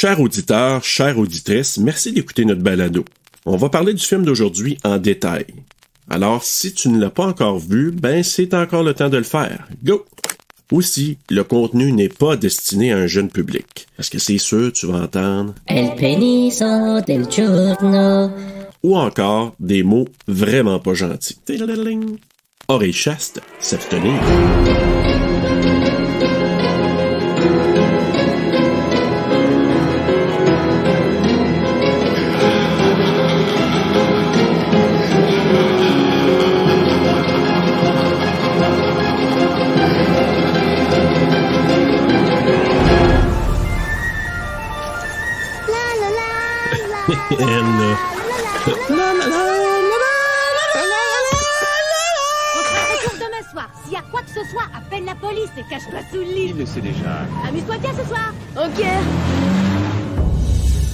Chers auditeurs, chères auditrices, merci d'écouter notre balado. On va parler du film d'aujourd'hui en détail. Alors, si tu ne l'as pas encore vu, ben c'est encore le temps de le faire. Go! Aussi, le contenu n'est pas destiné à un jeune public. Parce que c'est sûr, tu vas entendre El peniso del giorno. Ou encore des mots vraiment pas gentils. Oreilles chastes, s'abstenir. Demain soir, s'il y a quoi que ce soit, appelle la police et cache-toi sous le lit. Il le sait déjà. Amuse-toi bien ce soir. Ok.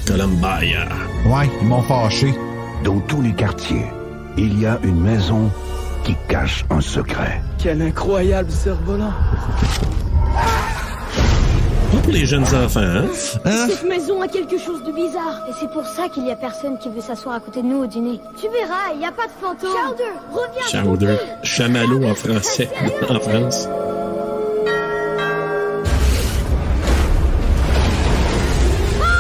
Columbia. Ouais, ils m'ont fâché. Dans tous les quartiers, il y a une maison qui cache un secret. Quel incroyable cerf-volant. Pas pour les jeunes enfants, hein? Cette maison a quelque chose de bizarre. Et c'est pour ça qu'il y a personne qui veut s'asseoir à côté de nous au dîner. Tu verras, il n'y a pas de fantôme. Chowder, reviens. Chowder. Chamallow en français. En France.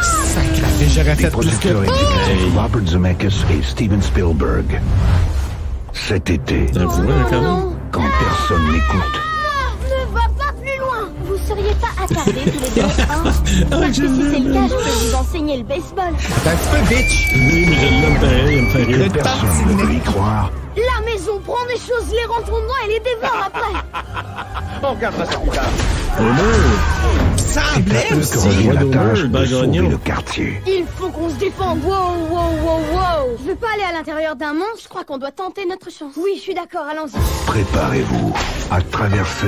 Sacré, j'aurais fait Les plus que... producteurs exécutifs Robert Zemeckis et Steven Spielberg. Cet été, T'as vu, hein, quand même? quand personne n'écoute, Ne va pas plus loin. Vous seriez pas attardés tous les deux, hein? Parce que si c'est le cas, je peux vous enseigner le baseball. T'es un petit peu bitch. Oui, mais je l'aime pareil, il me fait rire. personne ne veut y croire. La maison prend des choses, les rend dedans et les dévore après. On regardera ça plus tard. Oh non! Semblait Eux que aussi. revient la Wonder tâche Woman, de sauver Bagagnon. le quartier. Il faut qu'on se défende. Wow, wow, wow, wow. Je veux pas aller à l'intérieur d'un monstre. Je crois qu'on doit tenter notre chance. Oui, je suis d'accord. Allons-y. Préparez-vous à traverser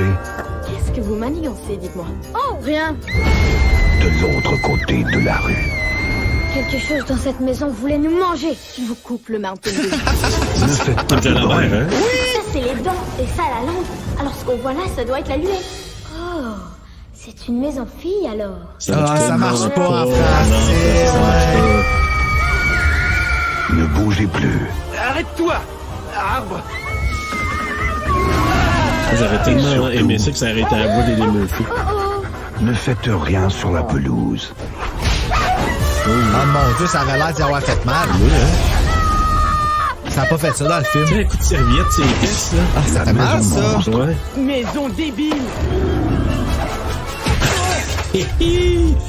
Qu'est-ce que vous manigancez, dites-moi? Oh, rien. de l'autre côté de la rue. Quelque chose dans cette maison voulait nous manger. Je vous coupe le Mountain Dew. Ne faites pas Comme de Jalabert, bruit. hein? Ça, c'est les dents et ça, la lampe. Alors, ce qu'on voit là, ça doit être la lumière. Oh, c'est une maison fille, alors. Ça marche pas en Non, français, ça marche ouais. pas. Ne bougez plus. Arrête-toi, arbre. J'aurais tellement aimé ça que ça arrêtait à la voix des Murphy. Ne faites rien sur la pelouse. Oh mon Dieu, ça avait l'air d'y avoir fait mal. Oui, hein? Ça a pas fait ça dans le film. Un coup de serviette, c'est fesses, là. Ah, ça fait mal, maison ça. monstre. Ouais. Maison débile.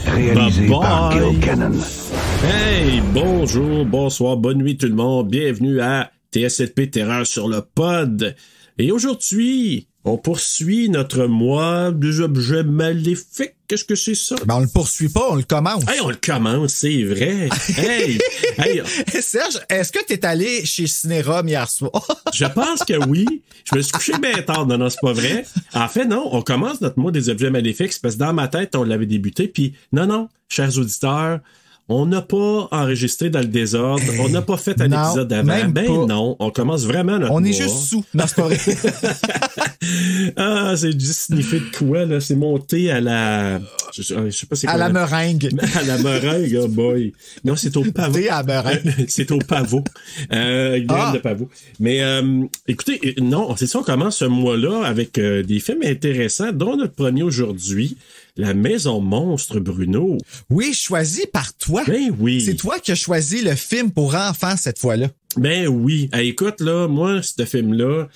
Réalisé Bye par bye. Gil Cannon. Hey, bonjour, bonsoir, bonne nuit tout le monde. Bienvenue à TSLP Terreur sur le pod. Et aujourd'hui, on poursuit notre mois des objets maléfiques. Qu'est-ce que c'est ça? Ben, on le poursuit pas, on le commence. Hey, on le commence, c'est vrai. Hey, hey, Serge, est-ce que t'es allé chez Cinérum hier soir? je pense que oui. Je me suis couché bien tard. Non, c'est pas vrai. En fait, non, on commence notre mois des objets maléfiques parce que dans ma tête, on l'avait débuté. Puis, non, chers auditeurs, on n'a pas enregistré dans le désordre. On n'a pas fait un Non, épisode avant. même Ben pas. non, on commence vraiment notre On mois. est juste sous. Non, c'est pas vrai. Ah, c'est juste sniffer de quoi, là? C'est monté à la... Je sais pas c'est quoi. À la meringue. À la meringue, oh boy. Non, c'est au pavot. T'es à la meringue. C'est au pavot. Graine de pavot. Mais écoutez, non, c'est ça, on commence ce mois-là avec des films intéressants, dont notre premier aujourd'hui, La Maison Monstre, Bruno. Oui, choisi par toi. Ben oui. C'est toi qui as choisi le film pour enfants cette fois-là. Ben oui. Hey, écoute, là, moi, ce film-là,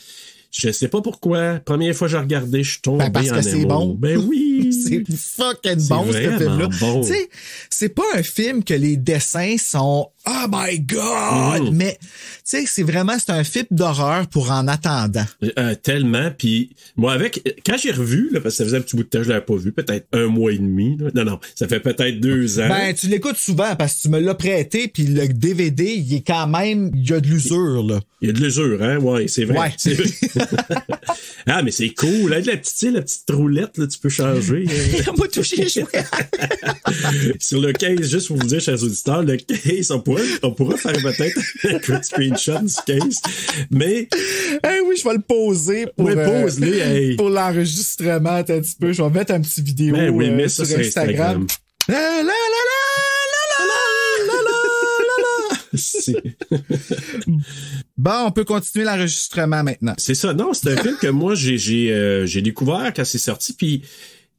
je sais pas pourquoi. Première fois que j'ai regardé, je suis tombé Ben, parce en que c'est amour. bon. Ben oui. C'est fucking C'est bon, ce vraiment film-là. bon. Tu sais, c'est pas un film que les dessins sont « Oh my God! Mais, tu sais, c'est un film d'horreur pour en attendant. Tellement. Puis moi, quand j'ai revu, là, parce que ça faisait un petit bout de temps que je l'avais pas vu, peut-être 1 mois et demi. Là. Non, ça fait peut-être 2 ans. Ben, tu l'écoutes souvent parce que tu me l'as prêté, puis le DVD, il est quand même, il y a de l'usure, là. Il y a de l'usure, hein? Ouais, c'est vrai. Ouais. C'est vrai. Ah, mais c'est cool. Hein? La petite roulette, là, tu peux changer. On m'a touché les jouets. Sur le case, juste pour vous dire, chers auditeurs, le case, on pourra faire peut-être un quick screenshot du case. Mais. Eh oui, je vais le poser pour, pose-le, hey. pour l'enregistrement. Attends un petit peu. Je vais mettre un petit vidéo Ben oui, mets sur ça sur Instagram. Instagram. La la la la! Bon, on peut continuer l'enregistrement maintenant. C'est ça. Non, c'est un film que moi, j'ai découvert quand c'est sorti. Puis, tu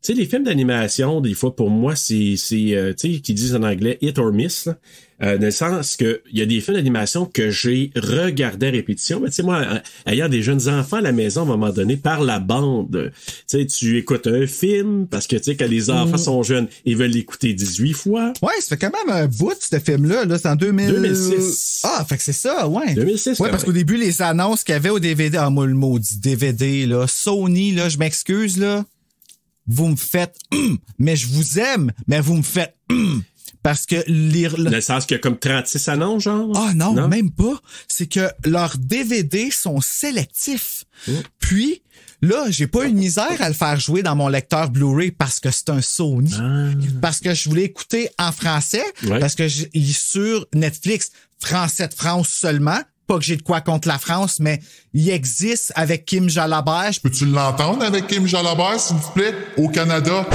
sais, les films d'animation, des fois, pour moi, c'est tu sais, qu'ils disent en anglais « hit or miss », là. Dans le sens que il y a des films d'animation que j'ai regardé à répétition. Mais tu sais, moi, ayant des jeunes enfants à la maison, à un moment donné, par la bande, tu sais, tu écoutes un film, parce que, tu sais, quand les enfants sont jeunes, ils veulent l'écouter 18 fois. Ouais, ça fait quand même un bout, ce film-là. Là, c'est en 2006. Ah, fait que c'est ça, ouais. 2006, ouais, parce qu'au début, les annonces qu'il y avait au DVD, moi, le maudit DVD, là, Sony, là, je m'excuse, là, vous me faites, mais je vous aime, mais vous me faites, parce que dans le sens qu'il y a comme 36 annonces, genre? Ah non, même pas. C'est que leurs DVD sont sélectifs. Puis, là, j'ai pas eu de misère à le faire jouer dans mon lecteur Blu-ray parce que c'est un Sony. Parce que je voulais écouter en français, parce que il est sur Netflix, français de France seulement. Pas que j'ai de quoi contre la France, mais il existe avec Kim Jalabert. Peux-tu l'entendre avec Kim Jalabert, s'il vous plaît, au Canada?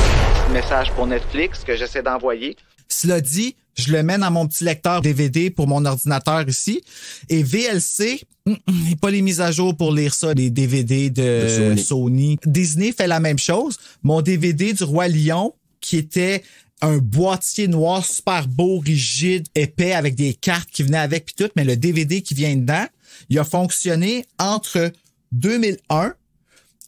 Message pour Netflix que j'essaie d'envoyer. Cela dit, je le mets dans mon petit lecteur DVD pour mon ordinateur ici. Et VLC, n'est pas les mises à jour pour lire ça, les DVD de Sony. Disney fait la même chose. Mon DVD du Roi Lion, qui était un boîtier noir super beau, rigide, épais, avec des cartes qui venaient avec puis tout, mais le DVD qui vient dedans, il a fonctionné entre 2001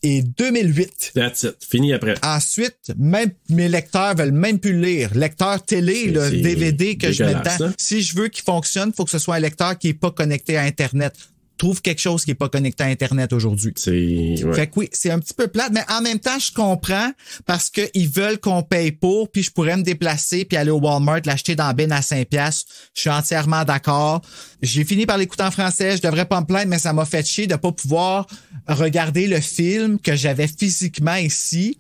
et 2008. That's it. Fini après. Ensuite, même mes lecteurs veulent même plus le lire. Lecteur télé, le DVD que je mets dedans. Ça. Si je veux qu'il fonctionne, il faut que ce soit un lecteur qui est pas connecté à Internet. Trouve quelque chose qui est pas connecté à Internet aujourd'hui. Fait que oui, c'est un petit peu plate, mais en même temps, je comprends parce que ils veulent qu'on paye pour, puis je pourrais me déplacer puis aller au Walmart, l'acheter dans Ben à 5$. Je suis entièrement d'accord. J'ai fini par l'écouter en français, je devrais pas me plaindre, mais ça m'a fait chier de pas pouvoir regarder le film que j'avais physiquement ici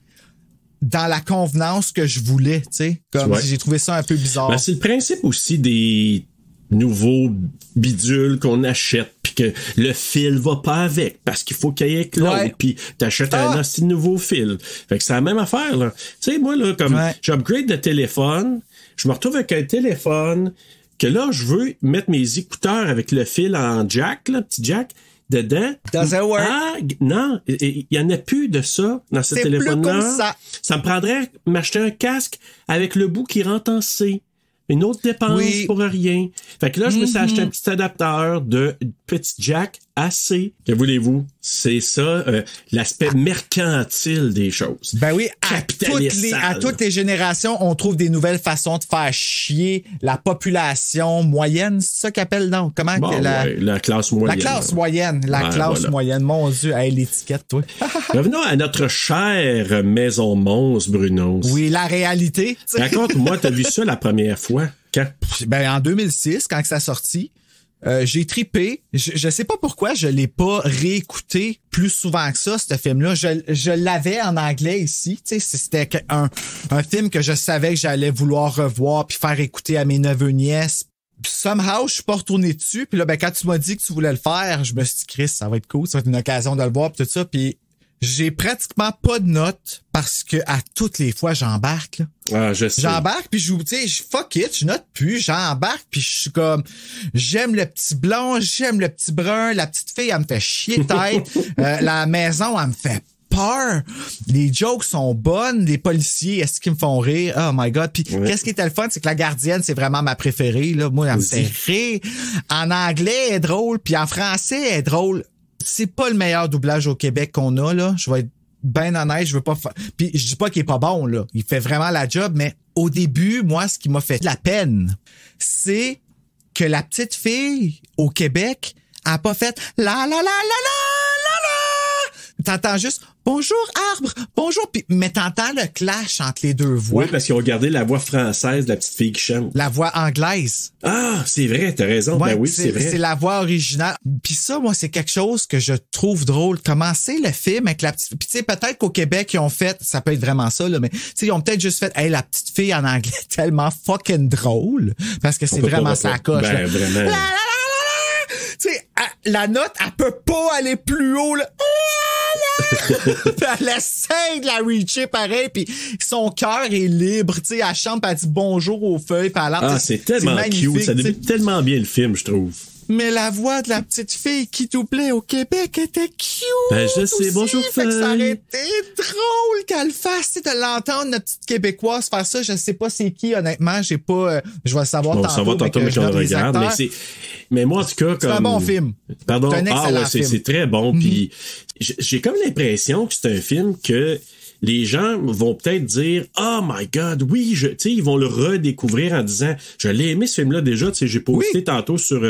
dans la convenance que je voulais, tu sais. Comme j'ai trouvé ça un peu bizarre. Ben, c'est le principe aussi des nouveaux bidules qu'on achète puis que le fil va pas avec parce qu'il faut qu'il y ait que l'autre puis t'achètes un assez nouveau fil. Fait que c'est la même affaire, là. Tu sais, moi, là, comme j'upgrade de téléphone, je me retrouve avec un téléphone que là, je veux mettre mes écouteurs avec le fil en jack, là, petit jack, dedans. Doesn't work. Ah, non, il y en a plus de ça dans ce téléphone-là. Plus comme ça. Ça me prendrait m'acheter un casque avec le bout qui rentre en C. Une autre dépense pour rien. Fait que là, je me suis acheté un petit adapteur de petit jack AC. Que voulez-vous? C'est ça, l'aspect mercantile des choses. Ben oui, à toutes les générations, on trouve des nouvelles façons de faire chier la population moyenne. C'est ça qu'appelle donc? Comment bon, la classe moyenne. La classe moyenne. La classe moyenne. Mon Dieu, hey, l'étiquette, toi. Revenons à notre chère maison monstre, Bruno. Oui, la réalité. Raconte-moi, t'as vu ça la première fois? Quand? Ben, en 2006, quand ça sortit. J'ai tripé. Je sais pas pourquoi je l'ai pas réécouté plus souvent que ça, ce film-là. Je l'avais en anglais ici. Tu sais, c'était un film que je savais que j'allais vouloir revoir puis faire écouter à mes neveux nièces. Puis somehow, je suis pas retourné dessus. Puis là, ben, quand tu m'as dit que tu voulais le faire, je me suis dit, Chris, ça va être cool. Ça va être une occasion de le voir pis tout ça. Puis j'ai pratiquement pas de notes parce que à toutes les fois, j'embarque, là. Ah, je sais. J'embarque puis tu sais, fuck it, je note plus, j'embarque puis je suis comme, j'aime le petit blond, j'aime le petit brun, la petite fille, elle me fait chier tête, la maison, elle me fait peur. Les jokes sont bonnes, les policiers, est-ce qu'ils me font rire? Oh my god. Puis qu'est-ce qui était le fun, c'est que la gardienne, c'est vraiment ma préférée, là. Moi, elle me fait rire. En anglais, elle est drôle, puis en français, elle est drôle. C'est pas le meilleur doublage au Québec qu'on a, là. Je vais être ben honnête, je veux pas puis je dis pas qu'il est pas bon, là. Il fait vraiment la job, mais au début, moi, ce qui m'a fait la peine, c'est que la petite fille au Québec a pas fait la la la la la la la. T'entends juste bonjour arbre, bonjour, puis mais t'entends le clash entre les deux voix. Oui, parce qu'ils ont gardé la voix française de la petite fille qui chante. La voix anglaise. Ah, c'est vrai, t'as raison. Ouais, ben oui, c'est vrai. C'est la voix originale. Puis ça, moi, c'est quelque chose que je trouve drôle. Commencer le film avec la petite... Puis tu sais, peut-être qu'au Québec, ils ont fait... Ça peut être vraiment ça, là, mais tu sais, ils ont peut-être juste fait « Hey, la petite fille en anglais est tellement fucking drôle. » Parce que c'est vraiment sa coche. Ben, vraiment. Tu sais, la note, elle peut pas aller plus haut, là. Puis elle essaie de la reacher pareil, puis son cœur est libre, tu sais, elle chante, puis elle dit bonjour aux feuilles, puis elle a c'est tellement cute, ça débute tellement bien le film, je trouve. Mais la voix de la petite fille qui doublait au Québec était cute. Ben, je sais, bonjour, fait que ça aurait feuille. été drôle qu'elle le fasse, tu sais, de l'entendre, notre petite Québécoise faire ça. Je sais pas c'est qui, honnêtement, j'ai pas, je vais le savoir tantôt. On va tantôt, mais qu'on le regarde, mais moi, en tout cas, comme. C'est un bon film. Pardon. C'est un excellent film. C'est très bon, puis j'ai comme l'impression que c'est un film que les gens vont peut-être dire « Oh my God, oui! » Tu sais, ils vont le redécouvrir en disant « Je l'ai aimé ce film-là déjà. » Tu sais, j'ai posté tantôt sur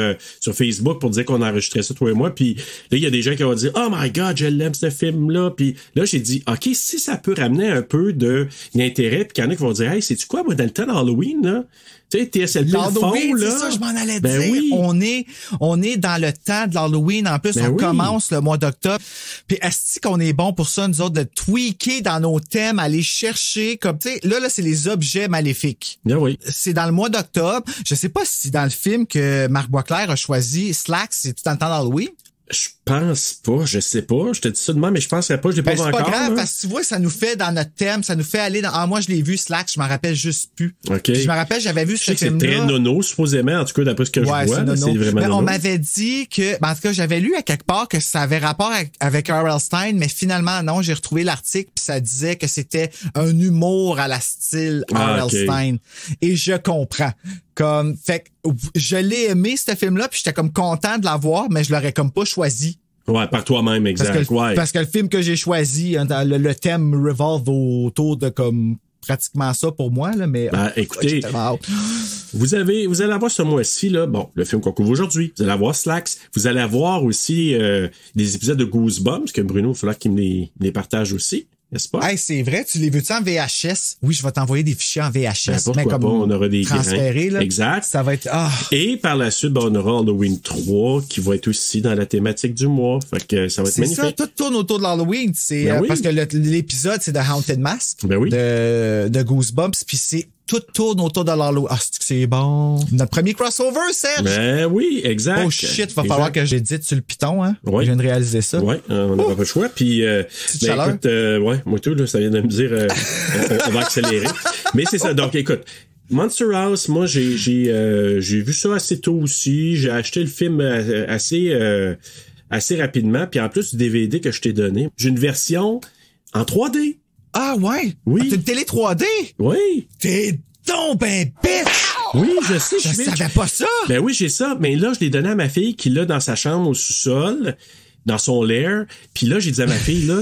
Facebook pour dire qu'on a enregistré ça, toi et moi. Puis là, il y a des gens qui vont dire « Oh my God, je l'aime ce film-là. » Puis là, j'ai dit « OK, si ça peut ramener un peu d'intérêt, puis qu'il y en a qui vont dire « Hey, sais-tu quoi, moi, dans le temps d'Halloween, là? » Tu sais, TSLP le fond, là. C'est ça, je m'en allais ben dire. Oui. On est dans le temps de l'Halloween. En plus, on commence le mois d'octobre. Puis est-ce qu'on est bon pour ça, nous autres, de tweaker dans nos thèmes, aller chercher, comme, tu sais, là, c'est les objets maléfiques. Ben oui. C'est dans le mois d'octobre. Je sais pas si dans le film que Marc Boisclair a choisi, Slacks, c'est tout dans le temps d'Halloween. Je pense pas, je sais pas. Je te dis ça de même, mais je penserais pas. Je l'ai pas vu encore. C'est pas grave, là. parce que tu vois, ça nous fait dans notre thème, ça nous fait aller dans. Ah, moi, je l'ai vu, Slack, je m'en rappelle juste plus. OK. Puis je me rappelle, j'avais vu je ce sais que film-là. c'est très nono, supposément, en tout cas, d'après ce que je vois. C'est vraiment mais nono. on m'avait dit que. En tout cas, j'avais lu à quelque part que ça avait rapport avec R.L. Stein, mais finalement, non, j'ai retrouvé l'article, puis ça disait que c'était un humour à la style R.L. Stein. Et je comprends. Comme, fait que je l'ai aimé, ce film-là, puis j'étais comme content de l'avoir, mais je l'aurais comme pas choisi. Ouais, par toi-même, exact. Parce que le film que j'ai choisi, hein, le thème revolve autour de comme pratiquement ça pour moi, là, mais écoutez, vous allez avoir ce mois-ci, là, bon, le film qu'on couvre aujourd'hui, vous allez avoir Slacks, vous allez avoir aussi des épisodes de Goosebumps, que Bruno, il faudra qu'il me les partage aussi. N'est-ce pas? Hey, c'est vrai, tu les veux-tu en VHS? Oui, je vais t'envoyer des fichiers en VHS. Ben, pourquoi pas, on aura des transférés, là. Exact. Ça va être, Et par la suite, on aura Halloween 3, qui va être aussi dans la thématique du mois. Fait que ça va être magnifique. C'est ça, tout tourne autour de l'Halloween. C'est, parce que l'épisode, c'est de Haunted Mask. De Goosebumps, puis tout tourne autour de l'Halloween. Ah, c'est bon. Notre premier crossover, Serge. Ben oui, exact. Oh shit, va falloir que j'édite sur le piton, hein. Ouais. Je viens de réaliser ça. Ouais, on n'aura pas le choix. Puis, écoute, moi tout, là, ça vient de me dire, on va accélérer. Mais c'est ça. Donc, écoute. Monster House, moi, j'ai vu ça assez tôt aussi. J'ai acheté le film assez rapidement. Puis en plus du DVD que je t'ai donné, j'ai une version en 3D. Ah ouais? Oui. Ah, t'as une télé 3D? Oui. T'es donc ben bitch! Oui, je sais. Je savais pas ça. Ben oui, j'ai ça. Mais là, je l'ai donné à ma fille qui l'a dans sa chambre au sous-sol, dans son lair. Puis là, j'ai dit à ma fille, là.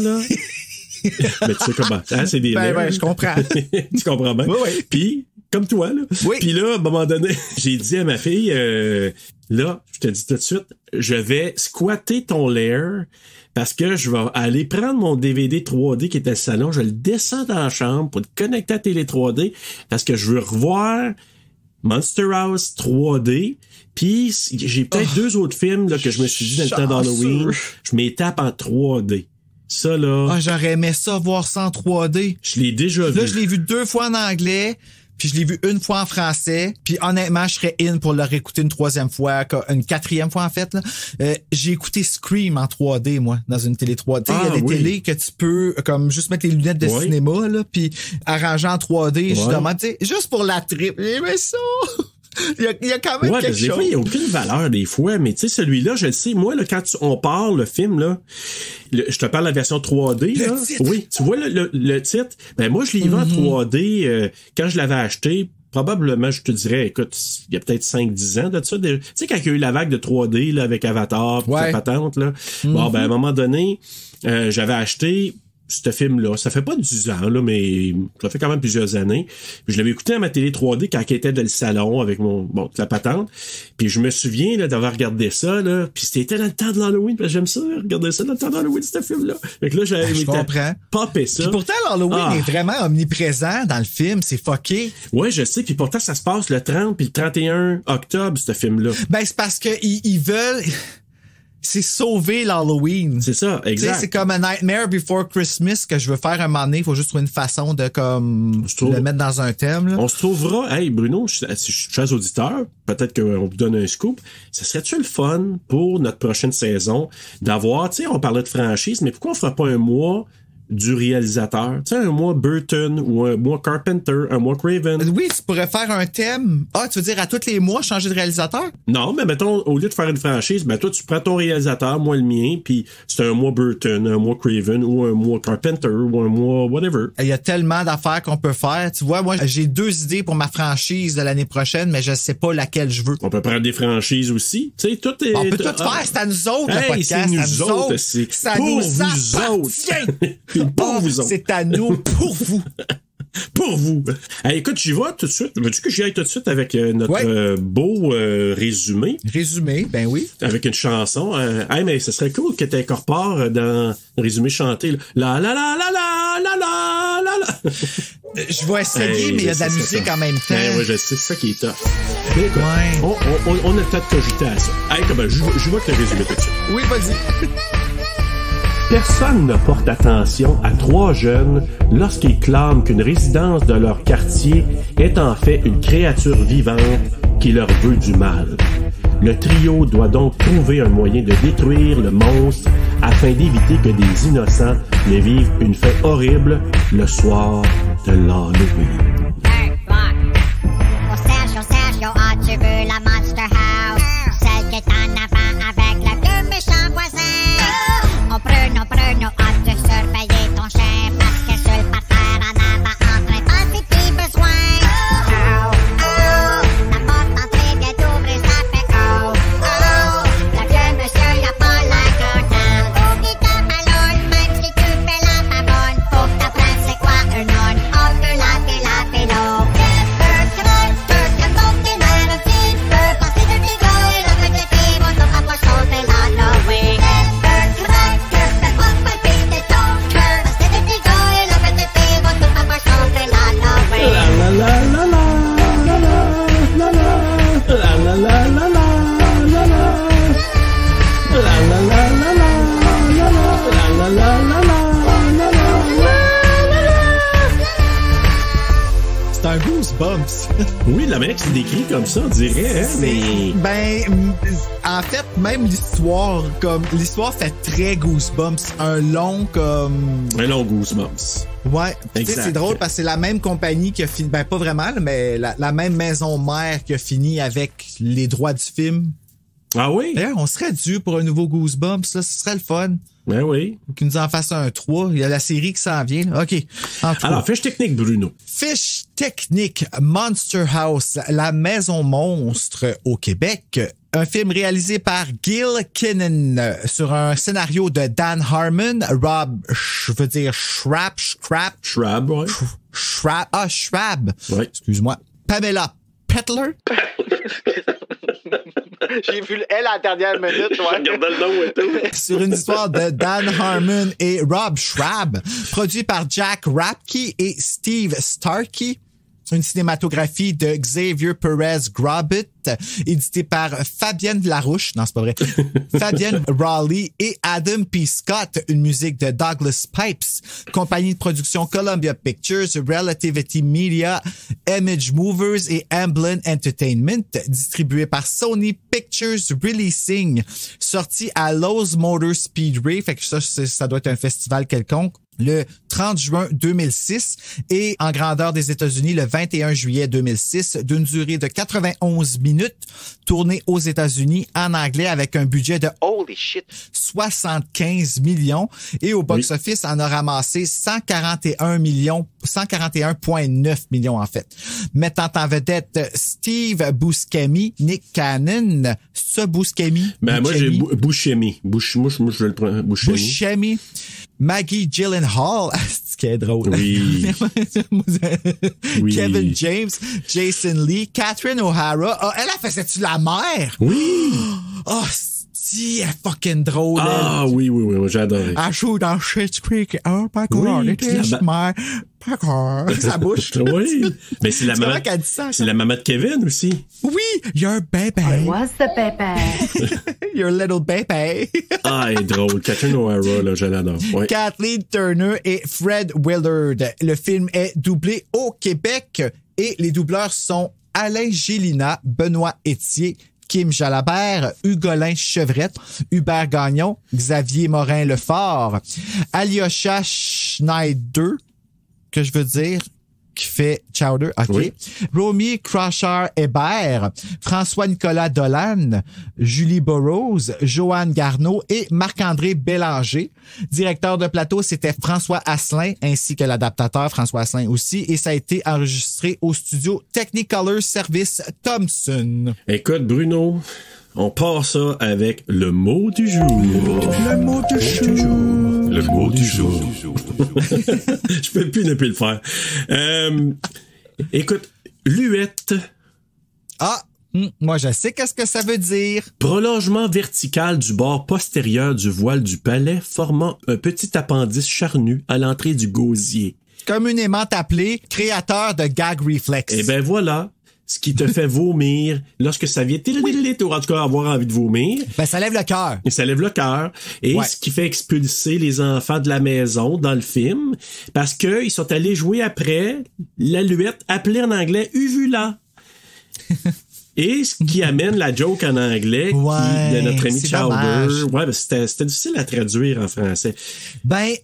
Mais tu sais comment, hein, c'est des lairs. Ben, je comprends. Tu comprends bien? Oui. Puis, comme toi, là. Oui. Puis là, à un moment donné, j'ai dit à ma fille, là, je te dis tout de suite, je vais squatter ton lair parce que je vais aller prendre mon DVD 3D qui était au salon, je le descends dans la chambre pour le connecter à la télé 3D parce que je veux revoir Monster House 3D. Puis j'ai peut-être 2 autres films là, que je me suis dit dans le temps d'Halloween, je m'étape en 3D. Ça, là... Ah, j'aurais aimé ça, voir ça en 3D. Je l'ai déjà vu. Là, je l'ai vu 2 fois en anglais, puis je l'ai vu 1 fois en français. Puis honnêtement, je serais in pour le réécouter une 3e fois, une 4e fois en fait. Là. J'ai écouté Scream en 3D, moi, dans une télé 3D. Il y a des télés que tu peux comme juste mettre les lunettes de cinéma, là, puis arranger en 3D, justement, tu sais, juste pour la trip. J'aimais ça! Il y a quand même quelque chose. Des fois, il n'y a aucune valeur, des fois, mais tu sais, celui-là, je le sais, moi, là, quand on parle, le film, là, je te parle de la version 3D, là. Oui, tu vois le titre? Ben, moi, je l'ai vu en 3D, quand je l'avais acheté, probablement, je te dirais, écoute, il y a peut-être 5-10 ans de ça. Tu sais, quand il y a eu la vague de 3D, là, avec Avatar, toute la patente, là. Bon, ben, à un moment donné, j'avais acheté ce film-là. Ça fait pas 10 ans, là, mais ça fait quand même plusieurs années. Puis je l'avais écouté à ma télé 3D quand elle était dans le salon avec la patente. Puis je me souviens, là, d'avoir regardé ça, là. Puis c'était dans le temps de l'Halloween. Puis j'aime ça, regarder ça dans le temps de l'Halloween, ce film-là. Fait que là, j'avais popé ça. Puis pourtant, l'Halloween est vraiment omniprésent dans le film. C'est fucké. Ouais, je sais. Puis pourtant, ça se passe le 30 puis le 31 octobre, ce film-là. Ben, c'est parce que ils veulent... c'est sauver l'Halloween. C'est ça, Tu sais, exact. c'est comme A Nightmare Before Christmas que je veux faire un moment donné. Il faut juste trouver une façon de comme le mettre dans un thème. Là. On se trouvera, hey Bruno, si je suis chers auditeurs, peut-être qu'on vous donne un scoop. Ça serait-tu le fun pour notre prochaine saison d'avoir, tu sais, on parlait de franchise, mais pourquoi on fera pas un mois du réalisateur? Tu sais, un mois Burton ou un mois Carpenter, un mois Craven. Oui, tu pourrais faire un thème. Ah, tu veux dire à tous les mois changer de réalisateur? Non, mais mettons, au lieu de faire une franchise, ben toi, tu prends ton réalisateur, moi le mien, puis c'est un mois Burton, un mois Craven, ou un mois Carpenter, ou un mois whatever. Il y a tellement d'affaires qu'on peut faire. Tu vois, moi, j'ai 2 idées pour ma franchise de l'année prochaine, mais je sais pas laquelle je veux. On peut prendre des franchises aussi. Tu sais, tout est... On peut tout faire, c'est à nous autres, le podcast. C'est nous autres, Ça pour nous vous appartient. Puis pour vous autres. C'est à nous, pour vous. Pour vous. Hey, écoute, j'y vais tout de suite. Veux-tu que j'y aille tout de suite avec notre beau résumé? Résumé, ben oui. Avec une chanson. Hey, mais ce serait cool que tu incorpores dans le résumé chanté. La la la la la la la la la. Je vais essayer, hey, mais il y a de la musique en même temps. Oui, je sais, c'est ça qui est top. Mais écoute, on a le temps de cogiter à ça. Hey, je vais te le résumer tout de suite. Oui, vas-y. Personne ne porte attention à 3 jeunes lorsqu'ils clament qu'une résidence de leur quartier est en fait une créature vivante qui leur veut du mal. Le trio doit donc trouver un moyen de détruire le monstre afin d'éviter que des innocents ne vivent une fête horrible le soir de l'Halloween. Sergio, as-tu vu la Monster House? Celle qui est en avant avec le vieux méchant voisin. Oh Bruno, as-tu surveillé ton chien? Parce que sur le parterre en avant, en train de faire ses petits besoins. Oh, oh, la porte d'entrée vient d'ouvrir, ça fait oh, oh. Le vieux monsieur, il a pas l'air content. Oublie ta ballonne, même si tu fais la babonne. Faut que t'apprennes c'est quoi un nonne. On peut la pélo. C'est un Goosebumps. Oui, la manière que c'est décrit comme ça, on dirait, hein, mais... Ben, en fait, même l'histoire fait très Goosebumps. Un long Goosebumps. Ouais. Tu sais, Exact. c'est drôle parce que c'est la même compagnie qui a fini, ben pas vraiment, là, mais la même maison mère qui a fini avec les droits du film. Ah oui? D'ailleurs, on serait dû pour un nouveau Goosebumps, là, ce serait le fun. Ben oui. Qu'ils nous en fassent un 3. Il y a la série qui s'en vient. Là. OK. Alors, fiche technique, Bruno. Fiche technique, Monster House, la maison monstre au Québec. Un film réalisé par Gil Kinnan sur un scénario de Dan Harmon, Schwab, ouais. Schwab. Ouais. Excuse-moi. Pamela Petler. J'ai vu le L à la dernière minute, ouais. Regardez le nom et tout. Sur une histoire de Dan Harmon et Rob Schwab, produit par Jack Rapke et Steve Starkey. Une cinématographie de Xavier Perez-Grobit, édité par Fabienne Larouche, non c'est pas vrai, Fabienne Raleigh et Adam P. Scott, une musique de Douglas Pipes, compagnie de production Columbia Pictures, Relativity Media, Image Movers et Amblin Entertainment, distribué par Sony Pictures Releasing, sorti à Lowe's Motor Speedway, fait que ça doit être un festival quelconque, le 30 juin 2006 et en grandeur des États-Unis le 21 juillet 2006, d'une durée de 91 minutes, tourné aux États-Unis en anglais avec un budget de Holy shit. 75 millions et au box-office en a ramassé 141,9 millions en fait. Mettant en vedette Steve Buscemi, Nick Cannon, Buscemi. Ben moi j'ai Buscemi. Moi je le prends. Buscemi. Maggie Gyllenhaal, c'est qui est drôle. Oui. Oui. Kevin James, Jason Lee, Catherine O'Hara. Oh, elle a fait-tu la mère? Oui. Oh, si, elle est fucking drôle. Ah oui, j'ai adoré. Elle joue dans Schitt's Creek. Oh my God, it is my Parker. Sa bouche. Oui. Mais c'est la maman. Qu'elle dit ça, c'est la maman de Kevin aussi. Oui, your baby. What's the baby? Your little baby. Ah, elle est drôle. Catherine O'Hara, là, je l'adore. Ouais. Kathleen Turner et Fred Willard. Le film est doublé au Québec et les doubleurs sont Alain Gélina, Benoît Étier, Kim Jalabert, Hugolin Chevrette, Hubert Gagnon, Xavier Morin-Lefort, Alyosha Schneider, que je veux dire, qui fait Chowder, OK. Oui. Romy Crusher-Hébert, François-Nicolas Dolan, Julie Burroughs, Joanne Garneau et Marc-André Bélanger. Directeur de plateau, c'était François Asselin, ainsi que l'adaptateur François Asselin aussi, et ça a été enregistré au studio Technicolor Service Thompson. Écoute, Bruno, on part ça avec le mot du jour. Le mot du jour. Le mot du jour. Je peux plus ne plus le faire. Écoute, luette. Ah, moi je sais qu'est-ce que ça veut dire. Prolongement vertical du bord postérieur du voile du palais formant un petit appendice charnu à l'entrée du gosier. Communément appelé créateur de gag reflex. Eh ben voilà. Ce qui te fait vomir lorsque ça vient, ou en tout cas avoir envie de vomir. Ben, ça lève le cœur. Et ça lève le cœur. Et ce qui fait expulser les enfants de la maison dans le film, parce que ils sont allés jouer après la luette, appelée en anglais uvula. Et ce qui amène la joke en anglais de notre ami Chowder. Ouais, ben c'était difficile à traduire en français. Ben,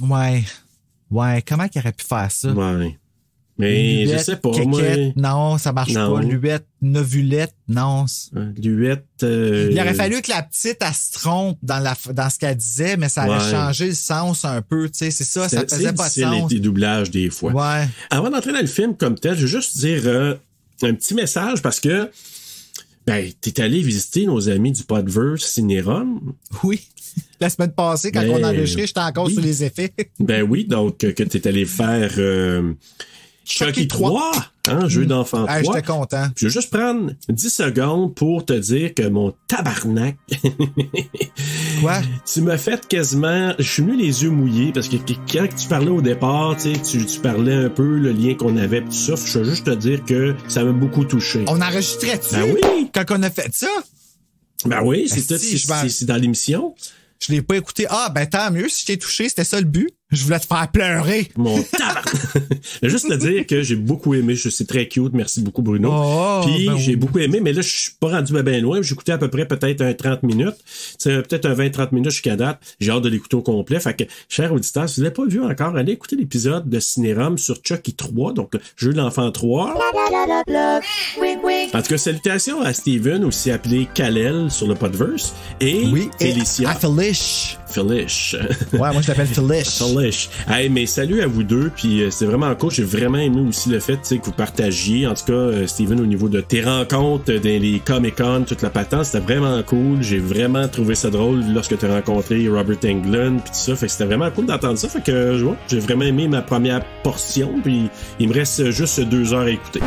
ouais, comment qu'il aurait pu faire ça? Ouais. Mais luette, je sais pas, quéquette, moi. Non, ça marche pas. Luette, novulette, non. Luette. Il aurait fallu que la petite, elle se trompe dans ce qu'elle disait, mais ça aurait changé le sens un peu, tu sais, c'est ça, ça faisait pas de sens. C'est les doublages des fois. Ouais. Avant d'entrer dans le film comme tel, je veux juste dire un petit message parce que t'es allé visiter nos amis du Podverse Cinérum. Oui. La semaine passée, quand on a enregistré, j'étais encore sous les effets. Ben oui, donc que t'es allé faire Chucky 3, jeu d'enfant 3. J'étais content. Je vais juste prendre 10 secondes pour te dire que mon tabarnak. Quoi? Tu m'as fait quasiment. Je suis venu les yeux mouillés parce que quand tu parlais au départ, tu parlais un peu le lien qu'on avait, tout ça. Je veux juste te dire que ça m'a beaucoup touché. On enregistrait-tu? Ben oui! Quand on a fait ça? Ben oui, c'est dans l'émission. Je l'ai pas écouté. Ah, ben tant mieux, si je t'ai touché, c'était ça le but. Je voulais te faire pleurer. Mon tabarnak. Juste te dire que j'ai beaucoup aimé. C'est très cute. Merci beaucoup, Bruno. Puis j'ai beaucoup aimé, mais là, je suis pas rendu bien loin. J'ai écouté à peu près peut-être un 30 minutes. C'est peut-être un 20-30 minutes jusqu'à date. J'ai hâte de l'écouter au complet. Fait que, chers auditeurs, si vous l'avez pas vu encore, allez écouter l'épisode de Cinérum sur Chucky 3, donc jeu de l'enfant 3. En tout cas, salutations à Steven, aussi appelé Kal-El sur le Podverse, et Félicia. À Felish. Felish. Ouais, moi je l'appelle Felish. Hey, mais salut à vous deux, puis c'est vraiment cool. J'ai vraiment aimé aussi le fait que vous partagiez, en tout cas, Steven, au niveau de tes rencontres dans les Comic-Con, toute la patente, c'était vraiment cool. J'ai vraiment trouvé ça drôle lorsque tu as rencontré Robert Englund, puis tout ça. Fait que c'était vraiment cool d'entendre ça. Fait que j'ai vraiment aimé ma première portion, puis il me reste juste 2 heures à écouter.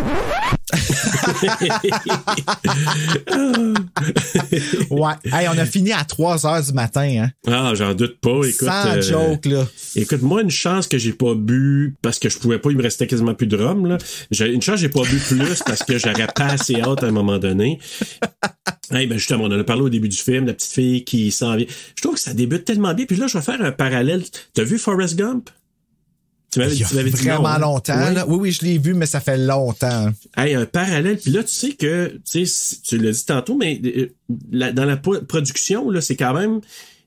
Ouais. Hey, on a fini à 3 heures du matin, hein. Ah, j'en doute pas. Écoute, sans joke, là. Écoute, moi, une chance que j'ai pas bu parce que je pouvais pas, il me restait quasiment plus de rhum, là. Une chance que j'ai pas bu plus parce que j'aurais pas assez hâte à un moment donné. Hey, ben justement, on en a parlé au début du film, la petite fille qui s'en vient. Je trouve que ça débute tellement bien. Puis là, je vais faire un parallèle. T'as vu Forrest Gump? Tu l'avais dit vraiment longtemps. Ouais. Là. Oui, je l'ai vu, mais ça fait longtemps. Hey, un parallèle. Puis là, tu sais que, tu l'as dit tantôt, mais dans la production, là, c'est quand même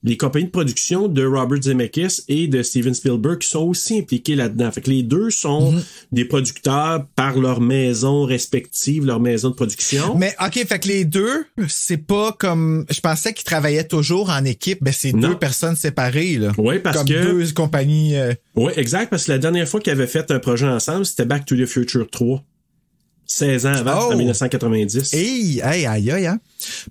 les compagnies de production de Robert Zemeckis et de Steven Spielberg qui sont aussi impliqués là-dedans. Fait que les deux sont des producteurs par leur maison respective, leur maison de production. Mais OK, fait que les deux, c'est pas comme... Je pensais qu'ils travaillaient toujours en équipe. Ben, c'est deux personnes séparées, là. Oui, parce comme que... deux compagnies... Oui, exact, parce que la dernière fois qu'ils avaient fait un projet ensemble, c'était Back to the Future 3. 16 ans avant, en 1990. Aïe, hein?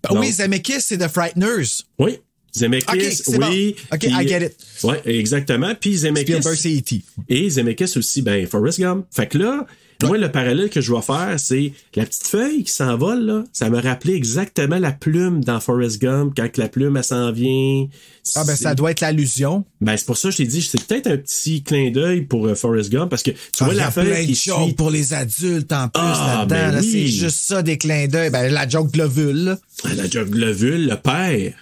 Ben, oui, Zemeckis, c'est The Frighteners. Oui. Zemeckis, oui. Bon. OK, I get it. Ouais, exactement. Puis Zemeckis. Spielberg, c'est E.T. Et Zemeckis aussi, ben, Forrest Gump. Fait que là, Moi, le parallèle que je vais faire, c'est la petite feuille qui s'envole, là. Ça me rappelait exactement la plume dans Forrest Gump, quand la plume, elle s'en vient. Ah, ben, ça doit être l'allusion. Ben, c'est pour ça que je t'ai dit, c'est peut-être un petit clin d'œil pour Forrest Gump, parce que tu vois la feuille qui suit. Pour les adultes, en plus, là-dedans. Ben là, oui. c'est juste ça, des clins d'œil. Ben, la joke de l'ovule, là. La joke de l'ovule, le père.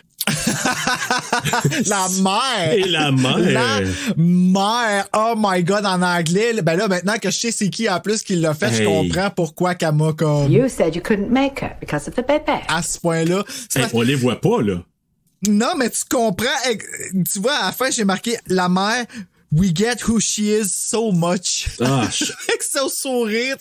La mère! Et la mère! La mère! Oh my God, en anglais. Ben là, maintenant que je sais c'est qui en plus qui l'a fait, je comprends pourquoi qu'elle m'a comme... You said you couldn't make it because of the baby. À ce point-là. On les voit pas, là. Non, mais tu comprends. Tu vois, à la fin, j'ai marqué la mère... We get who she is so much. Ah, avec son sourire.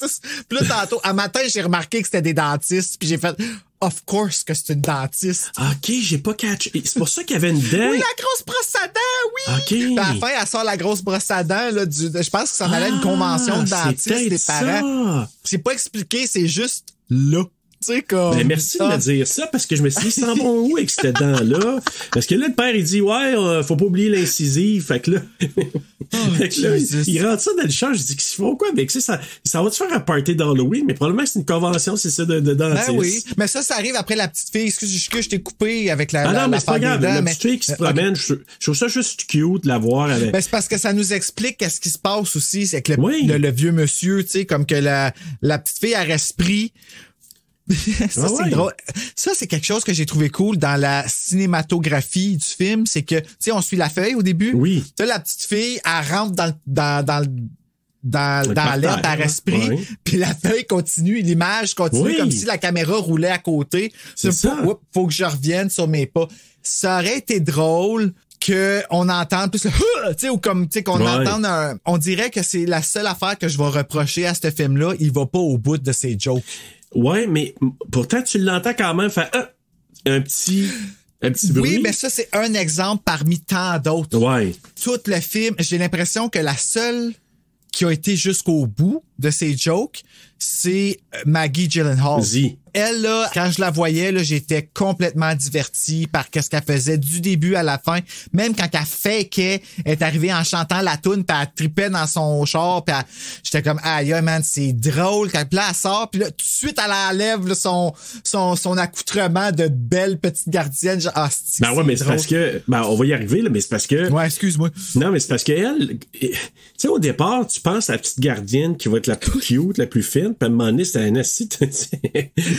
Puis là, tantôt, à matin, j'ai remarqué que c'était des dentistes. Puis j'ai fait, of course que c'est une dentiste. OK, j'ai pas catché. C'est pour ça qu'il y avait une dent. Oui, la grosse brosse à dents, oui. OK. Puis à la fin, elle sort la grosse brosse à dents. Là, je pense que ça en allait à une convention de dentistes des parents. C'est pas expliqué, c'est juste là. Comme... Ben, merci de me dire ça, parce que je me suis dit, sans bon où avec cette dent-là? Parce que là, le père, il dit, ouais, faut pas oublier l'incisive. Fait que là, il rentre ça dans le champ. Je dis, qu'ils font quoi avec ça? Ça va te faire un party d'Halloween, mais probablement que c'est une convention, c'est ça, de dentiste. Ben oui. Mais ça arrive après la petite fille. Excuse, je t'ai coupé avec la. Non, mais c'est pas grave. La mais... petite fille qui se promène, je trouve ça juste cute de la voir avec. Ben, c'est parce que ça nous explique qu'est-ce qui se passe aussi. C'est que le vieux monsieur, tu sais, comme que la petite fille a esprit. Ça, c'est drôle. Ça, c'est quelque chose que j'ai trouvé cool dans la cinématographie du film. C'est que, tu sais, on suit la feuille au début. Oui. Tu sais, la petite fille, elle rentre dans l'air par esprit, puis la feuille continue, l'image continue comme si la caméra roulait à côté. C'est ça. Faut que je revienne sur mes pas. Ça aurait été drôle que on entende plus tu sais, ou comme, tu sais, qu'on entende on dirait que c'est la seule affaire que je vais reprocher à ce film-là. Il va pas au bout de ses jokes. Ouais, mais pourtant, tu l'entends quand même faire un petit bruit. Oui, mais ça, c'est un exemple parmi tant d'autres. Ouais. Tout le film, j'ai l'impression que la seule qui a été jusqu'au bout de ses jokes, c'est Maggie Gyllenhaal. Elle, là, quand je la voyais, là, j'étais complètement diverti par ce qu'elle faisait du début à la fin. Même quand elle fakeait, elle est arrivée en chantant la toune, puis elle tripait dans son char, puis j'étais comme, aïe, man, c'est drôle. Puis là, elle sort, puis là, tout de suite, elle enlève là, son accoutrement de belle petite gardienne. Genre, ben ouais, mais c'est parce que, on va y arriver, là, mais c'est parce que... Ouais, excuse-moi. Non, mais c'est parce qu'elle, tu sais, au départ, tu penses à la petite gardienne qui va être la plus cute, la plus fine, puis à un moment donné, c'est un assis,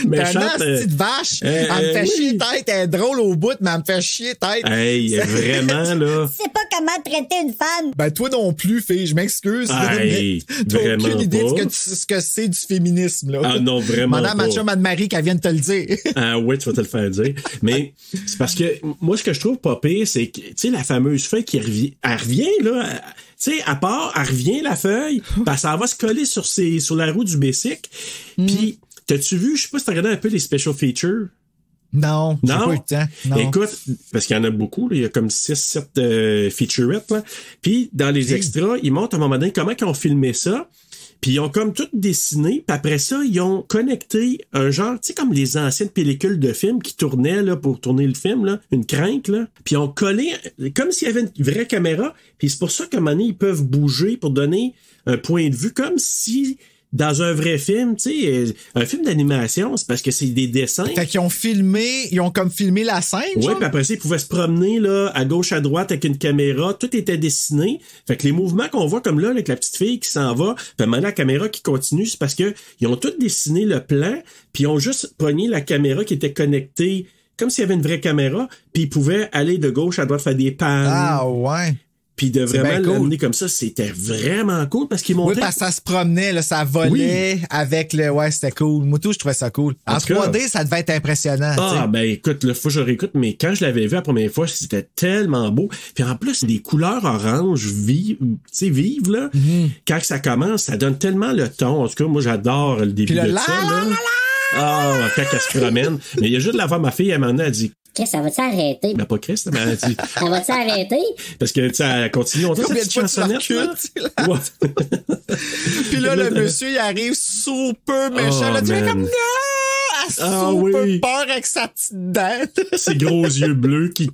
méchante. Une petite vache. Elle me fait chier tête. Elle est drôle au bout, mais elle me fait chier tête. Hey, vraiment, là. Je sais pas comment traiter une femme. Ben, toi non plus, fille. Je m'excuse. Hey, t'as vraiment aucune idée pas. de ce que c'est du féminisme, là. Ah, non, vraiment Madame pas. Madame Marie qu'elle vient de te le dire. Ah, oui, tu vas te le faire dire. Mais, c'est parce que, moi, ce que je trouve pas pire, c'est que, tu sais, la fameuse feuille qui revient, elle revient, là. Tu sais, à part, elle revient, la feuille, ben, ça va se coller sur la roue du bicycle. Puis, t'as-tu vu, je sais pas si t'as regardé un peu les special features? Non, j'ai pas eu le temps. Non. Écoute, parce qu'il y en a beaucoup, là, il y a comme 6-7 featurettes, là. Puis, dans les extras, ils montrent à un moment donné comment ils ont filmé ça. Puis ils ont comme tout dessiné, puis après ça, ils ont connecté un genre, tu sais, comme les anciennes pellicules de films qui tournaient là pour tourner le film, là, une crinque, là. Puis ils ont collé, comme s'il y avait une vraie caméra, puis c'est pour ça qu'à un moment donné, ils peuvent bouger pour donner un point de vue, comme si... Dans un vrai film, tu sais, un film d'animation, c'est parce que c'est des dessins. Fait qu'ils ont comme filmé la scène, ouais, puis après ça, ils pouvaient se promener, là, à gauche, à droite, avec une caméra. Tout était dessiné. Fait que les mouvements qu'on voit comme là, avec la petite fille qui s'en va, puis maintenant la caméra qui continue, c'est parce que ils ont tout dessiné le plan, puis ils ont juste pogné la caméra qui était connectée, comme s'il y avait une vraie caméra, puis ils pouvaient aller de gauche à droite, faire des pannes. Ah, ouais. Puis de vraiment l'amener comme ça, c'était vraiment cool parce qu'ils montaient. Oui, parce que ça se promenait, là, ça volait avec le... Ouais, c'était cool. Moi, tout, je trouvais ça cool. En 3D, ça devait être impressionnant. Ah, ben écoute, là, faut que je réécoute, mais quand je l'avais vu la première fois, c'était tellement beau. Puis en plus, les couleurs orange vives, tu sais, vives, là, quand ça commence, ça donne tellement le ton. En tout cas, moi, j'adore le début de ça, là. Ah, quand elle se promène. Mais il y a juste de la voir ma fille, elle m'en a dit... Chris, ça va-tu arrêter? Ben, pas Chris, mais elle a dit... Ça va-tu arrêter? Parce que, tu sais, elle continue, on dit cette chansonnette, là. Ouais. Puis là, le monsieur, il arrive super méchant. Là, tu fais comme, non! Elle super peur avec sa petite dent. Ses gros yeux bleus qui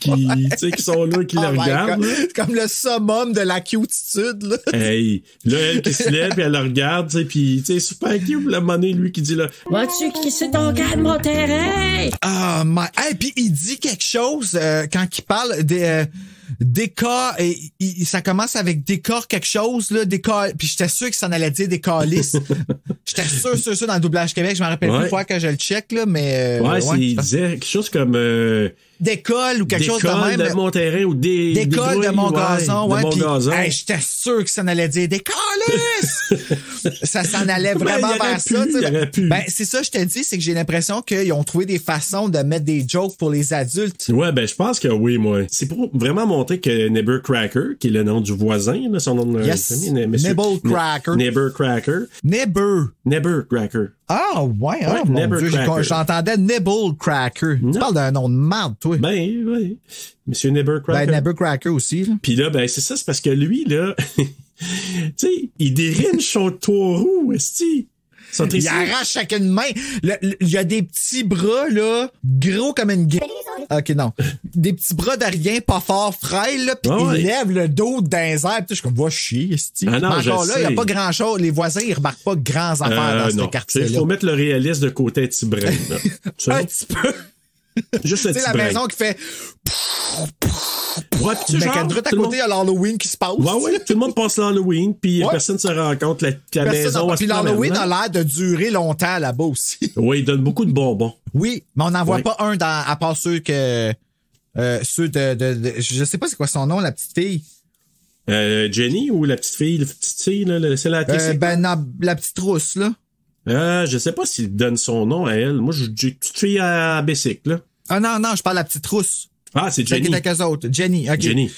sont là, qui le regardent. Comme le summum de la cutitude, là. Hey, là, elle qui se lève, puis elle le regarde, tu sais, puis, tu sais, super cute, la monnaie, lui, qui dit là, vas-tu crisser ton gars de mon terrain? Ah, hey, puis il dit quelque chose, quand il parle décor, et ça commence avec décor quelque chose, là, décor, puis j'étais sûr que ça en allait dire des calices. J'étais sûr dans le doublage Québec, je m'en rappelle plus fois que je le check, là, mais... il disait quelque chose comme... d'école ou quelque chose de même. D'école de mon terrain ou d'école de mon gazon, de mon gazon. Hey, j'étais sûr que ça en allait dire des calices! Ça s'en allait vraiment vers ça. Ben, c'est ça, je te dis, c'est que j'ai l'impression qu'ils ont trouvé des façons de mettre des jokes pour les adultes. Ouais, ben, je pense que oui, moi. C'est pour vraiment montrer que Nibbercracker, qui est le nom du voisin, là, son nom de famille, Nibbercracker. Nibbercracker. Nibbercracker. Ah, ouais, mon Dieu, j'entendais Nibblecracker. Tu parles d'un nom de marde, toi. Ben, oui. Monsieur Nibbercracker. Ben, Nibbercracker aussi, là. Puis là, ben, c'est ça, c'est parce que lui, là, tu sais, il dérinche son taureau, esti. Il arrache chacune main. Il y a des petits bras, là, gros comme une gueule. OK, non. Des petits bras de rien, pas fort, frêle, là, pis il lève le dos dans les airs. Je suis comme, va chier, esti. Ah non, encore là, il n'y a pas grand-chose. Les voisins, ils remarquent pas grands affaires dans ce quartier-là. Il faut mettre le réalisme de côté un petit brin, là. Un petit peu. Juste un petit la brin. maison qui fait... Ouais, pis mais à côté, il y a l'Halloween qui se passe. Ouais, tout le monde passe l'Halloween, puis personne se rend compte la maison. Puis l'Halloween a l'air de durer longtemps là-bas aussi. Oui, il donne beaucoup de bonbons. Oui, mais on n'en voit pas un à part ceux que... ceux je sais pas c'est quoi son nom, la petite fille. Jenny ou la petite fille, là, c'est la la petite rousse, là. Je sais pas s'il donne son nom à elle. Moi, j'ai une petite fille à bicycle, là. Ah non, je parle de la petite rousse. Ah, c'est Jenny. Jenny, OK. Jenny.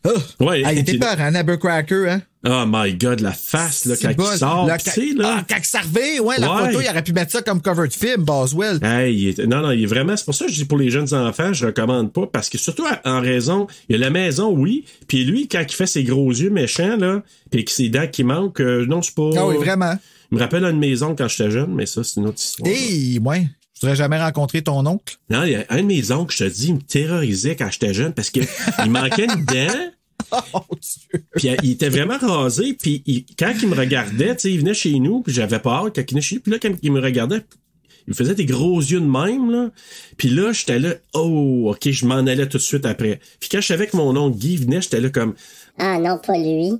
Oh. Ouais, elle était peur, hein, Nibbercracker, hein? Oh my God, la face, là, quand il sort, tu sais, là. Ah, quand il servait, la photo, il aurait pu mettre ça comme cover de film, Boswell. Hey, non, il est vraiment, c'est pour ça que je dis pour les jeunes enfants, je recommande pas, parce que surtout en raison, il y a la maison, oui, puis lui, quand il fait ses gros yeux méchants, là, pis que ses dents qui manquent, non, c'est pas... Ah oui, vraiment. Il me rappelle une maison quand j'étais jeune, mais ça, c'est une autre histoire. Hey, ouais. Je voudrais jamais rencontrer ton oncle. Non, il y a un de mes oncles, je te dis, il me terrorisait quand j'étais jeune parce que il manquait une dent. Oh, Dieu. Puis il était vraiment rasé. Puis quand il me regardait, tu sais, il venait chez nous, puis j'avais peur quand il venait chez nous. Puis là, quand il me regardait, il me faisait des gros yeux de même, là. Puis là, j'étais là, oh, OK, je m'en allais tout de suite après. Puis quand je savais que mon oncle Guy venait, j'étais là comme... Ah non, pas lui.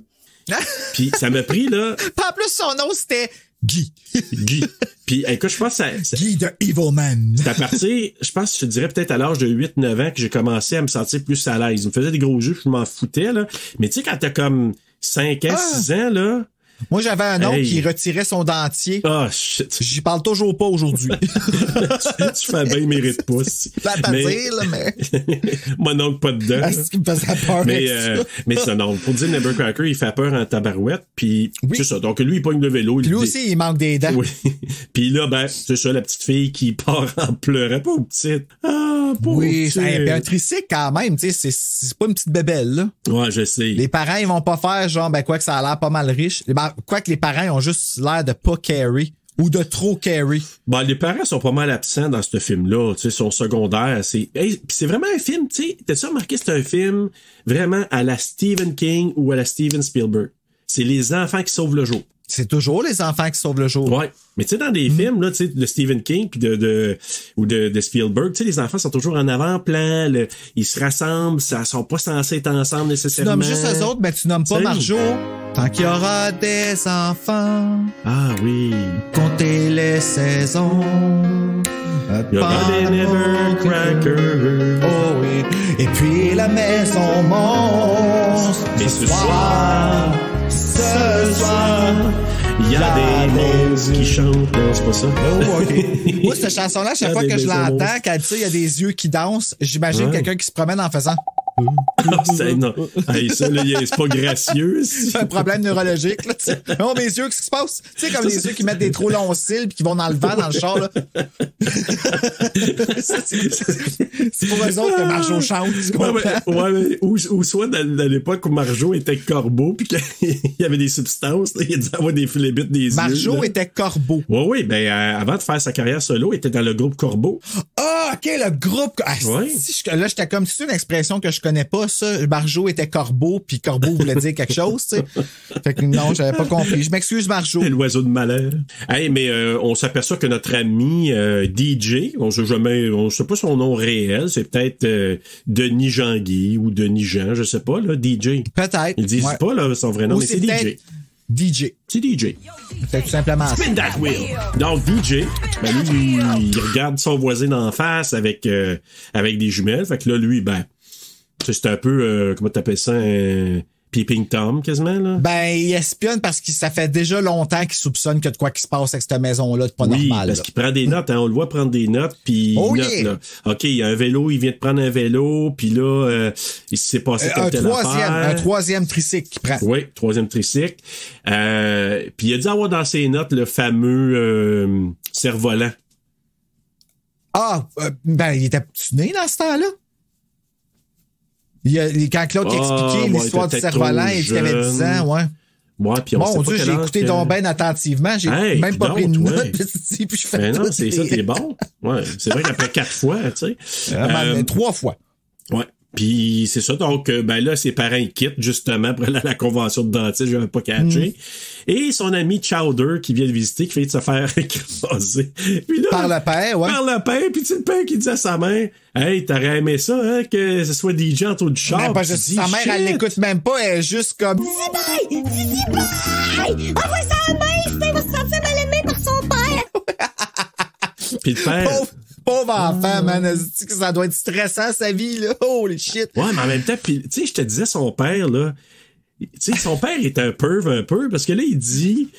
Puis ça m'a pris, là... En plus, son nom, c'était... Guy. Puis écoute, je pense que Guy the Evil Man. C'est à partir, je pense, je dirais peut-être à l'âge de 8-9 ans que j'ai commencé à me sentir plus à l'aise. Il me faisait des gros jeux, je m'en foutais, là. Mais tu sais, quand t'as comme 5 ans, 6 ans, là... Moi, j'avais un oncle qui retirait son dentier. Ah, shit. J'y parle toujours pas aujourd'hui. tu fais bien, mérite pas. Pas à dire, là, mais... Moi, non, pas dedans. Ah, c'est ce qui me faisait peur. Mais ça, non. Pour dire Nibbercracker, il fait peur en tabarouette. Puis, c'est ça. Donc, lui, il pogne le vélo. Puis lui aussi, il manque des dents. Oui. Puis là, ben, c'est ça, la petite fille qui part en pleurant. Pauvre petite. Ah, pauvre petite. Oui, un tricycle quand même, tu sais, c'est pas une petite bébelle, là. Ouais, je sais. Les parents, ils vont pas faire genre, ben, quoi que ça a l'air pas mal riche. Quoi que les parents ont juste l'air de pas carry ou de trop carry. Bon, les parents sont pas mal absents dans ce film-là, tu sais, sont secondaires. C'est vraiment un film, tu sais, t'as-tu remarqué, c'est un film vraiment à la Stephen King ou à la Steven Spielberg. C'est les enfants qui sauvent le jour. C'est toujours les enfants qui sauvent le jour. Ouais. Mais tu sais, dans des films, là, tu sais, de Stephen King puis ou de Spielberg, tu sais, les enfants sont toujours en avant-plan, ils se rassemblent, ça sont pas censés être ensemble nécessairement. Tu nommes juste eux autres, mais tu nommes pas Marjo. Tant qu'il y aura des enfants. Ah oui. Comptez les saisons. Il y aura des Nibbercrackers. Oh oui. Et puis la maison monstre. Mais ce soir, il y a des monstres qui chantent. Non, c'est pas ça. Oh, OK. Moi, cette chanson-là, chaque fois que je l'entends, quand tu sais, il y a des yeux qui dansent, j'imagine quelqu'un qui se promène en faisant... Non. Hey, ça, là, c'est pas gracieux. C'est un problème neurologique, là, tu sais. Oh, mes yeux, qu'est-ce qui se passe? Tu sais, comme les yeux qui mettent des trop longs cils pis qui vont dans le vent, dans le char, là. C'est pour eux autres que Marjo chante, tu comprends? Mais, ou soit dans l'époque où Marjo était corbeau pis qu'il y avait des substances, là, il disait avoir des flébites des yeux. Marjo était corbeau. Oui, ben, avant de faire sa carrière solo, il était dans le groupe Corbeau. Ah, OK, le groupe. Ah, ouais. Là, j'étais comme, c'est une expression que je connais pas, ça. Marjo était corbeau, puis corbeau voulait dire quelque chose, tu sais. Fait que non, j'avais pas compris. Je m'excuse, Marjo. L'oiseau de malheur. Hey, mais on s'aperçoit que notre ami DJ, on sait pas son nom réel, c'est peut-être Denis Jean-Guy ou Denis Jean, je sais pas, là, DJ. Peut-être. Ils disent pas là, son vrai nom, ou mais c'est DJ. DJ. C'est DJ. C'est tout simplement ça. Spin that wheel. Donc, DJ, ben lui, il regarde son voisin en face avec des jumelles. Fait que là, lui, ben, c'est un peu, comment t'appelles ça, un peeping Tom, quasiment, là? Ben, il espionne parce que ça fait déjà longtemps qu'il soupçonne que de quoi qui se passe avec cette maison-là de pas normal. Parce qu'il prend des notes, hein, on le voit prendre des notes, puis là. OK, il y a un vélo, il vient de prendre un vélo, puis là, il s'est passé comme telle affaire. Un troisième tricycle qu'il prend. Oui, troisième tricycle. Puis il a dû avoir dans ses notes le fameux cerf-volant. Ah, ben, il était né dans ce temps-là? Quand Claude expliquait l'histoire du cerf-volant, il avait 10 ans, ouais. Ouais, puis on sait mon pas Dieu, j'ai écouté donc ben attentivement. J'ai même pas pris de notes. Puis je fais non, c'est ça, t'es bon. Ouais, c'est vrai qu'après 4 fois, tu sais. 3 fois. Ouais. Puis c'est ça, donc ben là, ses parents ils quittent justement pour aller à la convention de dentiste, j'avais pas catché. Et son ami Chowder qui vient de visiter, qui fait de se faire écraser. Puis là, par le père, ouais. Par le père, puis c'est le père qui dit à sa mère, hey, t'aurais aimé ça, hein, que ce soit DJ en tout du char. Ben, pas juste, sa mère, elle l'écoute même pas, elle est juste comme Zizi bye! Envoie ça à la main, il va se sentir mal aimé par son père! Puis le père. Pauvre enfant, man. Ça doit être stressant, sa vie, là. Holy shit. Ouais, mais en même temps, puis, tu sais, je te disais, son père, là, tu sais, son père est un perv un peu, parce que là, il dit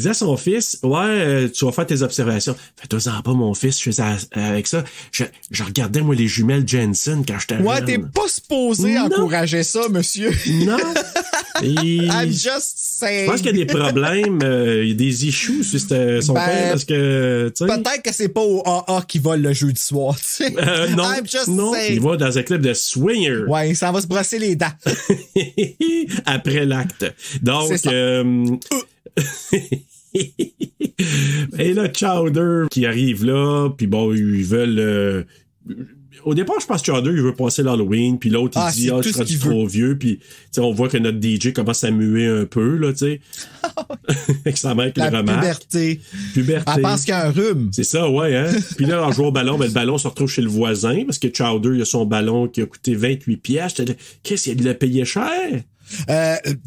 à son fils, ouais, tu vas faire tes observations. Fais-toi-en pas, mon fils, je faisais avec ça. Je regardais, moi, les jumelles Jensen quand j'étais ouais, jeune. t'es pas supposé encourager ça, monsieur. Non. I'm just saying. Je pense qu'il y a des problèmes, il y a des issues sur son père, parce que, tu sais. Peut-être que c'est pas au AA qui vole le jeudi soir, tu sais. Non. I'm just non, saying. il va dans un club de swinger. Ouais, il s'en va se brosser les dents. Après l'acte. Donc, et là, Chowder qui arrive là, puis bon, ils veulent... au départ, je pense que Chowder, il veut passer l'Halloween, puis l'autre, il dit, je serai trop vieux, puis on voit que notre DJ commence à muer un peu, là, tu sais. Avec sa mère qui le remarque. Puberté. Elle pense qu'il y a un rhume. C'est ça, ouais, hein. Puis là, en jouant au ballon, ben, le ballon se retrouve chez le voisin, parce que Chowder, il a son ballon qui a coûté 28 piastres. Qu'est-ce qu'il a payé cher?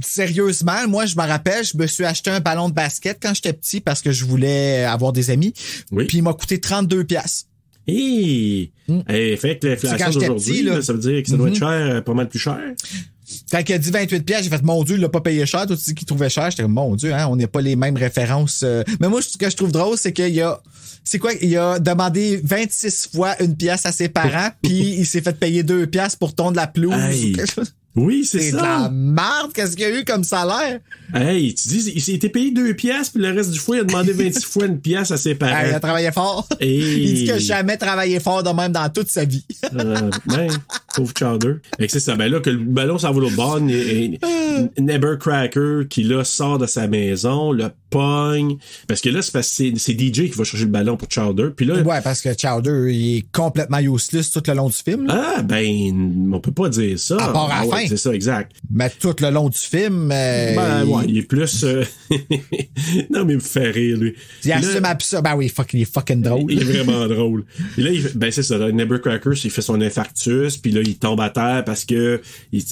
Sérieusement, moi, je me rappelle, je me suis acheté un ballon de basket quand j'étais petit parce que je voulais avoir des amis. Oui. Puis il m'a coûté 32 piastres. Fait que l'inflation d'aujourd'hui, là, ça veut dire que ça doit être cher, pas mal plus cher. Quand il a dit 28 piastres, j'ai fait, mon Dieu, il l'a pas payé cher. Toi, tu dis qu'il trouvait cher. J'étais comme, mon Dieu, hein, on n'a pas les mêmes références. Mais moi, ce que je trouve drôle, c'est qu'il y a... C'est quoi? Il a demandé 26 fois une pièce à ses parents, puis il s'est fait payer 2 piastres pour tondre la pelouse. Hey. Oui, c'est ça. C'est de la merde, qu'est-ce qu'il y a eu comme salaire? Hey, tu dis, il s'était payé 2 piastres, puis le reste du fois, il a demandé 26 fois une pièce à ses parents. Hey, il a travaillé fort. Il dit qu'il n'a jamais travaillé fort de même dans toute sa vie. Pauvre Chowder. Fait que c'est ça. Ben là, que le ballon s'en va l'autre bord, Nebercracker, qui là, sort de sa maison, le pogne. Parce que là, c'est parce que c'est DJ qui va chercher le ballon pour Chowder. Puis là. Ouais, parce que Chowder, il est complètement useless tout le long du film. Là. Ah, ben, on peut pas dire ça. À part à la fin. C'est ça, exact. Mais tout le long du film. Ben, ouais, il est plus. Non, mais il me fait rire, lui. Il assume ça. Ben oui, il est fucking drôle. Il est vraiment drôle. Et là, ben, c'est ça. Nebercracker, il fait son infarctus, puis là, il tombe à terre parce que,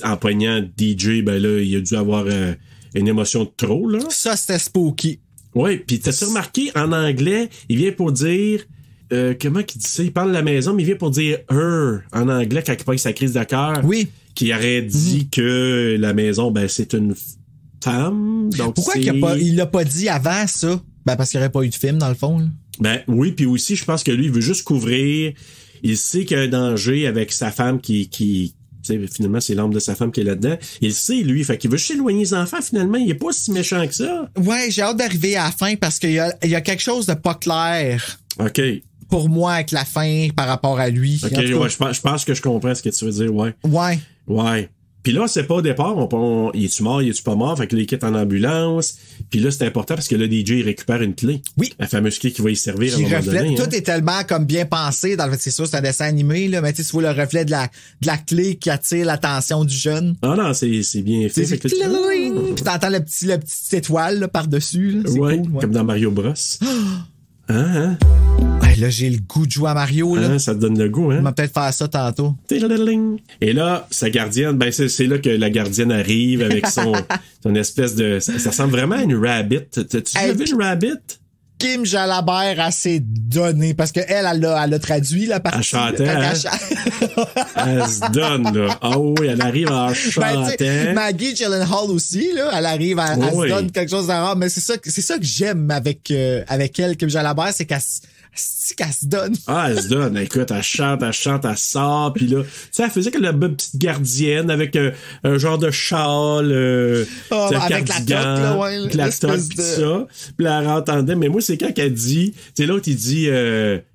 en poignant DJ, ben là, il a dû avoir une émotion de trop, là. Ça, c'était spooky. Ouais, puis t'as-tu remarqué, en anglais, il vient pour dire. Comment qu'il dit ça? Il parle de la maison, mais il vient pour dire her en anglais quand il passe sa crise de cœur. Oui. Qui aurait dit que la maison, ben, c'est une femme. Donc pourquoi il l'a pas dit avant ça? Ben, parce qu'il n'y aurait pas eu de film, dans le fond, là. Ben, oui, puis aussi, je pense que lui, il veut juste couvrir. Il sait qu'il y a un danger avec sa femme qui Tu sais, finalement, c'est l'âme de sa femme qui est là-dedans. Il sait, lui, fait qu'il veut juste éloigner les enfants, finalement. Il est pas si méchant que ça. Ouais, j'ai hâte d'arriver à la fin parce qu'il y a quelque chose de pas clair. OK. Pour moi, avec la fin par rapport à lui. OK, ouais, je pense que je comprends ce que tu veux dire, ouais. Ouais. Ouais. Puis là, c'est pas au départ, il est-tu mort, il est-tu pas mort, fait que là, il quitte en ambulance. Puis là, c'est important parce que le DJ, il récupère une clé. Oui. La fameuse clé qui va y servir à un Qui moment reflète, donné. tout est tellement comme bien pensé. Dans le fait, c'est sûr, c'est un dessin animé, là, mais tu vois le reflet de la clé qui attire l'attention du jeune. Ah non, c'est bien fait. C'est puis t'entends le petite étoile là, par-dessus. Là. C'est ouais, cool, ouais, comme dans Mario Bros. Hein? Ouais, là, j'ai le goût de jouer à Mario. Là. Hein, ça te donne le goût, hein? On va peut-être faire ça tantôt. Et là, sa gardienne, ben c'est là que la gardienne arrive avec son espèce de... Ça ressemble vraiment à une rabbit. T'as-tu déjà vu une rabbit? Kim Jalabert a s'est donné parce qu'elle a traduit la partie. Elle chantait, hein? Elle se donne, là. Ah oui, elle arrive en chantant. Ben, Maggie Gyllenhaal aussi, là, elle arrive, elle se donne quelque chose de rare, mais c'est ça que j'aime avec elle, Kim Jalabert, c'est qu'elle se donne. Ah, elle se donne. Écoute, elle chante, elle sort, puis là, tu sais, elle faisait comme la petite gardienne avec un genre de châle, avec cardigan, la toque, pis ça. Puis elle entendait, mais moi, c'est quand qu'elle dit, tu sais, l'autre, il dit,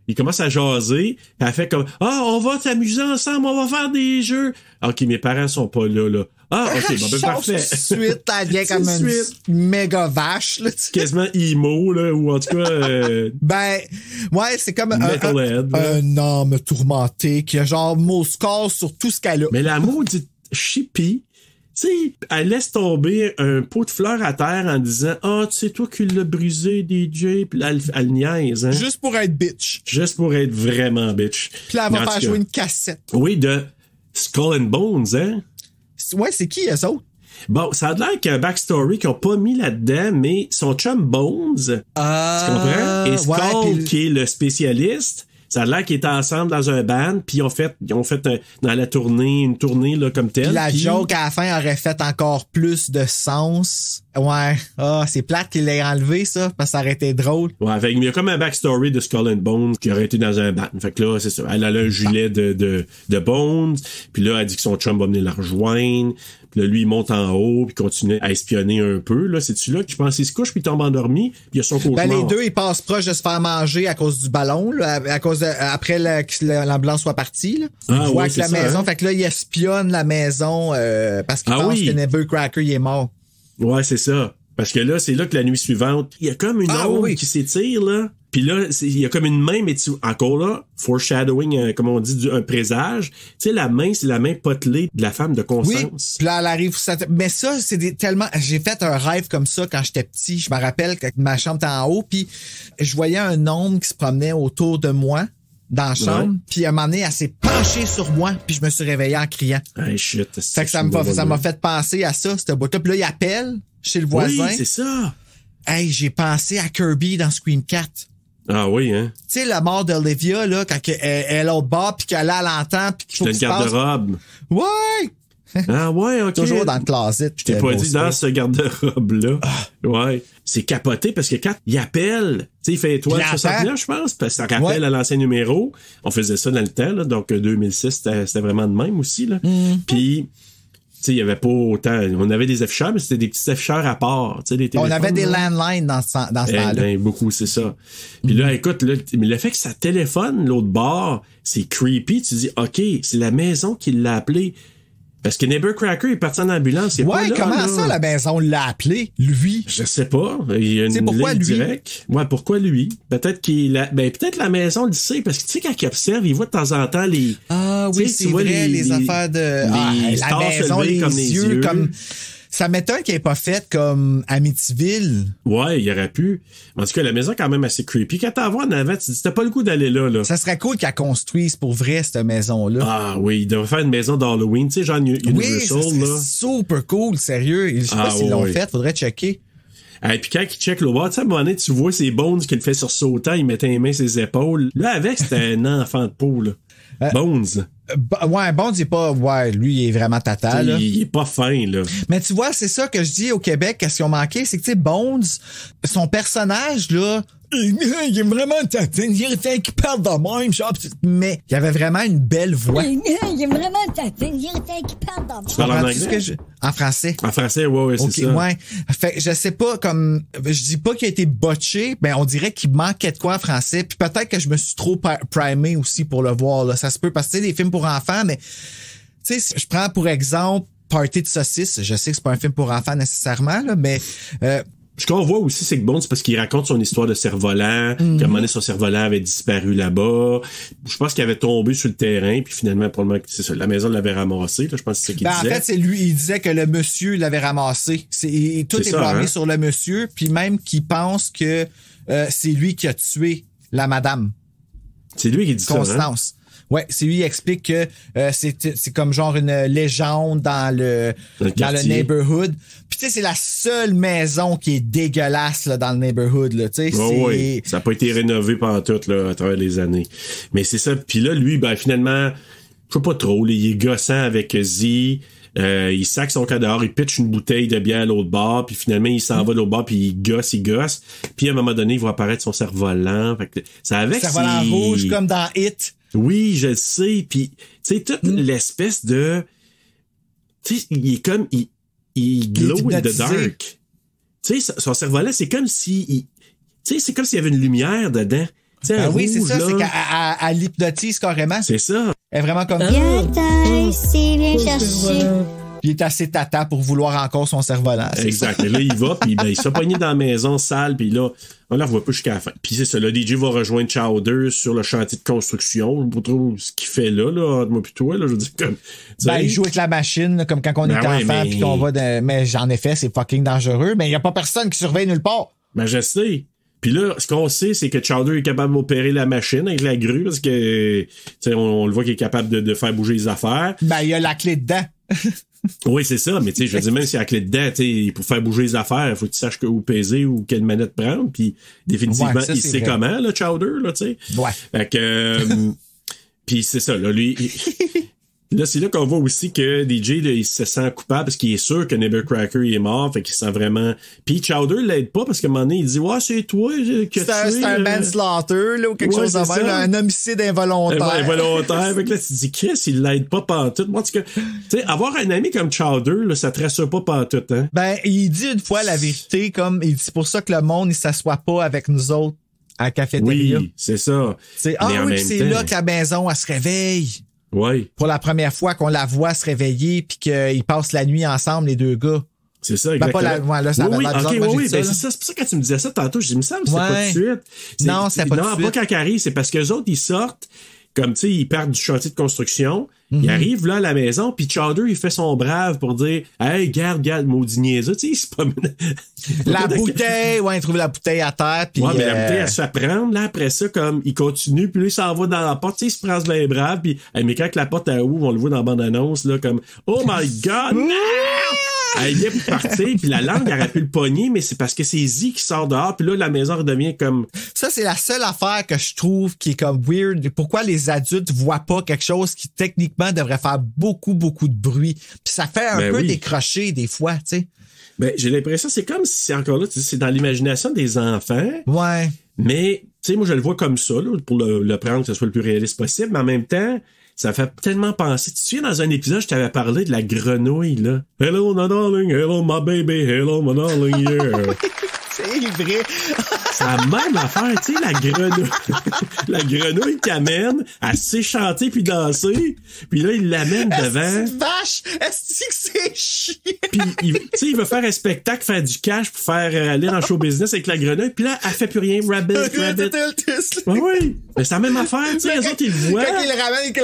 il commence à jaser, puis elle fait comme, on va s'amuser ensemble, on va faire des jeux. OK, mes parents sont pas là. Ah, OK, bon, ben parfait. Suite, elle vient comme une méga vache, là. Quasiment emo, là, ou en tout cas... ben, ouais, c'est comme un homme tourmenté qui a genre mot score sur tout ce qu'elle a. Mais la maudite Chippy, tu sais, elle laisse tomber un pot de fleurs à terre en disant « Ah, c'est toi qui l'as brisé, DJ. » Puis là, elle niaise, hein. Juste pour être bitch. Juste pour être vraiment bitch. Puis là, elle va faire jouer une cassette. Oui, de Skull and Bones, hein. Ouais, c'est qui, eux autres? Bon, ça a l'air qu'il y a un backstory qu'ils n'ont pas mis là-dedans, mais son chum Bones, tu comprends? Et Skull, qui est le spécialiste, ça a l'air qu'ils étaient ensemble dans un band, puis ils ont fait dans la tournée, une tournée là, comme telle. La joke à la fin aurait fait encore plus de sens. Ouais. C'est plate qu'il l'ait enlevé, ça, parce que ça aurait été drôle. Ouais, fait, il y a comme un backstory de Skull and Bones qui aurait été dans un band. Fait que là, c'est ça. Elle a un gilet de Bones, puis là, elle dit que son chum va venir la rejoindre. Puis là, lui, il monte en haut, puis continue à espionner un peu. Là, c'est-tu là que je pense qu'il se couche, puis il tombe endormi, puis il y a son cauchemar. Ben, les deux, ils passent proche de se faire manger à cause du ballon, là, à cause après que l'ambulance soit partie. Là. Ah, voit oui, que la ça, maison, hein? fait que là, il espionne la maison parce qu'il pense que Nevercracker, il est mort. Ouais, c'est ça. Parce que là, c'est là que la nuit suivante, il y a comme une ombre qui s'étire, là. Puis là, il y a comme une main, mais encore là, foreshadowing, comme on dit, un présage. Tu sais, la main, c'est la main potelée de la femme de Constance. Oui, puis là, elle arrive... Mais ça, c'est tellement... J'ai fait un rêve comme ça quand j'étais petit. Je me rappelle que ma chambre était en haut, puis je voyais un ombre qui se promenait autour de moi dans la chambre, puis à un moment donné, elle s'est penchée sur moi, puis je me suis réveillé en criant. Hey, shit. Fait que ça m'a fait penser à ça, cette boîte-là. Puis là, il appelle chez le voisin. Oui, c'est ça. Hey, j'ai pensé à Kirby dans Scream 4. Ah oui, hein? Tu sais, la mort d'Olivia, là, quand elle est l'autre bord, puis qu'elle a l'entend, puis qu'il faut qu'il se passe... garde-robe. Ouais! Ah ouais, OK. Toujours dans le closet. Je t'ai pas dit dans ce garde-robe-là. Ouais. C'est capoté parce que quand il appelle, tu sais, il fait étoile 69, je pense, parce que ça rappelle à l'ancien numéro. On faisait ça dans le temps, là, donc 2006, c'était vraiment de même aussi, là. Puis... Tu sais, il y avait pas autant... On avait des afficheurs, mais c'était des petits afficheurs à part. Tu sais, des téléphones. On avait des landlines dans ce temps-là. Ben, beaucoup, c'est ça. Puis là, écoute, mais le fait que ça téléphone l'autre bord, c'est creepy. Tu dis, OK, c'est la maison qui l'a appelé. Parce que Nevercracker est parti en ambulance. C'est pas là, comment ça, la maison l'a appelé, lui? Je sais pas. Il y a une ligne directe. Ouais, pourquoi lui? Peut-être peut-être la maison le sait, parce que tu sais, quand il observe, il voit de temps en temps les... Ah oui, c'est vrai, les affaires de... la maison, les yeux, comme... Ça m'étonne qu'elle ait pas fait comme Amityville. Ouais, il aurait pu. En tout cas, la maison est quand même assez creepy. Quand t'en vois en avant, tu dis, t'as pas le goût d'aller là. Ça serait cool qu'elle construise pour vrai, cette maison-là. Ah oui, il devrait faire une maison d'Halloween, tu sais, genre Universal, oui, ça super cool, sérieux. Je sais pas s'ils l'ont fait, faudrait checker. Et puis quand il check le bas, tu sais, à un moment donné, tu vois ses Bones qu'il fait sursautant, il mettait les mains sur ses épaules. Là, avec, c'était un enfant de peau, là. Bones. Bones, il est pas... Ouais, lui, il est vraiment tata, là. Il est pas fin, là. Mais tu vois, c'est ça que je dis au Québec, qu'est-ce qu'ils ont manqué, c'est que, tu sais, Bones, son personnage, là, il est vraiment tatin, il était qui parle de même, genre, mais il y avait vraiment une belle voix. Il est vraiment tatin, il était qui parle de même. Tu parles en anglais? En français. En français, ouais, c'est okay, ça. Ouais. Fait que je sais pas, comme, je dis pas qu'il a été botché, mais on dirait qu'il manquait de quoi en français, puis peut-être que je me suis trop primé aussi pour le voir, là. Ça se peut, parce que c'est des films pour enfants, mais, tu sais, si je prends pour exemple Party de saucisse, je sais que c'est pas un film pour enfants nécessairement, là, mais, Ce qu'on voit aussi, c'est que bon, c'est parce qu'il raconte son histoire de cerf-volant, qu'à un moment donné, son cerf-volant avait disparu là-bas. Je pense qu'il avait tombé sur le terrain, puis finalement, probablement, c'est ça, la maison l'avait ramassé, là, je pense que c'est ça qu'il disait. En fait, c'est lui, il disait que le monsieur l'avait ramassé. Tout est blâmé sur le monsieur, puis même qu'il pense que c'est lui qui a tué la madame. C'est lui qui dit Constance. Ça, hein? Ouais, c'est lui qui explique que c'est comme genre une légende dans le neighborhood. Puis tu sais, c'est la seule maison qui est dégueulasse là, dans le neighborhood là, tu sais. Oui, ça n'a pas été rénové pendant tout là à travers les années. Mais c'est ça. Puis là, lui, ben finalement, je sais pas trop. Là, il est gossant avec Z. Il sac son cas dehors, il pitch une bouteille de bière à l'autre bord, puis finalement il s'en va de l'autre bord, puis il gosse. Puis à un moment donné, il va apparaître son cerf-volant. Fait que ça avec cerf-volant rouge comme dans Hit. Oui, je le sais. Puis, tu sais, toute l'espèce de... Tu sais, il est comme... Il glow in the dark. Tu sais, son cerf-volant, c'est comme si... Tu sais, c'est comme s'il y avait une lumière dedans. Ah oui, c'est ça. C'est qu'elle l'hypnotise carrément. C'est ça. Elle est vraiment comme... Viens ici, viens chercher. Puis il est assez tata pour vouloir encore son cerf-volant. Exact. Et là, il va, puis ben, il s'est pogné dans la maison sale, puis là, on la revoit pas jusqu'à la fin. Puis c'est ça, le DJ va rejoindre Chowder sur le chantier de construction. Je sais pas trop ce qu'il fait là, entre moi pis toi, là, je veux dire, comme... Ben, il joue avec la machine, là, comme quand on est enfant, puis qu'on va mais en effet, c'est fucking dangereux, mais il y a pas personne qui surveille nulle part. Ben, je sais. Puis là, ce qu'on sait, c'est que Chowder est capable d'opérer la machine avec la grue, parce que, tu sais, on le voit qu'il est capable de faire bouger les affaires. Ben, il y a la clé dedans. Oui, c'est ça, mais tu sais, je veux dire, même s'il y a la clé dedans, tu sais, pour faire bouger les affaires, il faut que tu saches où peser ou quelle manette prendre, puis définitivement, ouais, ça, il sait vrai. Comment, là, Chowder, là, tu sais. Ouais. Fait que, puis c'est ça, là, lui... Là, c'est là qu'on voit aussi que DJ, là, il se sent coupable parce qu'il est sûr que Neighborcracker il est mort, fait qu'il se sent vraiment... Puis Chowder l'aide pas parce qu'à un moment donné, il dit « Ouais, c'est toi qui as tué... » C'est un manslaughter, là, ou quelque chose de même, un homicide involontaire. Involontaire. Fait que là, tu te dis « Chris, il l'aide pas pantoute. » Moi, en tout cas, tu sais, avoir un ami comme Chowder, là, ça te rassure pas pantoute, hein. Ben, il dit une fois la vérité, comme, il dit c'est pour ça que le monde, il s'assoit pas avec nous autres à la cafétéria. Oui, c'est ça. C'est, oui, c'est là que la maison, elle se réveille. Oui. Pour la première fois qu'on la voit se réveiller puis qu'ils passent la nuit ensemble, les deux gars. C'est ça, exactement. Ben, pas là, ça avait l'air bizarre. Oui, ben, c'est ça. C'est pour ça que quand tu me disais ça tantôt, je dis, il me semble que c'est pas tout de suite. Non, c'est pas tout de suite. Non, pas quand ils arrivent, c'est parce qu'eux autres, ils sortent, comme, tu sais, ils partent du chantier de construction, ils arrivent là à la maison, puis Chowder, il fait son brave pour dire, hey, garde, maudit niaiseux, tu sais, il se promène. La bouteille, ouais, il trouve la bouteille à terre, puis. Ouais, mais la bouteille, elle se fait prendre, là, après ça, comme, il continue, puis lui, il s'en va dans la porte, tu sais, il se prend bien brave, puis, mais quand la porte elle ouvre, on le voit dans la bande-annonce, là, comme, oh my god, non! Il est pour partir, puis la langue aurait pu le pogner, mais c'est parce que c'est Z qui sort dehors, puis là, la maison redevient comme... Ça, c'est la seule affaire que je trouve qui est comme weird. Pourquoi les adultes voient pas quelque chose qui, techniquement, devrait faire beaucoup, beaucoup de bruit? Puis ça fait un peu décrocher, des fois, tu sais. Ben, j'ai l'impression, c'est comme si, encore là, tu sais, c'est dans l'imagination des enfants. Ouais. Mais, tu sais, moi, je le vois comme ça, là, pour le prendre, que ce soit le plus réaliste possible, mais en même temps... Ça fait tellement penser. Tu te souviens, dans un épisode, je t'avais parlé de la grenouille, là. Hello, my darling. Hello, my baby. Hello, my darling. Yeah. C'est vrai. C'est la même affaire, tu sais, la grenouille. La grenouille qui amène à s'échanter puis danser. Puis là, il l'amène devant. Est-ce vache? Est-ce que c'est chiant? Puis, tu sais, il veut faire un spectacle, faire du cash pour faire aller dans le show business avec la grenouille. Puis là, elle fait plus rien. Rabbit. Oui. Mais c'est la même affaire, tu sais. Les autres, ils le voient. Quand il le ramène et que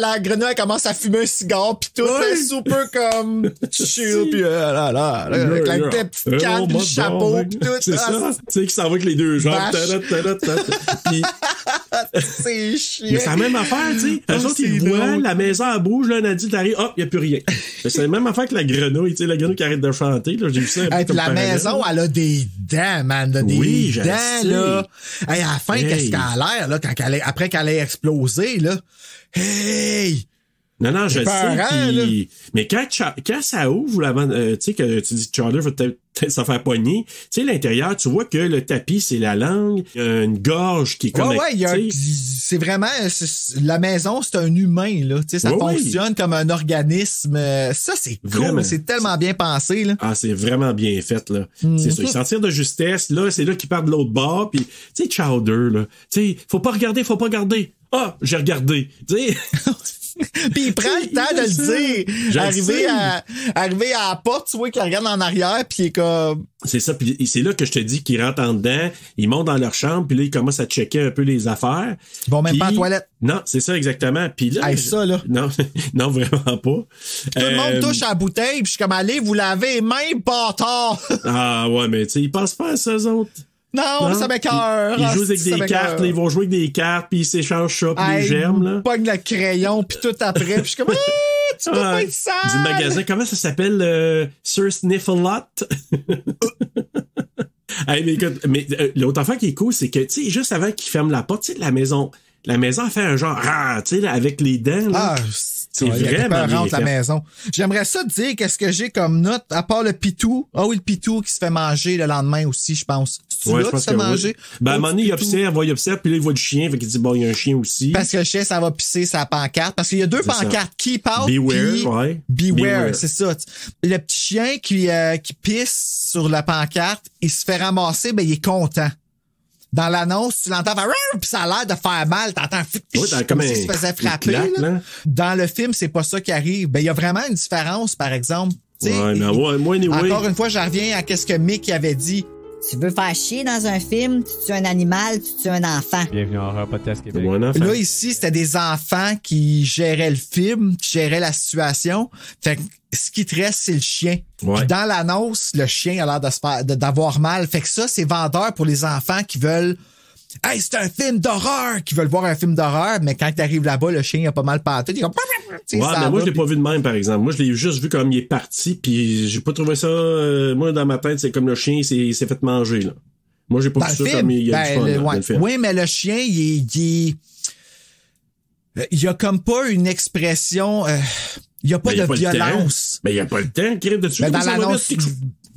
la grenouille commence à fumer un cigare pis tout, c'est super comme chill pis avec la petite canne pis le chapeau pis tout. C'est ça. Tu sais, qui s'en va avec les deux jambes. Pis... c'est chiant. Mais c'est la même affaire, tu sais. Eux autres, ils voient, la maison, elle bouge, là, Nadine arrive, hop, y a plus rien. C'est la même affaire que la grenouille, tu sais, la grenouille qui arrête de chanter, là, j'ai vu ça. Hey, la maison, elle a des dents, man, là, des dents, là. Hey, à la fin, qu'est-ce qu'elle a l'air, là, après qu'elle ait explosé, là? Hey! Non, je le Épeurant, sais. Mais quand ça ouvre, tu sais, que tu dis que Chowder va peut-être se faire pogner, tu sais, l'intérieur, tu vois que le tapis, c'est la langue, il y a une gorge qui est comme... c'est vraiment... la maison, c'est un humain, là. Tu sais, ça fonctionne comme un organisme. Ça, c'est cool. C'est tellement bien pensé, là. Ah, c'est vraiment bien fait, là. C'est ça. Il s'en tire de justesse, là. C'est là qu'il part de l'autre bord, puis tu sais, Chowder, là. Tu sais, faut pas regarder. Ah, j'ai regardé. Tu sais... Puis il prend le temps de le dire. Arrivé à la porte, tu vois qu'il regarde en arrière, puis il est comme... C'est ça, puis c'est là que je te dis qu'ils rentrent en dedans, ils montent dans leur chambre, puis là, ils commencent à checker un peu les affaires. Ils vont même pas à la toilette. Non, c'est ça, exactement. Puis là... ça, là. Non, vraiment pas. Tout le monde touche à la bouteille, puis je suis comme, allez, vous lavez les mains, bâtard! Ah ouais, mais tu sais, ils pensent pas à ça, eux autres. Non, ça m'écoeure. Ils jouent avec des cartes, là, ils vont jouer avec des cartes, puis ils s'échangent ça, puis les germes, là. Ils pognent le crayon, puis tout après, puis je suis comme, tu peux pas être sale! Du magasin, comment ça s'appelle? Sir Sniffle-Lot? Hey, mais écoute, l'autre affaire qui est cool, c'est que, tu sais, juste avant qu'ils ferment la porte, tu sais, la maison a fait un genre, tu sais, avec les dents, là. C'est vraiment bien fait. La maison. J'aimerais ça te dire qu'est-ce que j'ai comme note, à part le pitou. Ah oui, le pitou qui se fait manger le lendemain aussi, je pense. Ouais, je pense que manger. Ben, à un moment donné, il observe, puis là, il voit le chien, fait qu'il dit, bon, il y a un chien aussi. Parce que le chien, ça va pisser sa pancarte. Parce qu'il y a deux pancartes qui passent. Beware, Beware, c'est ça. Le petit chien qui pisse sur la pancarte, il se fait ramasser, ben, il est content. Dans l'annonce, tu l'entends faire puis ça a l'air de faire mal, t'entends comme s'il se faisait frapper. Là. Dans le film, c'est pas ça qui arrive. Ben il y a vraiment une différence, par exemple. Ouais, mais moi, anyway. Encore une fois, je reviens à ce que Mick avait dit. Tu veux faire chier dans un film, tu tues un animal, tu tues un enfant. Bienvenue en Horreur Podcast Québec. Là, ici, c'était des enfants qui géraient le film, qui géraient la situation. Fait que ce qui te reste, c'est le chien. Ouais. Puis dans l'annonce, le chien a l'air d'avoir mal. Fait que ça, c'est vendeur pour les enfants qui veulent... Hey, c'est un film d'horreur! Qui veulent voir un film d'horreur, mais quand t'arrives là-bas, le chien, il a pas mal paté. Il est comme... mais moi, je l'ai pas vu de même, par exemple. Moi, je l'ai juste vu comme il est parti, puis j'ai pas trouvé ça... moi, dans ma tête, c'est comme le chien, il s'est fait manger, là. Moi, j'ai pas vu ça comme il y a du fun, dans le film. Oui, mais le chien, il y a comme pas une expression... il y a pas de violence. Mais il y a pas le temps, crime de tuer. Dans l'annonce...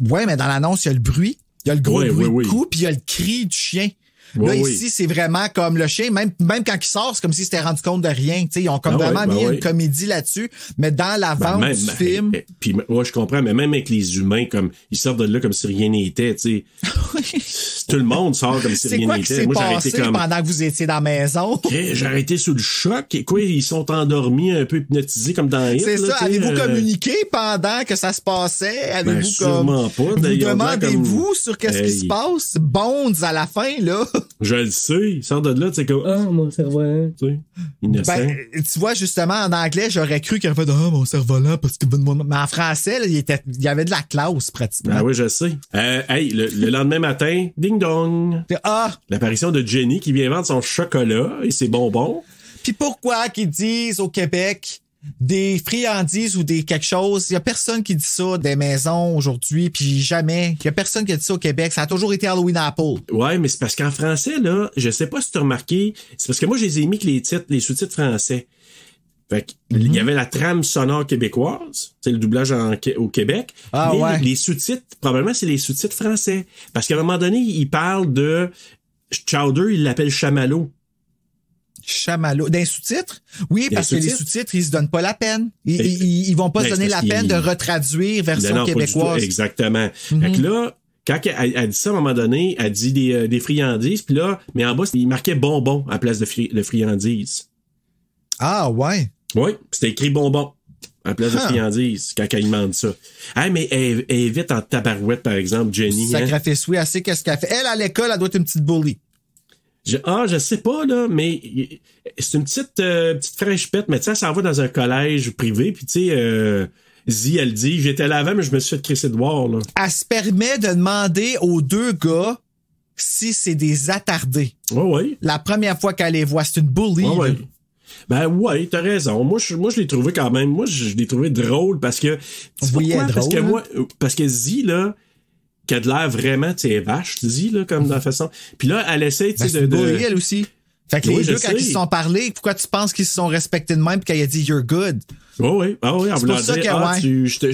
Ouais, mais dans l'annonce, il y a le bruit. Il y a le gros bruit de coups, puis il y a le cri du chien. Là, ici, c'est vraiment comme le chien, même quand il sort, c'est comme s'il s'était rendu compte de rien. T'sais, ils ont comme vraiment mis une comédie là-dessus, mais dans la vente du film... Puis moi, je comprends, mais même avec les humains, comme ils sortent de là comme si rien n'était, tu sais. Tout le monde sort comme si rien n'était. Moi, j'ai arrêté comme... pendant que vous étiez dans la maison? J'ai arrêté sous le choc. Et quoi, ils sont endormis, un peu hypnotisés comme dans Hit. C'est ça. Avez-vous communiqué pendant que ça se passait? Avez-vous sûrement pas. Vous demandez-vous sur qu'est-ce qui se passe? Bonds à la fin, là. Je le sais. Il sort de là, tu sais, comme, mon cerveau-volant. Tu sais, innocent. Tu vois, justement, en anglais, j'aurais cru qu'il aurait fait, mon cerveau-volant, parce que mais en français, là, il y avait de la classe, pratiquement. Ah oui, je sais. Hey, le lendemain matin, ding dong. L'apparition de Jenny qui vient vendre son chocolat et ses bonbons. Puis pourquoi qu'ils disent au Québec des friandises ou des quelque chose, il y a personne qui dit ça des maisons aujourd'hui, puis jamais. Il y a personne qui a dit ça au Québec. Ça a toujours été Halloween Apple. Ouais, mais c'est parce qu'en français, là, je sais pas si tu as remarqué, c'est parce que moi, je les ai mis que les sous-titres français. Fait il y avait la trame sonore québécoise, c'est le doublage au Québec. Mais les sous-titres, probablement, c'est les sous-titres français. Parce qu'à un moment donné, il parle de Chowder, il l'appelle Chamallow. Chamallow. Dans les sous-titres? Oui, parce que les sous-titres, ils se donnent pas la peine. Ils vont pas se donner la peine de retraduire version québécoise. Exactement. Fait que là, quand elle dit ça, à un moment donné, elle dit des friandises, puis là, mais en bas, il marquait bonbons à la place de friandises. Ah, ouais. Oui, c'était écrit bonbons à la place de friandises quand elle demande ça. Ah, mais elle est vite en tabarouette, par exemple, Jenny. Sacrifice, oui, elle sait qu'est-ce qu'elle fait. Elle, à l'école, elle doit être une petite bully. Je sais pas, là, mais c'est une petite fraîche pète, mais tu sais, elle s'en va dans un collège privé, puis tu sais, Zi, elle dit, j'étais là avant, mais je me suis fait crisser de voir, là. Elle se permet de demander aux deux gars si c'est des attardés. Oui. La première fois qu'elle les voit, c'est une bully. Oui. Ben ouais, t'as raison. Moi je l'ai trouvé quand même. Moi, je l'ai trouvé drôle parce que... Parce que Zi, là, qui a de l'air vraiment, tu sais, vache, Zi, là, comme dans la façon... Puis là, elle essaie, tu sais, de... elle aussi. Fait que Oui, les je deux, quand sais. ils se sont parlé, pourquoi tu penses qu'ils se sont respectés de même puis qu'elle a dit you're good? Oui, en voulant pour ça dire, que, je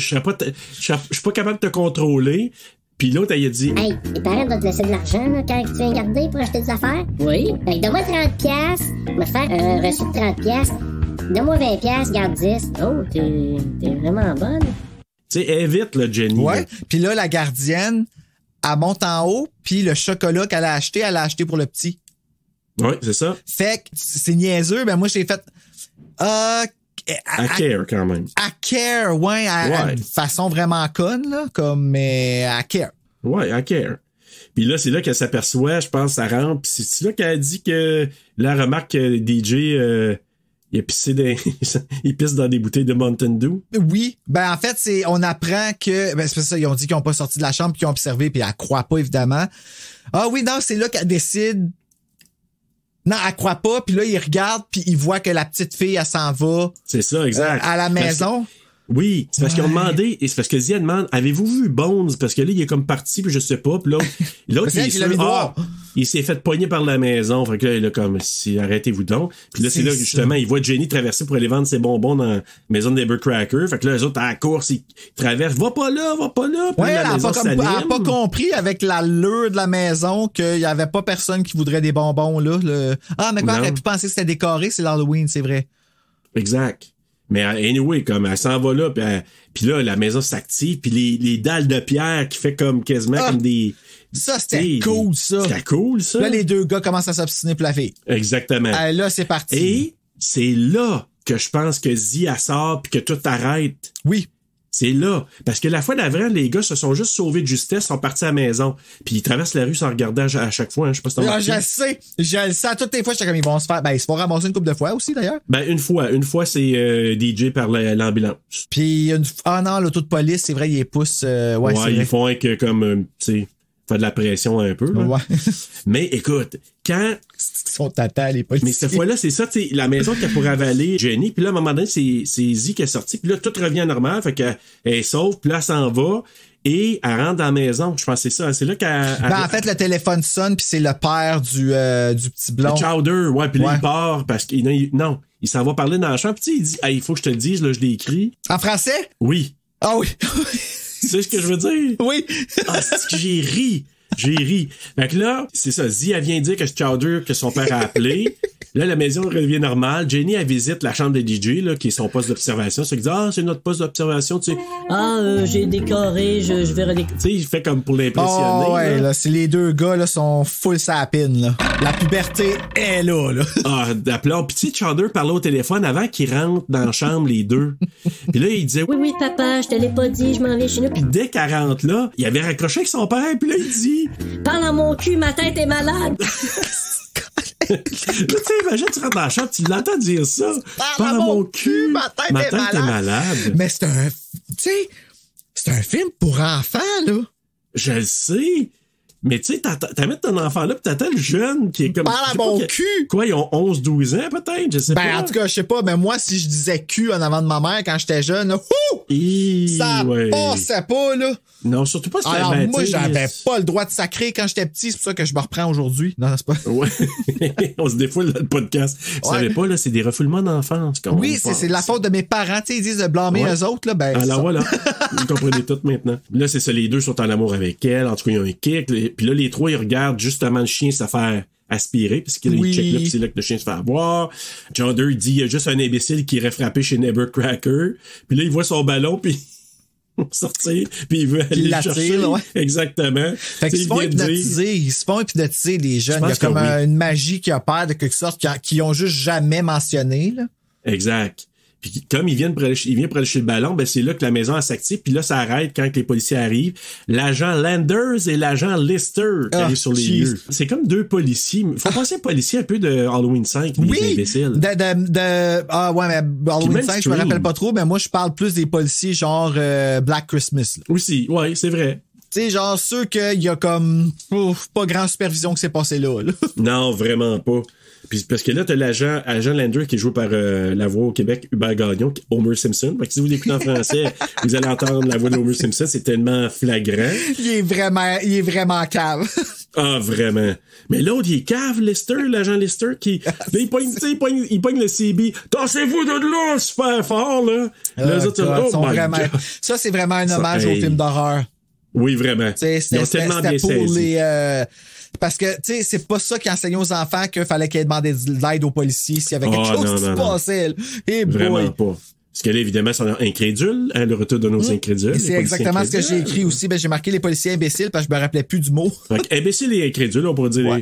suis pas capable de te contrôler. Puis l'autre, elle a dit, Hey, tes parents doivent te laisser de l'argent là, quand tu viens garder pour acheter des affaires? Oui. Fait que donne-moi 30$, je vais te faire un reçu de 30$. Donne-moi 20$, garde 10. Oh, t'es vraiment bonne. tu sais, évite, là, Jenny. Ouais. là. Puis là, la gardienne, elle monte en haut, puis le chocolat qu'elle a acheté pour le petit. Oui, c'est ça. Fait que c'est niaiseux, ben moi, j'ai fait... À care, quand même. À care, ouais, à une façon vraiment conne, là, comme, mais à care. Ouais, à care. Puis là, c'est là qu'elle s'aperçoit, je pense, ça rentre. Puis c'est là qu'elle a dit que, là, elle remarque que DJ, il a pissé il pisse dans des bouteilles de Mountain Dew. Oui. Ben, en fait, on apprend que, ben, c'est ça, ils ont dit qu'ils n'ont pas sorti de la chambre puis qu'ils ont observé puis elle croit pas, évidemment. Ah oui, non, c'est là qu'elle décide. Non, elle croit pas, puis là, il regarde, puis il voit que la petite fille, elle s'en va. C'est ça, exact. À la maison. Oui, c'est parce qu'ils ont demandé, et c'est parce que Zia demande, avez-vous vu Bones? Parce que là, il est comme parti, puis je sais pas, puis l'autre, il est sûr, il s'est fait pogner par la maison. Fait que là, il est comme, arrêtez-vous donc. Puis là, c'est là, justement, il voit Jenny traverser pour aller vendre ses bonbons dans la maison de Cracker. Fait que là, les autres, à la course, ils traversent, va pas là. Puis ouais, là, elle a pas compris avec l'allure de la maison qu'il y avait pas personne qui voudrait des bonbons, là. Ah, mais quoi, elle aurait pu penser que c'était décoré, c'est l'Halloween, c'est vrai. Exact. Mais anyway, comme elle s'en va là, puis là, la maison s'active, puis les dalles de pierre qui fait comme quasiment comme des... Ça, c'était cool, ça. C'était cool, ça. Là, les deux gars commencent à s'obstiner pour la fille. Exactement. Là, c'est parti. Et c'est là que je pense que Zia sort puis que tout arrête. Oui. C'est là. Parce que la fois d'avant, les gars se sont juste sauvés de justesse, sont partis à la maison. Puis ils traversent la rue sans regarder à chaque fois. Hein. Je sais pas si t'as remarqué. Je le sais. Toutes les fois, j'étais comme ils vont se faire. Ben, ils se font ramasser une couple de fois aussi, d'ailleurs. Ben, une fois, c'est DJ par l'ambulance. Puis, non, l'auto de police, c'est vrai, ils les poussent. Ouais, ils font avec comme, tu sais, faire de la pression un peu. Là. Ouais. Mais écoute, quand... Ils sont tata, les policiers. Mais cette fois-là, c'est ça, tu sais, la maison qui a pour avaler Jenny, puis là, à un moment donné, c'est Z qui est sorti, puis là, tout revient normal, fait qu'elle est sauve, puis là, elle s'en va, et elle rentre dans la maison. Je pense que c'est ça, c'est là qu'elle... Ben, en fait, le téléphone sonne, puis c'est le père du petit blond. Chowder, ouais, puis là, il part, parce qu'il il s'en va parler dans la chambre, puis tu sais, il dit, hey, il faut que je te le dise, là, je l'ai écrit. En français? Oui. Ah oui. Tu sais ce que je veux dire? Oui. Ah, c'est que j'ai ri. Fait que là, c'est ça. Zia vient dire que c'est Chowder que son père a appelé. Là, la maison revient normale. Jenny, elle visite la chambre de DJ, là, qui est son poste d'observation. C'est qu'il dit, c'est notre poste d'observation, tu sais. J'ai décoré, je vais redécorer. Tu sais, il fait comme pour l'impressionner. Oh, ouais, là, c'est les deux gars, là, sont full sapine, là. La puberté est là. D'appeler. Puis tu sais, Chowder parlait au téléphone avant qu'ils rentrent dans la chambre, les deux. Puis là, il disait, Oui, papa, je te l'ai pas dit, je m'en vais chez nous. Puis dès qu'elle rentre là, il avait raccroché avec son père, puis là, il dit, parle à mon cul, ma tête est malade. Là, tu sais, imagine, tu rentres dans la chambre, tu l'entends dire ça. Parle à mon cul, ma tête est malade. Mais c'est un, tu sais, c'est un film pour enfants, là. Je le sais. Mais tu sais, t'amènes ton enfant là pis t'attends le jeune qui est comme... Parle à mon cul! Quoi, ils ont 11-12 ans peut-être? Je sais pas. Ben, en tout cas, je sais pas, mais moi, si je disais cul en avant de ma mère quand j'étais jeune, là, ça passait pas, là. Non, surtout pas si alors, moi, j'avais pas le droit de sacrer quand j'étais petit, c'est pour ça que je me reprends aujourd'hui. Non, c'est pas. Ouais. On se défoule dans le podcast. Vous savez pas, là, c'est des refoulements d'enfance. Oui, c'est la faute de mes parents, tu sais, ils disent de blâmer eux autres, là, ben. Alors voilà. Vous comprenez tout maintenant. Là, c'est ça, les deux sont en amour avec elle. En tout cas, ils ont un kick. Puis là, les trois, ils regardent justement le chien se faire aspirer, parce qu'il check là, puis c'est là que le chien se fait avoir. Chowder, il dit, il y a juste un imbécile qui irait frapper chez Cracker. Puis là, il voit son ballon, puis sortir, puis il veut aller le chercher. Ouais. Exactement. Fait qu'ils se font hypnotiser, les jeunes. Il y a comme une magie qui opère de quelque sorte qui ont juste jamais mentionné, là. Exact. Puis comme il vient pour aller chez le ballon, ben c'est là que la maison s'active, puis là ça arrête quand les policiers arrivent. L'agent Landers et l'agent Lister qui arrivent sur les lieux. C'est comme deux policiers. Faut penser aux policiers un peu de Halloween 5, les imbéciles. Ouais, mais Halloween 5, je me rappelle pas trop, mais moi je parle plus des policiers genre Black Christmas. Là. Aussi, ouais, c'est vrai. Tu sais, genre ceux qu'il y a comme pas grand supervision que c'est passé là. Non, vraiment pas. Puis parce que là, t'as l'agent Lander qui est joué par la voix au Québec, Hubert Gagnon, Homer Simpson. Fait que si vous l'écoutez en français, vous allez entendre la voix de Homer Simpson. C'est tellement flagrant. Il est vraiment cave. Ah, vraiment. Mais l'autre, il est cave, Lister, l'agent Lister, qui... Là, il pogne le CB. Tassez-vous de là, super fort, là. Les autres, ça, c'est vraiment un hommage au film d'horreur. Oui, vraiment. Ils ont tellement bien saisi. Parce que, tu sais, c'est pas ça qui enseignait aux enfants qu'il fallait qu'ils demandent de l'aide aux policiers s'il y avait quelque chose qui se passait. Et vraiment pas. Parce que là, évidemment, ils sont incrédules, le retour de nos incrédules. Et c'est exactement ce que j'ai écrit aussi. Ben, j'ai marqué les policiers imbéciles parce que je me rappelais plus du mot. Donc, imbéciles et incrédules, on pourrait dire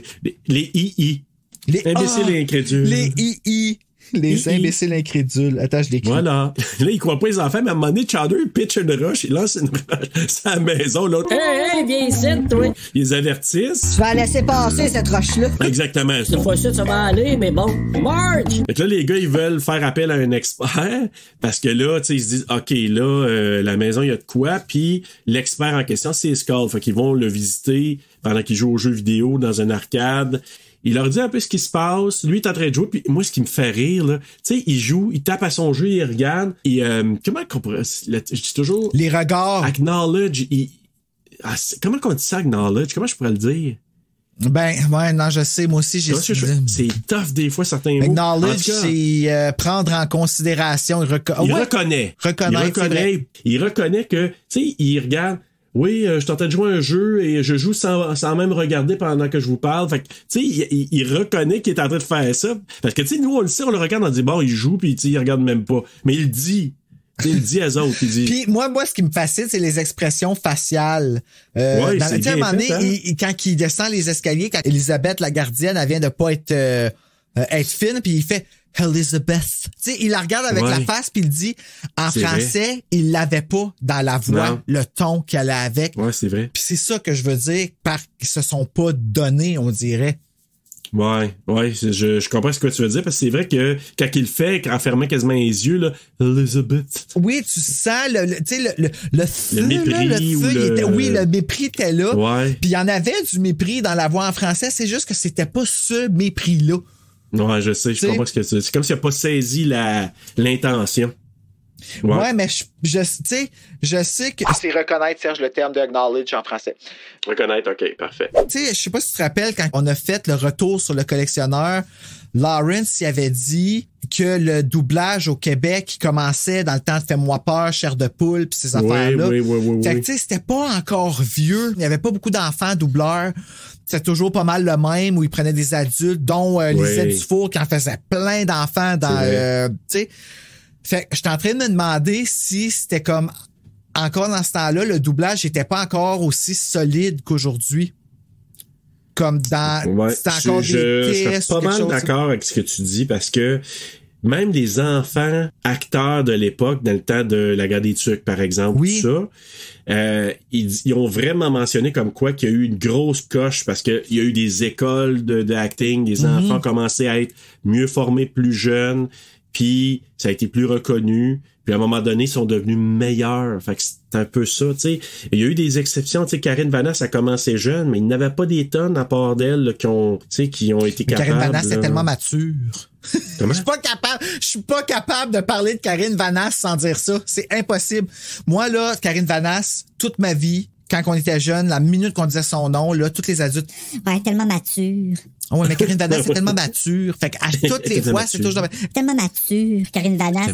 les II. Les imbéciles et incrédules. Les II. Les imbéciles incrédules. Attends, je l'écris. Voilà. Là, ils croient pas les enfants, mais à un moment donné, Chowder, il pitch une roche, il lance une roche à la maison, l'autre. Hey, viens ici, toi. Ils les avertissent. Tu vas laisser passer cette roche-là. Exactement. Cette fois-ci, ça va aller, mais bon. Marge! Fait que là, les gars, ils veulent faire appel à un expert, parce que là, tu sais, ils se disent, OK, là, la maison, il y a de quoi, puis l'expert en question, c'est Skull. Fait qu'ils vont le visiter pendant qu'ils jouent aux jeux vidéo dans un arcade. Il leur dit un peu ce qui se passe. Lui, il est en train de jouer. Puis moi, ce qui me fait rire, là, tu sais, il joue, il tape à son jeu, il regarde. Et comment qu'on pourrait... Je dis toujours... Les regards. Acknowledge. Comment qu'on dit ça, acknowledge? Comment je pourrais le dire? Ben, ouais, non, je sais. Moi aussi, j'ai... C'est tough, des fois, certains mots. Acknowledge, c'est prendre en considération. Il reconnaît. Il reconnaît que, tu sais, il regarde... Oui, je suis en train de jouer un jeu et je joue sans même regarder pendant que je vous parle. Fait que, tu sais, il reconnaît qu'il est en train de faire ça. Parce que, tu sais, nous, on le sait, on le regarde, on dit, bon, il joue, puis il regarde même pas. Mais il le dit. Il le dit à eux autres. Puis moi, ce qui me fascine, c'est les expressions faciales. Ouais, c'est bien à un moment donné, quand il descend les escaliers, quand Elisabeth, la gardienne, elle vient de pas être fine, puis il fait Elizabeth. Tu sais, il la regarde avec la face puis il dit en français, vrai. Il l'avait pas dans la voix, le ton qu'elle a avec. Ouais, c'est vrai. Puis c'est ça que je veux dire par qu'ils se sont pas donnés, on dirait. Ouais, je comprends ce que tu veux dire parce que c'est vrai que quand il le fait, en fermant quasiment les yeux là, Elizabeth. Oui, tu sens le mépris le mépris était là. Ouais. Puis il y en avait du mépris dans la voix en français, c'est juste que c'était pas ce mépris là. Ouais, je sais, je comprends ce que tu dis. C'est comme s'il n'a pas saisi l'intention. Ouais, mais je sais que... C'est reconnaître, Serge, le terme de acknowledge en français. Reconnaître, OK, parfait. Tu sais, je sais pas si tu te rappelles, quand on a fait le retour sur le collectionneur, Lawrence y avait dit que le doublage au Québec commençait dans le temps de Fais-moi peur, Chair de poule, pis ces affaires-là. Oui. Fait que, tu sais, c'était pas encore vieux. Il y avait pas beaucoup d'enfants doubleurs. C'était toujours pas mal le même, où ils prenaient des adultes, dont Lisette Dufour, qui en faisait plein d'enfants dans... tu sais... Fait que j'étais en train de me demander si c'était comme encore dans ce temps-là, le doublage n'était pas encore aussi solide qu'aujourd'hui. Comme dans c'était encore je suis pas mal d'accord avec ce que tu dis parce que même des enfants acteurs de l'époque, dans le temps de La Guerre des Tucs, par exemple, tout ça, ils ont vraiment mentionné comme quoi qu'il y a eu une grosse coche parce qu'il y a eu des écoles de acting, des enfants ont commencé à être mieux formés, plus jeunes. Puis ça a été plus reconnu. Puis à un moment donné, ils sont devenus meilleurs. Fait que c'est un peu ça, tu sais. Il y a eu des exceptions, tu sais. Karine Vanasse a commencé jeune, mais il n'avait pas des tonnes à part d'elle là, qui ont été capables. Karine Vanasse est tellement mature. Comment? Je suis pas capable de parler de Karine Vanasse sans dire ça. C'est impossible. Moi, là, Karine Vanasse, toute ma vie, quand on était jeune, la minute qu'on disait son nom, là, tous les adultes. Ouais, tellement mature. Oh, ouais, mais Karine Vanasse, c'est tellement mature. Fait qu'à toutes les fois, c'est toujours... Tellement mature, Karine Vanasse.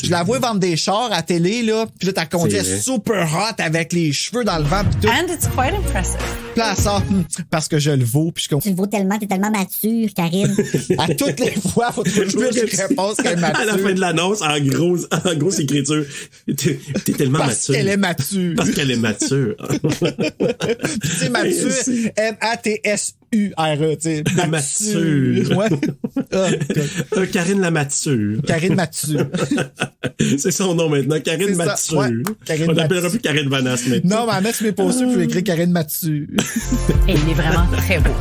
Je la vois vendre des chars à télé, là, pis là, t'as conduit super hot avec les cheveux dans le vent pis tout. And it's quite impressive. Pis là, ça, parce que je le vaux pis je Tu le vaux tellement, t'es tellement mature, Karine. À toutes les fois, faut toujours que je réponse qu'elle est mature. À la fin de l'annonce, en grosse écriture, t'es tellement mature. Parce qu'elle est mature. Parce qu'elle est mature. C'est mature, M-A-T-S-U-R-E, tu sais. Mature. Ouais. Karine la mature. Karine Mature. C'est son nom maintenant, Karine Mature. Ouais, on l'appellera plus Karine Vanasse maintenant. Non, mais à mettre sur mes postures, je vais écrire Karine Mature. Et il est vraiment très beau.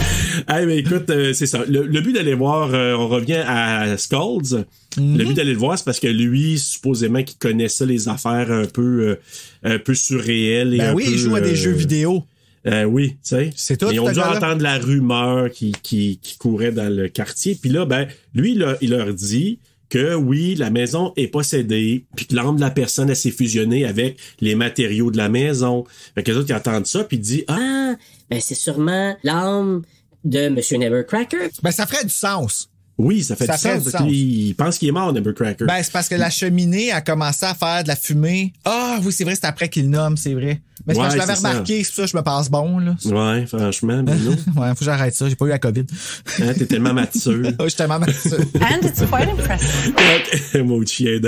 Hey, mais écoute, c'est ça. Le but d'aller voir, on revient à Skulls. Le but d'aller le voir, c'est parce que lui, supposément, qu'il connaît ça, les affaires un peu surréelles. Et il joue à des jeux vidéo. Oui, tu sais. C'est tout. Ils ont dû entendre la rumeur qui courait dans le quartier. Puis là, lui, il leur dit que oui, la maison est possédée, puis que l'âme de la personne, elle s'est fusionnée avec les matériaux de la maison. Fait que les autres, ils entendent ça, puis ils disent, ben c'est sûrement l'âme de Monsieur Nevercracker. Ben, ça ferait du sens. Oui, ça fait du sens. Il pense qu'il est mort, Nevercracker. Ben, c'est parce que la cheminée a commencé à faire de la fumée. Ah, oui, c'est vrai, c'est après qu'il le nomme, c'est vrai. Mais c'est parce que je l'avais remarqué, c'est pour ça que je me passe bon, là. Ouais, franchement, Bruno. Ouais, faut que j'arrête ça, j'ai pas eu la COVID. Hein, t'es tellement mature. Je suis tellement mature. And it's quite impressive. Mon chien,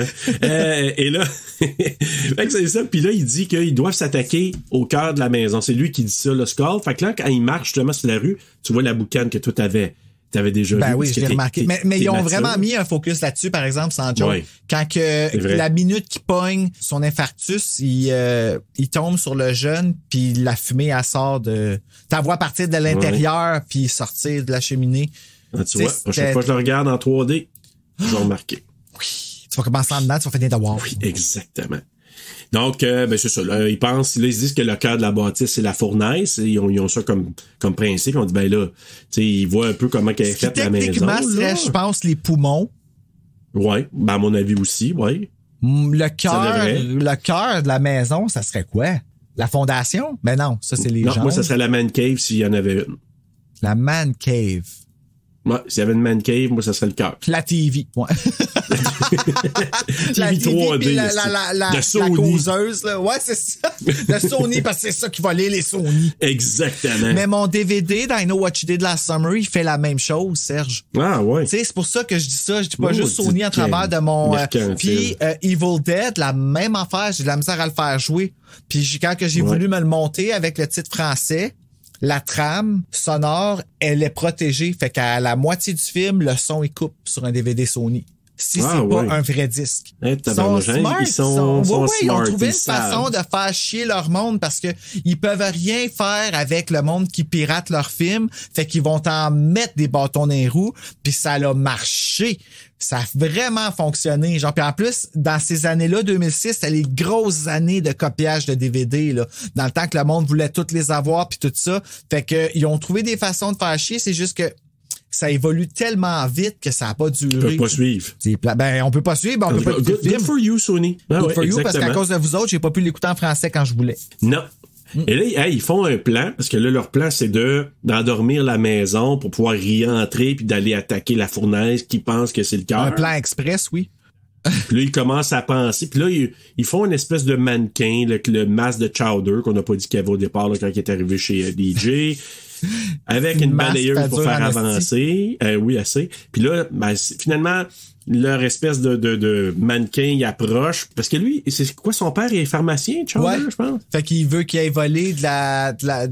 et là, fait que c'est ça. Puis là, il dit qu'ils doivent s'attaquer au cœur de la maison. C'est lui qui dit ça, le Skull. Fait que là, quand il marche justement sur la rue, tu vois la boucane que toi t'avais déjà ben vu. Oui, je l'ai remarqué. Mais ils ont vraiment mis un focus là-dessus, par exemple, sans joke. Ouais. Quand la minute qu'il pogne son infarctus, il tombe sur le jeune, puis la fumée, elle sort de... T'as vois partir de l'intérieur, puis sortir de la cheminée. Ah, tu vois, prochaine fois que je le regarde en 3D, je vais remarquer. Oui. Tu vas commencer en dedans, tu vas faire des devoirs. Oui, exactement. Donc, ben c'est ça. Là, ils se disent que le cœur de la bâtisse, c'est la fournaise. Ils ont ça comme principe. On dit, ben là, tu sais, ils voient un peu comment qu'elle est faite la maison. Techniquement, serait, je pense, les poumons. Ouais, ben à mon avis aussi, ouais. Le cœur de la maison, ça serait quoi? La fondation? Ben non, ça c'est les gens. Moi, ça serait la man cave s'il y en avait une. La man cave. Ouais, s'il y avait une man cave, moi, ça serait le cœur. La TV, ouais. La TV 3D. La causeuse, là. Ouais, c'est ça. De Sony, parce que c'est ça qui va lire les Sony. Exactement. Mais mon DVD d'I Know What You Did Last Summer, il fait la même chose, Serge. Ah, ouais. Tu sais, c'est pour ça que je dis ça. Je dis pas juste Sony à travers de mon... Puis Evil Dead, la même affaire, j'ai de la misère à le faire jouer. Puis quand j'ai voulu me le monter avec le titre français, la trame sonore, elle est protégée. Fait qu'à la moitié du film, le son, il coupe sur un DVD Sony. Si c'est pas un vrai disque. Ils sont smart. Ils ont trouvé une façon de faire chier leur monde parce que ils peuvent rien faire avec le monde qui pirate leurs films. Fait qu'ils vont t'en mettre des bâtons dans les roues. Puis ça a marché. Ça a vraiment fonctionné. Genre, puis en plus, dans ces années-là, 2006, c'était les grosses années de copiage de DVD, là. Dans le temps que le monde voulait toutes les avoir puis tout ça. Fait que, ils ont trouvé des façons de faire chier. C'est juste que ça évolue tellement vite que ça n'a pas duré. On peut pas suivre. Ben, on peut pas suivre, on peut pas écouter le film. Good for you, Sony. Good for you, parce qu'à cause de vous autres, j'ai pas pu l'écouter en français quand je voulais. Non. Et là, ils font un plan, parce que là, leur plan, c'est d'endormir la maison pour pouvoir y entrer puis d'aller attaquer la fournaise qui pense que c'est le cœur. Un plan express, oui. Puis là, ils commencent à penser. Puis là, ils font une espèce de mannequin, là, le masque de Chowder, qu'on n'a pas dit qu'il y avait au départ, là, quand il est arrivé chez DJ. Avec une balayeuse pour faire avancer. Oui, assez. Puis là, ben, finalement, leur espèce de mannequin, il approche. Parce que lui, c'est quoi, son père est pharmacien, Chowder, je pense? Fait qu'il veut qu'il ait volé du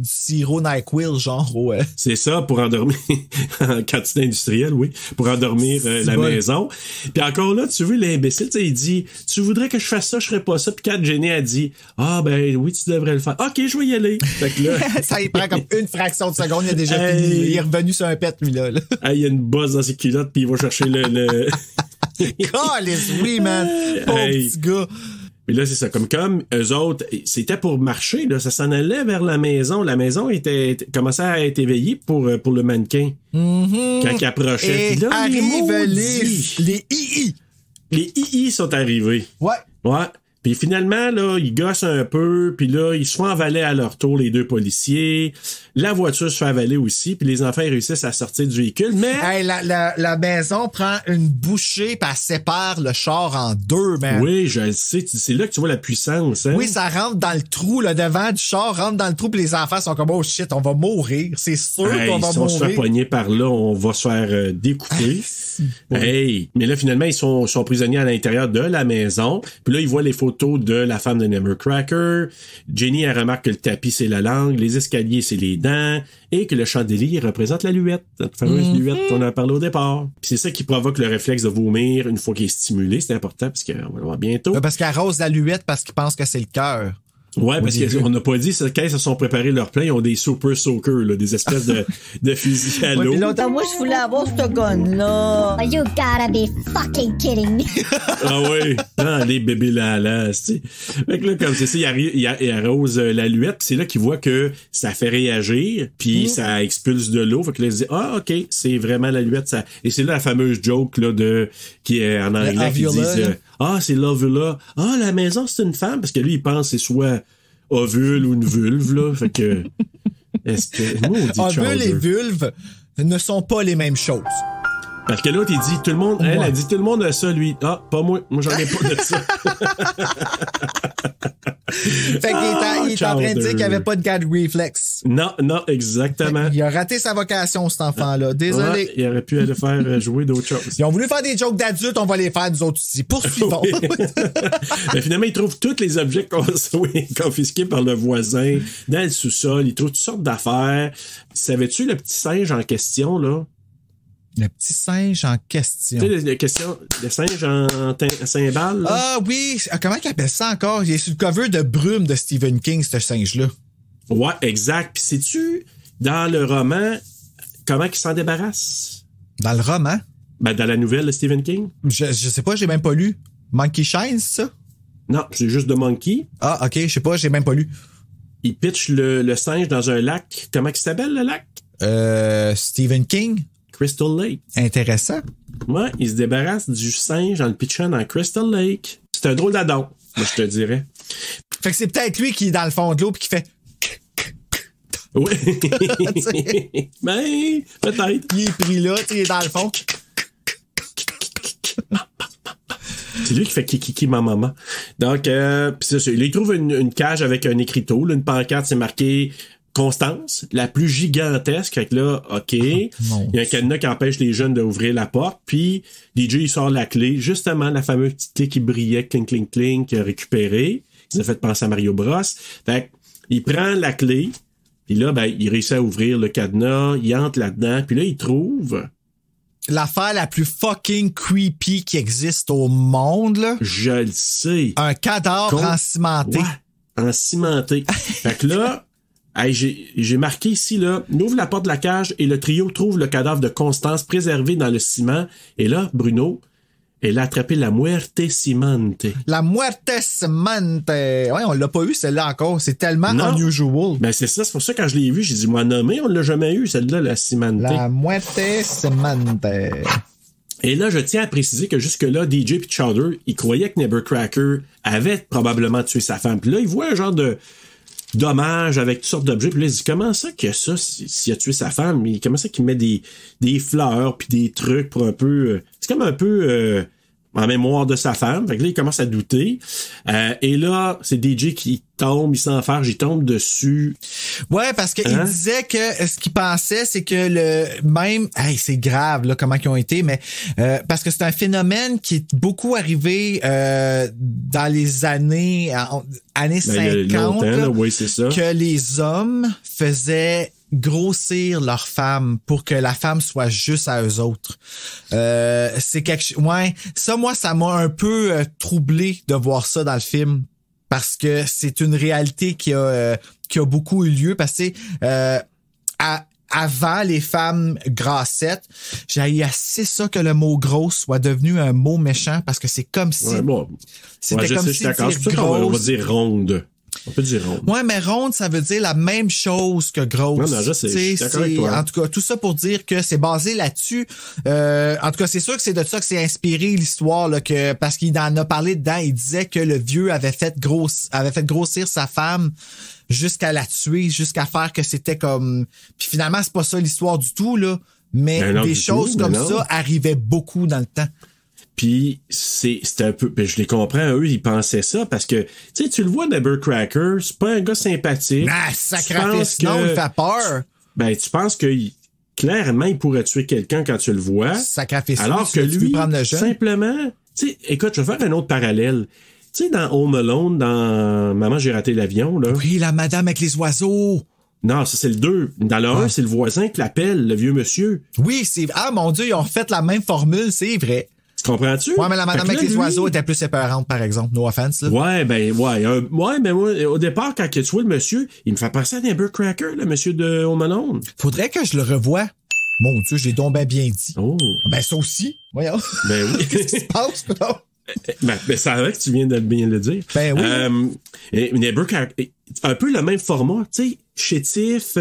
sirop NyQuil, genre. Ouais. C'est ça, pour endormir, en quantité industrielle, oui, pour endormir la maison. Puis encore là, tu vois, l'imbécile, il dit, tu voudrais que je fasse ça, je ferais pas ça. Puis quand Jenny a dit, ben oui, tu devrais le faire. OK, je vais y aller. Fait que là... ça, il prend comme une fraction de seconde, il a déjà fini. Il est revenu sur un pet, lui, là. Il y a une bosse dans ses culottes, puis il va chercher le... Calice, oui, man. Pauvre petit gars. Mais là, c'est ça. Comme eux autres, c'était pour marcher, là. Ça s'en allait vers la maison. La maison commençait à être éveillée pour le mannequin. Quand il approchait. Et puis là, arrivent les II. Les II sont arrivés. Ouais. Puis finalement, là, ils gossent un peu, puis là, ils se font avaler à leur tour, les deux policiers. La voiture se fait avaler aussi, puis les enfants réussissent à sortir du véhicule, mais... Hey, la maison prend une bouchée, puis elle sépare le char en deux, man. Oui, je le sais. C'est là que tu vois la puissance, hein? Oui, ça rentre dans le trou, le devant du char rentre dans le trou, puis les enfants sont comme, oh shit, on va mourir. C'est sûr qu'on va mourir. Si on se fait pogner par là, on va se faire découper. Mais là, finalement, ils sont prisonniers à l'intérieur de la maison. Puis là, ils voient les photos de la femme de Nevercracker. Jenny, elle remarque que le tapis, c'est la langue, les escaliers, c'est les dents, et que le chandelier représente la luette, cette fameuse luette qu'on a parlé au départ. Puis c'est ça qui provoque le réflexe de vomir une fois qu'il est stimulé. C'est important, parce qu'on va le voir bientôt. Parce qu'elle rose la luette parce qu'il pense que c'est le cœur. Ouais, parce qu'on n'a pas dit, quand ils se sont préparés leur plan, ils ont des super soakers, là, des espèces de fusils à l'eau. Moi, je voulais avoir ce gun-là. Oh, you gotta be fucking kidding me. Ah oui, les bébés là, tu sais. Fait que là, comme c'est ça, il arrose la luette, pis c'est là qu'il voit que ça fait réagir, puis ça expulse de l'eau. Fait que là, il se dit, OK, c'est vraiment la luette. Ça... Et c'est là la fameuse joke, là, qui est en anglais, qui disent, c'est l'ovula. La maison, c'est une femme, parce que lui, il pense que c'est soit ovule ou une vulve, là. Fait que, est-ce que, maudit Ovule et Chowder. vulve ne sont pas les mêmes choses. Parce que l'autre, il dit, tout le monde, elle a dit, tout le monde a ça, lui. Ah, pas moi. Moi, j'en ai pas de ça. Fait qu'il est en train de dire qu'il n'y avait pas de gag reflex. Non, exactement. Il a raté sa vocation, cet enfant-là. Désolé. Ouais, il aurait pu aller faire jouer d'autres choses. Ils ont voulu faire des jokes d'adultes, on va les faire nous autres aussi. Poursuivons. Mais finalement, ils trouvent tous les objets confisqués par le voisin dans le sous-sol. Ils trouvent toutes sortes d'affaires. Savais-tu le petit singe en question, là? Le petit singe en question. Tu sais, le singe en cymbale, là? Ah oui, comment il appelle ça encore? Il est sur le cover de Brume de Stephen King, ce singe-là. Ouais, exact. Puis sais-tu, dans le roman, comment il s'en débarrasse? Dans le roman? Ben, dans la nouvelle de Stephen King? Je sais pas, j'ai même pas lu. Monkey Shine, c'est ça? Non, c'est juste de Monkey. Ah, ok, je sais pas, j'ai même pas lu. Il pitch le singe dans un lac. Comment il s'appelle, le lac? Stephen King? Crystal Lake. Intéressant. Ouais, il se débarrasse du singe en le pitchant dans Crystal Lake. C'est un drôle d'adon, moi, je te dirais. Fait que c'est peut-être lui qui est dans le fond de l'eau pis qui fait... Oui. Ben, peut-être. Il est pris là, il est dans le fond. C'est lui qui fait kiki maman. Donc, pis c'est ça. Il trouve une cage avec un écriteau, là, une pancarte, c'est marqué Constance, la plus gigantesque. Fait que là, OK. Il y a un cadenas qui empêche les jeunes d'ouvrir la porte. Puis, DJ, il sort la clé. Justement, la fameuse petite clé qui brillait, cling, cling, cling, qu'il a récupérée. Il a fait penser à Mario Bros. Fait il prend la clé. Puis là, ben, il réussit à ouvrir le cadenas. Il entre là-dedans. Puis là, il trouve... l'affaire la plus fucking creepy qui existe au monde, là. Je le sais. Un cadavre encimenté. Ouais, encimenté. Fait que là... Hey, j'ai marqué ici, là, il ouvre la porte de la cage et le trio trouve le cadavre de Constance préservé dans le ciment. Et là, Bruno, elle a attrapé la muerte cimante. La muerte cimante. Ouais, on l'a pas eu, celle-là encore. C'est tellement unusual. Ben, c'est ça. C'est pour ça, quand je l'ai vu, j'ai dit, moi, nommé, on l'a jamais eu, celle-là, la cimante. La muerte cimante. Et là, je tiens à préciser que jusque-là, DJ et Chowder, ils croyaient que Nevercracker avait probablement tué sa femme. Puis là, ils voient un genre de dommage avec toutes sortes d'objets. Puis là, il dit, comment ça que ça, s'il a tué sa femme, comment ça qu'il met des fleurs puis des trucs pour un peu... c'est comme un peu en mémoire de sa femme. Fait que là, il commence à douter. Et là, c'est DJ qui tombe, il s'enfarge, il tombe dessus. Ouais, parce qu'il disait que ce qu'il pensait, c'est que c'est grave, là, comment ils ont été, mais parce que c'est un phénomène qui est beaucoup arrivé dans les années 50, là, oui, c'est ça. Que les hommes faisaient grossir leur femme pour que la femme soit juste à eux autres. C'est quelque chose... Ouais, ça, moi, ça m'a un peu troublé de voir ça dans le film. Parce que c'est une réalité qui a beaucoup eu lieu. Parce que avant, les femmes grassettes, j'ai assez ça que le mot grosse soit devenu un mot méchant parce que c'est comme si... Ouais, bon. C'était comme si dire grosse... On va dire ronde. On peut dire ronde. Ouais, mais ronde, ça veut dire la même chose que grosse. Non, je suis d'accord avec toi. En tout cas, tout ça pour dire que c'est basé là-dessus. En tout cas, c'est sûr que c'est de ça que c'est inspiré l'histoire, là, parce qu'il en a parlé dedans. Il disait que le vieux avait fait grossir sa femme jusqu'à la tuer, jusqu'à faire que c'était comme... Puis finalement, c'est pas ça l'histoire du tout, là. Mais des choses comme ça arrivaient beaucoup dans le temps. Puis c'est un peu, je les comprends, eux ils pensaient ça parce que tu le vois, Nevercracker, c'est pas un gars sympathique. Ah, sacrifice, non, il fait peur. Tu penses que clairement il pourrait tuer quelqu'un quand tu le vois. Sacrifice, alors que lui, simplement, écoute, je vais faire un autre parallèle. Tu sais, dans Home Alone, dans Maman, j'ai raté l'avion, là. Oui, la madame avec les oiseaux. Non, ça c'est le 2. Dans le 1, c'est le voisin qui l'appelle, le vieux monsieur. Oui, c'est... Ah, mon Dieu, ils ont fait la même formule, c'est vrai. Tu comprends-tu? Ouais, mais la madame avec les oiseaux était plus épeurante, par exemple. No offense, là. Ouais, mais moi, au départ, quand tu vois le monsieur, il me fait penser à Nevercracker, le monsieur de Home Alone. Faudrait que je le revoie. Mon Dieu, j'ai donc bien dit. Oh. Ben, ça aussi. Voyons. Ben oui. Qu'est-ce qui se passe, là? Ben, c'est vrai que tu viens de bien le dire. Ben oui. Nevercracker, un peu le même format, tu sais. chétif,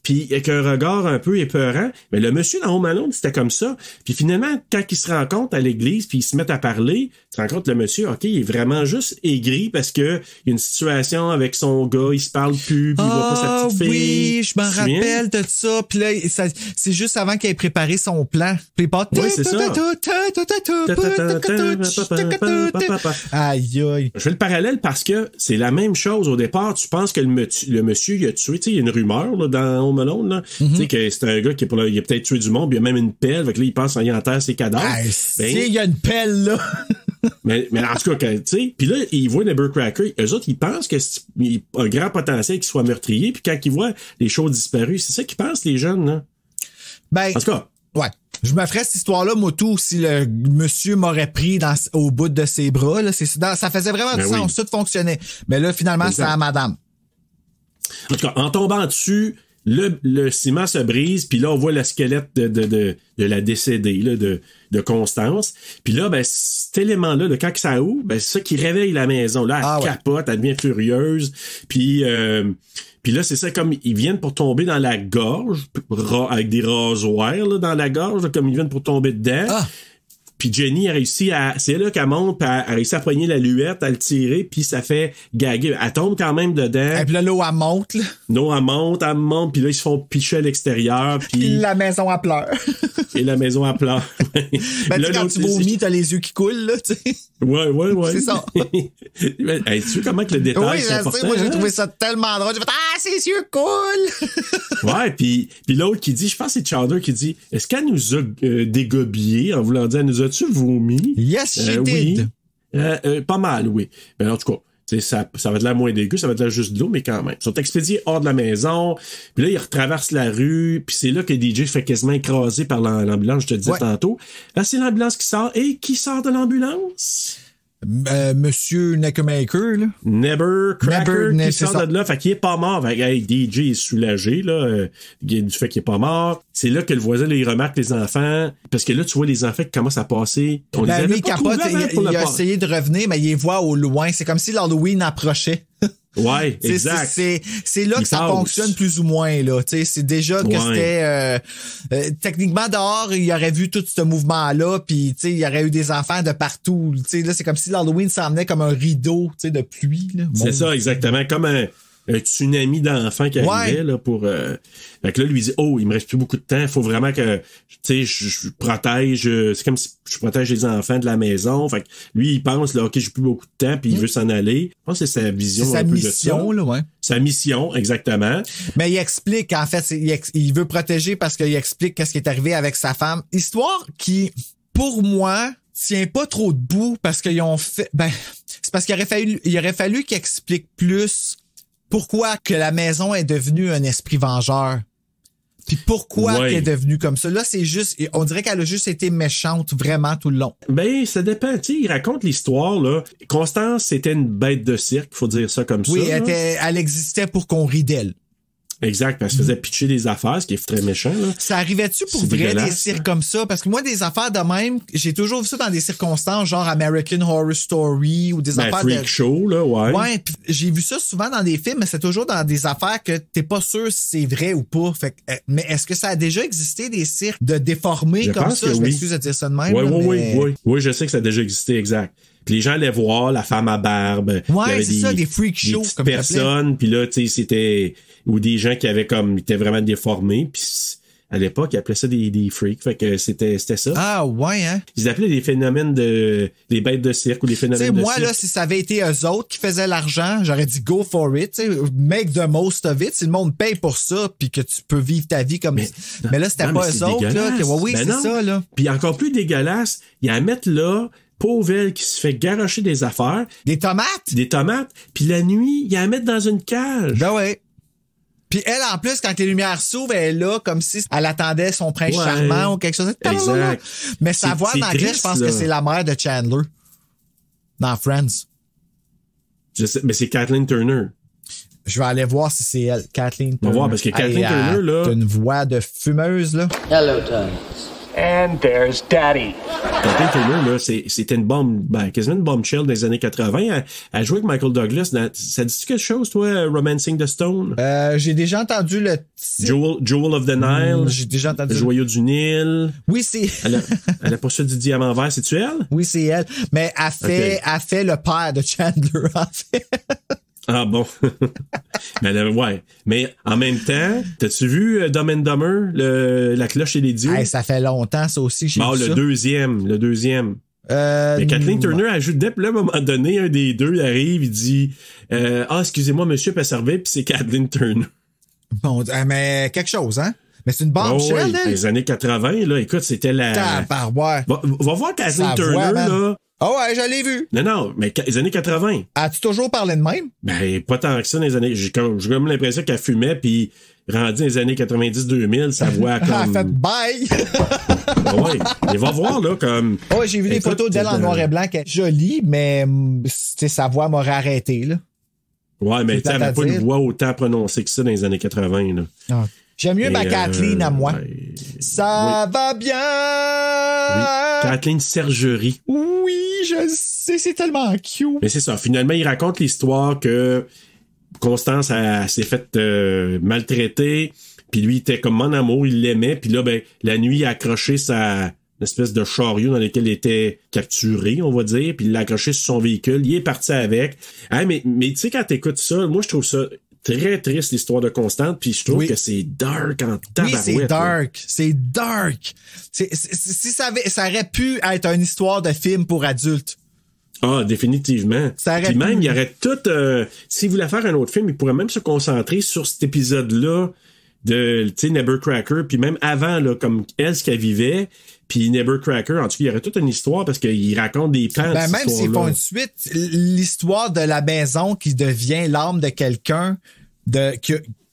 puis avec un regard un peu épeurant. Mais le monsieur dans Home Alone, c'était comme ça. Puis finalement, quand ils se rencontrent à l'église, puis ils se mettent à parler, tu te rends compte le monsieur, OK, il est vraiment juste aigri parce que il y a une situation avec son gars, il se parle plus, puis il voit pas sa petite fille. Oui, je m'en rappelle de ça. Puis là, c'est juste avant qu'il ait préparé son plan. Puis il part... Oui, c'est ça. Aïe, aïe. Je fais le parallèle parce que c'est la même chose au départ. Tu penses que le monsieur, il a tué. Tu sais, il y a une rumeur là, dans Home Alone, là. Tu sais, que c'est un gars qui il a peut-être tué du monde, puis il y a même une pelle. Fait que là, il pense qu'il enterre ses cadavres. Il y a une pelle, là. mais en tout cas, tu sais, puis là, ils voient Nevercracker. Eux autres, ils pensent qu'il y a un grand potentiel qu'il soit meurtrier. Puis quand ils voient les choses disparues, c'est ça qu'ils pensent, les jeunes, là. En tout cas. Ouais. Je me ferais cette histoire-là, Moto, si le monsieur m'aurait pris au bout de ses bras. Là, ça faisait vraiment du sens. Tout fonctionnait. Mais là, finalement, c'est à madame. En tout cas, en tombant dessus, le ciment se brise, puis là, on voit le squelette de la décédée, là, de Constance. Puis là, ben, cet élément-là, quand ça ouvre, ben, c'est ça qui réveille la maison. Là, elle capote, elle devient furieuse. Puis là, c'est ça, comme ils viennent pour tomber dans la gorge, avec des rasoirs là, dans la gorge, là, comme ils viennent pour tomber dedans. Puis Jenny a réussi c'est là qu'elle monte, puis elle a réussi à poigner la luette, à le tirer, puis ça fait gaguer. Elle tombe quand même dedans. Et puis là, l'eau, elle monte, là. L'eau, elle monte, puis là, ils se font picher à l'extérieur. Puis la maison, elle pleure. Et la maison, elle pleure. Ben, là, quand tu vomis, t'as les yeux qui coulent, là, tu sais. Ouais. C'est ça. Hey, tu sais comment que le détail, c'est important? Moi, j'ai trouvé ça tellement drôle. J'ai fait, ses yeux coulent! Ouais, puis l'autre qui dit, je pense que c'est Chowder qui dit, est-ce qu'elle nous a dégobillés en voulant dire, nous as-tu vomi? Yes, she did. Oui. Pas mal, oui. Mais en tout cas, ça va de l'air moins dégueu, ça va de l'air juste de l'eau, mais quand même. Ils sont expédiés hors de la maison, puis là, ils retraversent la rue, puis c'est là que DJ se fait quasiment écraser par l'ambulance, je te disais tantôt. Là, c'est l'ambulance qui sort, et qui sort de l'ambulance? Monsieur Neckmaker, là. Nevercracker qui sort de là, fait qu'il est pas mort. Fait que, DJ est soulagé, là, du fait qu'il est pas mort. C'est là que le voisin, là, il remarque les enfants, parce que là, tu vois les enfants qui commencent à passer. On les avait lui, pas capote, il a essayé de revenir, mais il les voit au loin. C'est comme si l'Halloween approchait. Ouais, exact. C'est là que ça fonctionne plus ou moins, là. C'est déjà que c'était techniquement dehors, il aurait vu tout ce mouvement-là, puis il y aurait eu des enfants de partout. Là, c'est comme si l'Halloween s'emmenait comme un rideau de pluie. Là. C'est ça, exactement. Comme un tsunami d'enfants qui arrivait là, pour... Fait que là, lui dit, il me reste plus beaucoup de temps, il faut vraiment que je protège... c'est comme si je protège les enfants de la maison. Fait que lui, il pense, là, OK, j'ai plus beaucoup de temps, puis il veut s'en aller. Je pense que c'est sa vision. C'est sa mission, là, ouais. Sa mission, exactement. Mais il explique, en fait, il veut protéger parce qu'il explique qu'est-ce qui est arrivé avec sa femme. Histoire qui, pour moi, tient pas trop debout parce qu'ils ont fait... c'est parce qu'il aurait fallu qu'il explique plus pourquoi que la maison est devenue un esprit vengeur. Puis pourquoi qu'elle est devenue comme ça. Là, c'est juste, on dirait qu'elle a juste été méchante vraiment tout le long. Ben, ça dépend. Tu sais, il raconte l'histoire, là. Constance, c'était une bête de cirque, faut dire ça comme ça. Oui, elle existait pour qu'on rit d'elle. Exact, parce qu'elle se faisait pitcher des affaires, ce qui est très méchant, là. Ça arrivait-tu pour vrai des cirques comme ça? Parce que moi, des affaires de même, j'ai toujours vu ça dans des circonstances, genre American Horror Story ou des affaires Freak Show, là, ouais. Ouais, pis j'ai vu ça souvent dans des films, mais c'est toujours dans des affaires que t'es pas sûr si c'est vrai ou pas. Fait que, mais est-ce que ça a déjà existé des cirques de déformés comme ça? Je m'excuse de dire ça de même. Oui, je sais que ça a déjà existé, exact. Puis les gens allaient voir la femme à barbe. Ouais, c'est ça, des freak shows comme personnes. Puis là, tu sais, c'était ou des gens qui avaient comme étaient vraiment déformés. Puis à l'époque, ils appelaient ça des freaks. Fait que c'était ça. Ah ouais, hein. Ils appelaient des phénomènes des bêtes de cirque ou des phénomènes de cirque. Moi là, si ça avait été eux autres qui faisaient l'argent, j'aurais dit go for it. T'sais, make the most of it. Si le monde paye pour ça, puis que tu peux vivre ta vie comme. Mais là, c'était pas eux autres là. Oui, c'est ça là. Puis encore plus dégueulasse, il y a à mettre là. Pauvre elle qui se fait garrocher des affaires. Des tomates? Puis la nuit, il y a à mettre dans une cage. Ben ouais. Puis elle, en plus, quand les lumières s'ouvrent, elle est là comme si elle attendait son prince charmant ou quelque chose. Exact. Mais sa voix en anglais, je pense que c'est la mère de Chandler. Dans Friends. Je sais, mais c'est Kathleen Turner. Je vais aller voir si c'est elle, Kathleen Turner. On va voir, parce que Kathleen Turner, là... T'as une voix de fumeuse, là. Hello, Thomas. And there's Daddy. Kathleen Turner, là, c'était une bombe, quasiment une bombshell des années 80. Elle jouait avec Michael Douglas. Ça dit quelque chose, toi, Romancing the Stone? J'ai déjà entendu le titre. Jewel of the Nile. J'ai déjà entendu. Le Joyau du Nil. Oui, c'est... Elle a poursuite du diamant vert, c'est-tu elle? Oui, c'est elle. Mais elle fait le père de Chandler, en fait. Ah bon. Ouais. Mais en même temps, t'as-tu vu Dumb and Dumber, La cloche et les dieux? Hey, ça fait longtemps, ça aussi. Le deuxième. Mais Kathleen Turner ajoute dès à un moment donné, un des deux arrive, il dit excusez-moi, monsieur peut servir, puis c'est Kathleen Turner. Bon, mais quelque chose, hein? Mais c'est une bombshell, là. Les années 80, là, écoute, c'était la... Tabarouette. Va voir Kathleen Turner, là. Oh ouais, je l'ai vu. Non, mais les années 80. As-tu toujours parlé de même? Ben, pas tant que ça dans les années... J'ai comme l'impression qu'elle fumait, puis rendu dans les années 90-2000, sa voix comme... Elle fait bye! Ouais, mais va voir, là, comme... Ouais, j'ai vu des photos d'elle en noir et blanc qui est jolie, mais sa voix m'aurait arrêté, là. Ouais, mais tu sais, elle n'avait pas une voix autant prononcée que ça dans les années 80, là. Ah. J'aime mieux ma Kathleen à moi. Ça va bien! Oui, Kathleen Sergerie. Oui, je sais, c'est tellement cute. Mais c'est ça, finalement, il raconte l'histoire que Constance s'est faite maltraiter, puis lui, il était comme en amour, il l'aimait, puis là, ben, la nuit, il a accroché une espèce de chariot dans lequel il était capturé, on va dire, puis il l'a accroché sur son véhicule, il est parti avec. Hein, mais tu sais, quand t'écoutes ça, moi, je trouve ça très triste, l'histoire de Constance, puis je trouve que c'est dark en tabarouette. Oui, c'est dark. C'est dark. Si ça aurait pu être une histoire de film pour adultes. Ah, définitivement. Puis même, il y aurait tout... s'il voulait faire un autre film, il pourrait même se concentrer sur cet épisode-là de, tu sais, Nevercracker, puis même avant, là, comme elle, ce qu'elle vivait, puis Nevercracker, en tout cas, il y aurait toute une histoire parce qu'il raconte des pans de cette même s'ils font une suite, l'histoire de la maison qui devient l'âme de quelqu'un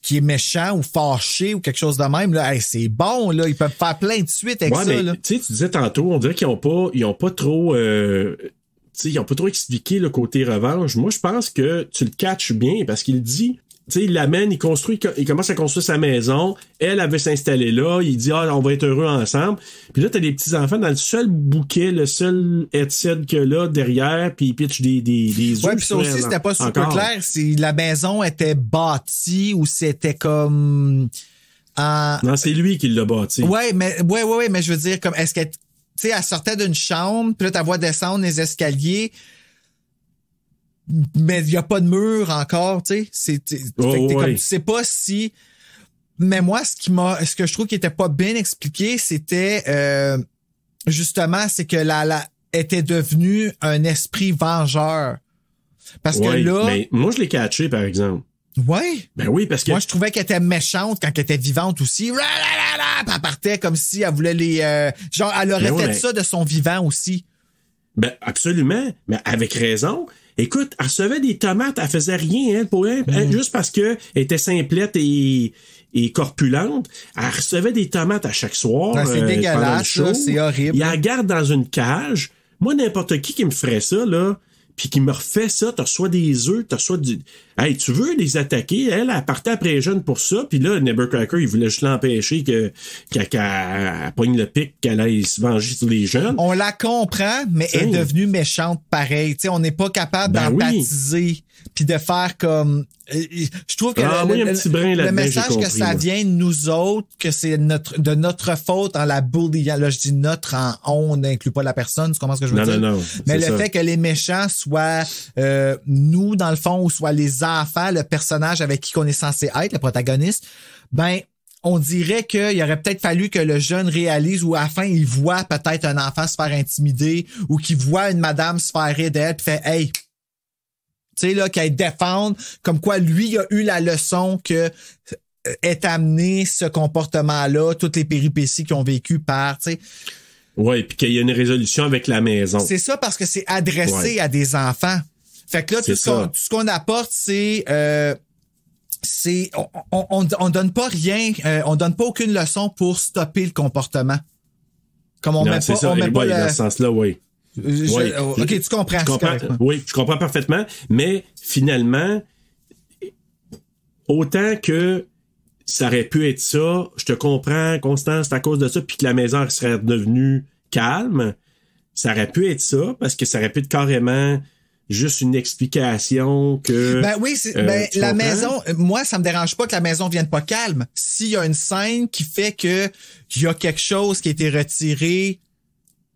qui est méchant ou fâché ou quelque chose de même, là, hey, c'est bon, là, ils peuvent faire plein de suites avec ça, mais, là. Tu sais, tu disais tantôt, on dirait qu'ils ont pas trop... ils ont pas trop expliqué le côté revanche. Moi, je pense que tu le catches bien parce qu'il dit... Tu sais, il l'amène, il commence à construire sa maison. Elle veut s'installer là. Il dit, on va être heureux ensemble. Puis là, t'as des petits-enfants dans le seul bouquet, le seul headset que là, derrière, puis il pitch des œufs. Ouais, puis ça aussi, c'était pas super clair si la maison était bâtie ou c'était comme... Non, c'est lui qui l'a bâti. Ouais, mais je veux dire, comme, est-ce que, tu sais, elle sortait d'une chambre, puis là, ta voix descendre les escaliers, mais il y a pas de mur encore, tu sais. Comme, tu sais pas si... Mais moi, ce que je trouve qui était pas bien expliqué, c'était, justement, c'est que la était devenue un esprit vengeur. Parce que là... mais moi, je l'ai catché, par exemple. Ouais. Ben oui, parce que... Moi, je trouvais qu'elle était méchante quand elle était vivante aussi. Puis elle partait comme si elle voulait les... genre, elle aurait fait ça de son vivant aussi. Ben, absolument. Mais avec raison. Écoute, elle recevait des tomates, elle faisait rien, elle, pour elle, juste parce que elle était simplette et corpulente. Elle recevait des tomates à chaque soir. C'est dégueulasse, là, c'est horrible. Il la garde dans une cage. Moi, n'importe qui me ferait ça, là, puis qui me refait ça, tu reçois des œufs, tu reçois du... Hey, tu veux les attaquer? Elle partait après les jeunes pour ça, puis là, Nevercracker, il voulait juste l'empêcher qu'elle pogne le pic, qu'elle aille se venger sur les jeunes. On la comprend, mais elle est devenue méchante pareil. Tu sais, on n'est pas capable d'empathiser, puis de faire comme... Je trouve que le message que ça vient de nous autres, que c'est de notre faute en la bullying. Là, je dis notre on n'inclut pas la personne, tu comprends ce que je veux dire? Non. Mais le fait que les méchants soient nous, dans le fond, ou soient les enfants, le personnage avec qui on est censé être, le protagoniste, ben, on dirait qu'il aurait peut-être fallu que le jeune réalise ou à la fin, il voit peut-être un enfant se faire intimider ou qu'il voit une madame se faire rire d'elle puis fait « Hey! » Tu sais, là, qu'elle défende, comme quoi lui, il a eu la leçon que est amené ce comportement-là, toutes les péripéties qu'ils ont vécues par, tu sais. Ouais, puis qu'il y a une résolution avec la maison. C'est ça parce que c'est adressé à des enfants. Fait que là, tout ce qu'on apporte, c'est on donne pas rien, on donne pas aucune leçon pour stopper le comportement. Comme on met pas dans ce sens-là, oui. OK, tu comprends. Oui, je comprends parfaitement, mais finalement, autant que ça aurait pu être ça. Je te comprends, Constance, c'est à cause de ça, puis que la maison serait devenue calme. Ça aurait pu être ça, parce que ça aurait pu être carrément juste une explication que... Ben oui, la maison, moi, ça me dérange pas que la maison vienne pas calme. S'il y a une scène qui fait que il y a quelque chose qui a été retiré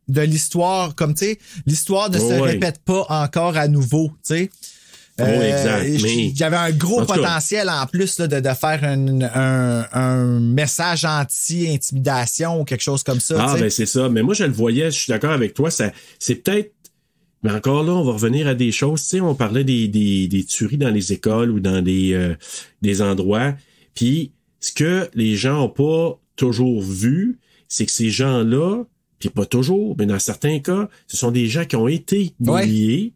de l'histoire, comme tu sais, l'histoire ne se répète pas encore à nouveau, tu sais. Exact. Il y avait un gros potentiel en plus là, de faire un message anti-intimidation ou quelque chose comme ça. Ah, ben c'est ça. Mais moi, je le voyais, je suis d'accord avec toi, c'est peut-être. Mais encore là, on va revenir à des choses. Tu sais, on parlait des tueries dans les écoles ou dans des endroits. Puis, ce que les gens ont pas toujours vu, c'est que ces gens-là, puis pas toujours, mais dans certains cas, ce sont des gens qui ont été humiliés.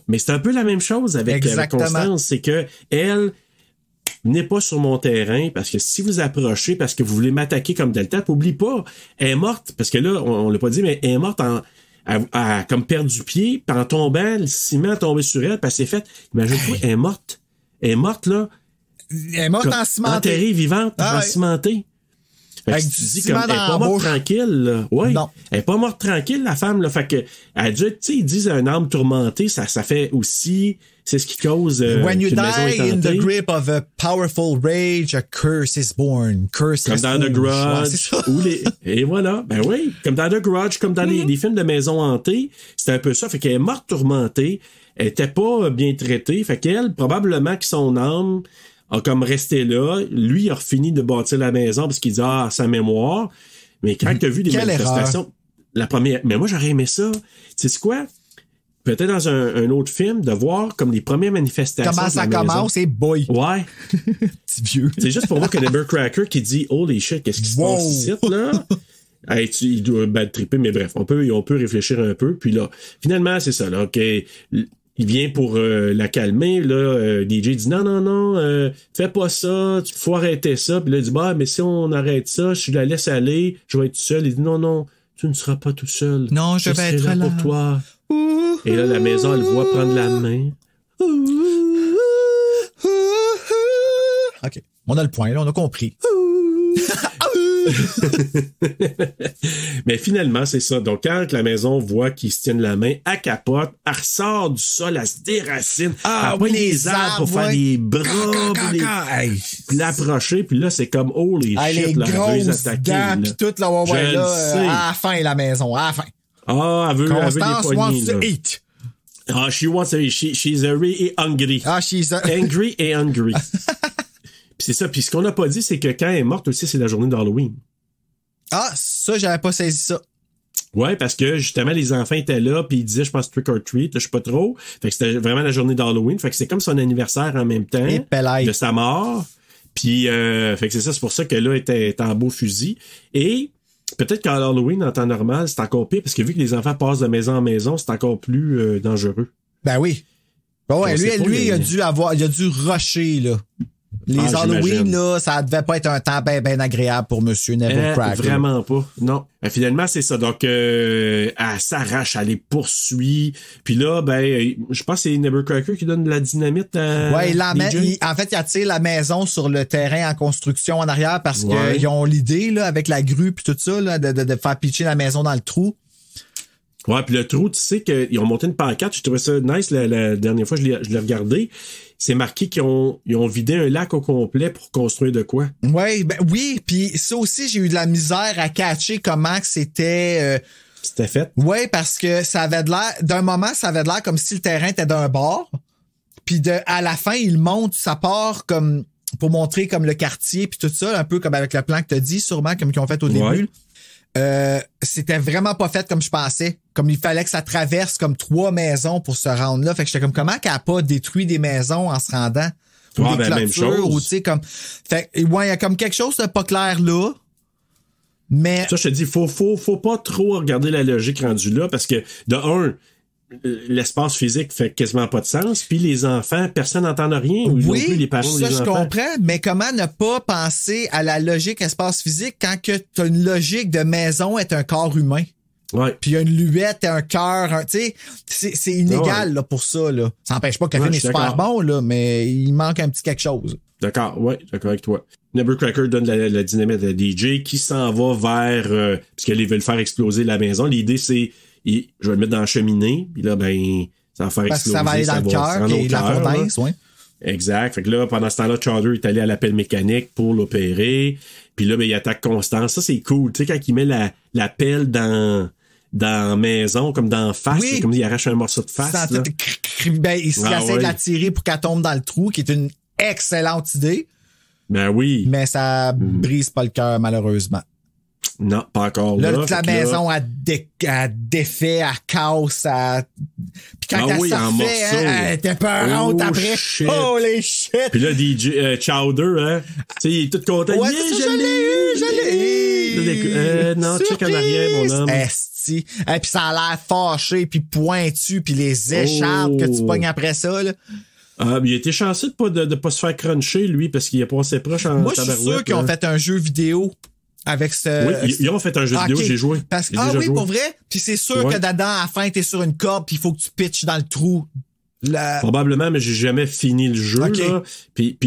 Mais c'est un peu la même chose avec Constance, c'est que elle n'est pas sur mon terrain parce que si vous approchez parce que vous voulez m'attaquer comme Delta, oublie pas, elle est morte parce que là on l'a pas dit, mais elle est morte à comme perdu pied, puis en tombant, le ciment est tombé sur elle, puis elle s'est fait. Imagine-toi, elle est morte là. Elle est morte en cimenté. Enterrée vivante, en cimenté. Fait que tu dis comme, elle est pas morte tranquille, là. Ouais. Non. Elle est pas morte tranquille, la femme, là. Fait que, elle a dû être, tu sais, ils disent un âme tourmentée, ça fait aussi, c'est ce qui cause, When you die in the grip of a powerful rage, a curse is born. Curse comme is dans The Grudge. Et voilà. Ben oui. Comme dans The Grudge, comme dans les films de maison hantée. C'était un peu ça. Fait qu'elle est morte tourmentée. Elle était pas bien traitée. Fait qu'elle, probablement que son âme, a comme resté là. Lui, il a fini de bâtir la maison parce qu'il dit, sa mémoire. Mais quand tu as vu des manifestations, la première, mais moi, j'aurais aimé ça. Tu sais quoi? Peut-être dans un autre film, de voir comme les premières manifestations. Comment ça commence, et boy. Ouais. Petit vieux. C'est juste pour voir que Nevercracker qui dit, holy shit, qu'est-ce qui se passe ici, là? Hey, il doit bad tripper, mais bref, on peut réfléchir un peu. Puis là, finalement, c'est ça, là, OK. Il vient pour la calmer, là, DJ dit non, fais pas ça, il faut arrêter ça. Puis là, il dit, mais si on arrête ça, je la laisse aller, je vais être tout seul. Il dit, non, tu ne seras pas tout seul. Non, je vais être là pour toi. Et là, la maison, elle le voit prendre la main. OK, on a le point, là, on a compris. Mais finalement, c'est ça. Donc, quand la maison voit qu'ils se tiennent la main, elle capote, elle ressort du sol, elle se déracine, elle prend les arbres pour faire des bras, puis l'approcher, puis là, c'est comme, holy shit, là, elle veut les attaquer. Puis tout, là, à la fin, la maison, à la fin. Elle veut les poignées, là. Eat. She wants to eat. She's very et hungry. Angry et hungry. Puis c'est ça. Puis ce qu'on n'a pas dit, c'est que quand elle est morte aussi, c'est la journée d'Halloween. Ah, ça, j'avais pas saisi ça. Ouais, parce que justement, les enfants étaient là, puis ils disaient, je pense, trick or treat, je sais pas trop. Fait que c'était vraiment la journée d'Halloween. Fait que c'est comme son anniversaire en même temps de sa mort. Puis, fait que c'est ça, c'est pour ça que là, elle était en beau fusil. Et peut-être qu'à Halloween, en temps normal, c'est encore pire, parce que vu que les enfants passent de maison en maison, c'est encore plus dangereux. Ben oui. Bon, ouais, lui, il a dû rusher, là. Les Halloween, là, ça devait pas être un temps bien agréable pour Monsieur Nevercracker. Vraiment pas, non. Finalement, c'est ça. Donc, elle s'arrache, elle les poursuit. Puis là, je pense que c'est Nevercracker qui donne de la dynamite à en fait, il attire la maison sur le terrain en construction en arrière parce qu'ils ont l'idée, là, avec la grue puis tout ça, là, de faire pitcher la maison dans le trou. Ouais, puis le trou, tu sais qu'ils ont monté une pancarte. Je trouvais ça nice la dernière fois, je l'ai regardé. C'est marqué qu'ils ont vidé un lac au complet pour construire de quoi. Ouais, oui, puis ça aussi, j'ai eu de la misère à catcher comment que c'était... C'était fait? Ouais, parce que ça avait de l'air... D'un moment, ça avait de l'air comme si le terrain était d'un bord. Puis à la fin, il monte, ça part comme... Pour montrer comme le quartier puis tout ça, un peu comme avec le plan que t'as dit, sûrement, comme qu'ils ont fait au début. C'était vraiment pas fait comme je pensais. Comme il fallait que ça traverse comme 3 maisons pour se rendre là. Fait que j'étais comme, comment qu'elle a pas détruit des maisons en se rendant? Ou des clôtures, même chose. Ou tu sais, comme... Fait il y a comme quelque chose de pas clair là. Mais... Ça, je te dis, faut pas trop regarder la logique rendue là, parce que, de un, l'espace physique fait quasiment pas de sens, puis les enfants, personne n'entend rien, ou non plus les parents ou les enfants. Ça, je comprends, mais comment ne pas penser à la logique espace physique quand que t'as une logique de maison est un corps humain? Ouais. Puis il y a une luette et un cœur, tu sais, c'est inégal là, pour ça. Là. Ça n'empêche pas que le film est super bon, là, mais il manque un petit quelque chose. D'accord, ouais, d'accord avec toi. Nevercracker donne la dynamite à DJ qui s'en va vers... parce qu'ils veulent faire exploser la maison. L'idée, c'est... je vais le mettre dans la cheminée, puis là, ben, ça va faire exploser. Parce que ça va aller dans le cœur et la fournaise, oui. Exact. Fait que là, pendant ce temps-là, Chowder est allé à l'appel mécanique pour l'opérer. Puis là, ben, il attaque Constance. Ça, c'est cool. Tu sais, quand il met la pelle dans la maison, comme dans face, c'est comme il arrache un morceau de face. Ben, il essaie de la tirer pour qu'elle tombe dans le trou, qui est une excellente idée. Ben oui. Mais ça brise pas le cœur, malheureusement. Non, pas encore là. Là, toute la maison, elle défait, elle casse, puis quand elle s'en fait, elle était peurante après. Shit. Holy shit! Puis là, DJ Chowder, hein, tu sais, il est tout content. Ouais, je l'ai eu! Non, check en arrière, mon homme. Esti. Et puis ça a l'air fâché, puis pointu, puis les écharpes que tu pognes après ça, là. Ah, mais il a été chanceux de pas se faire cruncher, lui, parce qu'il est passé proche en Moi, je suis sûr qu'ils ont fait un jeu vidéo avec ce... Oui, ils ont fait un jeu vidéo, j'ai joué. Pour vrai? Puis c'est sûr que dedans, à la fin, t'es sur une corde, puis il faut que tu pitches dans le trou. Probablement, mais j'ai jamais fini le jeu, là. Puis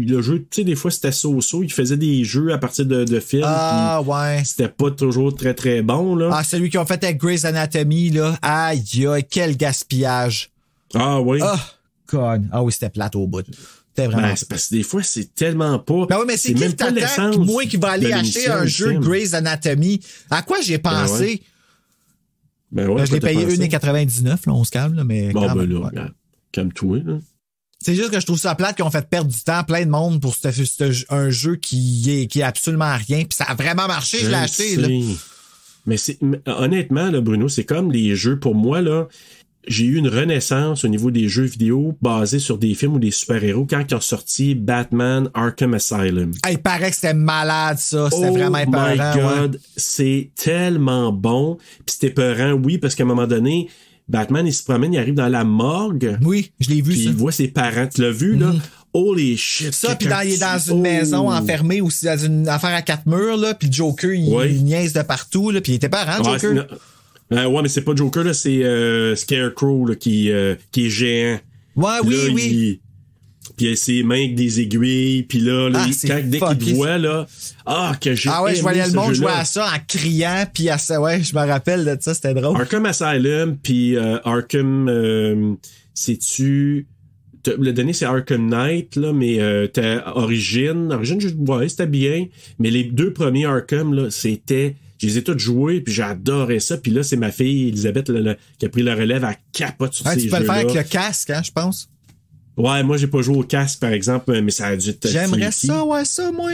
le jeu, tu sais, des fois, c'était so-so. Il faisait des jeux à partir de films. Ah, ouais. C'était pas toujours très, très bon, là. Ah, celui qu'ils ont fait avec Grey's Anatomy, là. Aïe, quel gaspillage. Ah, oui. Ah, God. Ah oui, c'était plate au bout. C'était vraiment... c'est parce que des fois, c'est tellement pas... Ben oui, mais c'est qui le t'attaque, moi, qui va aller acheter un jeu Grey's Anatomy? À quoi j'ai pensé? Ben ouais, je l'ai payé 1,99$, là, on se calme, là, mais... Bon, ben là, regarde. Calme-toi, là. C'est juste que je trouve ça plate qu'ils ont fait perdre du temps à plein de monde pour un jeu qui est absolument rien. Puis ça a vraiment marché, je l'ai acheté, là. Mais honnêtement, là, Bruno, c'est comme les jeux, pour moi, là, j'ai eu une renaissance au niveau des jeux vidéo basés sur des films ou des super-héros quand ils ont sorti Batman Arkham Asylum. Il paraît que c'était malade, ça. C'était vraiment épeurant. Oh my God, c'est tellement bon. Puis c'était épeurant, oui, parce qu'à un moment donné, Batman, il se promène, il arrive dans la morgue. Oui, je l'ai vu, puis ça. Il voit ses parents. Tu l'as vu, là? Holy shit. Ça, puis il est dans une maison enfermée aussi, dans une affaire à 4 murs, là, puis Joker, il niaise de partout, là, puis il était parent, Joker. Ouais, mais c'est pas Joker, là, c'est Scarecrow, là, qui est géant. Ouais, oui. Puis il a ses mains avec des aiguilles, puis là, dès qu'il te voit, là, que j'ai je voyais le monde jouer à ça en criant, puis à ça, je me rappelle de ça, c'était drôle. Arkham Asylum, puis Arkham, sais-tu... Le dernier, c'est Arkham Knight, là, mais t'as Origin, c'était bien, mais les deux premiers Arkham, là, c'était... Je les ai tous joués, puis j'adorais ça. Puis là, c'est ma fille, Elisabeth, qui a pris la relève à capote sur ces jeux-là. Tu peux le faire avec le casque, hein, je pense. Ouais, moi, j'ai pas joué au casque, par exemple, mais ça a dû être... J'aimerais ça, moi.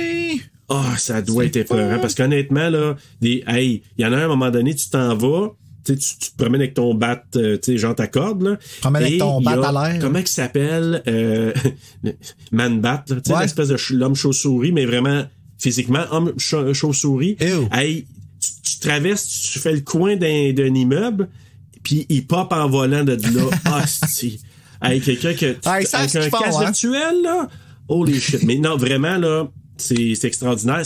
Ça doit être épeurant, parce qu'honnêtement, là, il y en a un moment donné, tu t'en vas, tu te promènes avec ton bat, genre ta corde, là. Promènes avec ton bat à l'air. Comment il s'appelle? Man-Bat, tu sais, l'espèce de l'homme chauve-souris, mais vraiment, physiquement, homme chauve-souris. Tu traverses, tu fais le coin d'un immeuble, puis il pop en volant de là. Hostie. Avec quelqu'un avec un casque virtuel, là. Holy shit. Mais non, vraiment, là, c'est extraordinaire.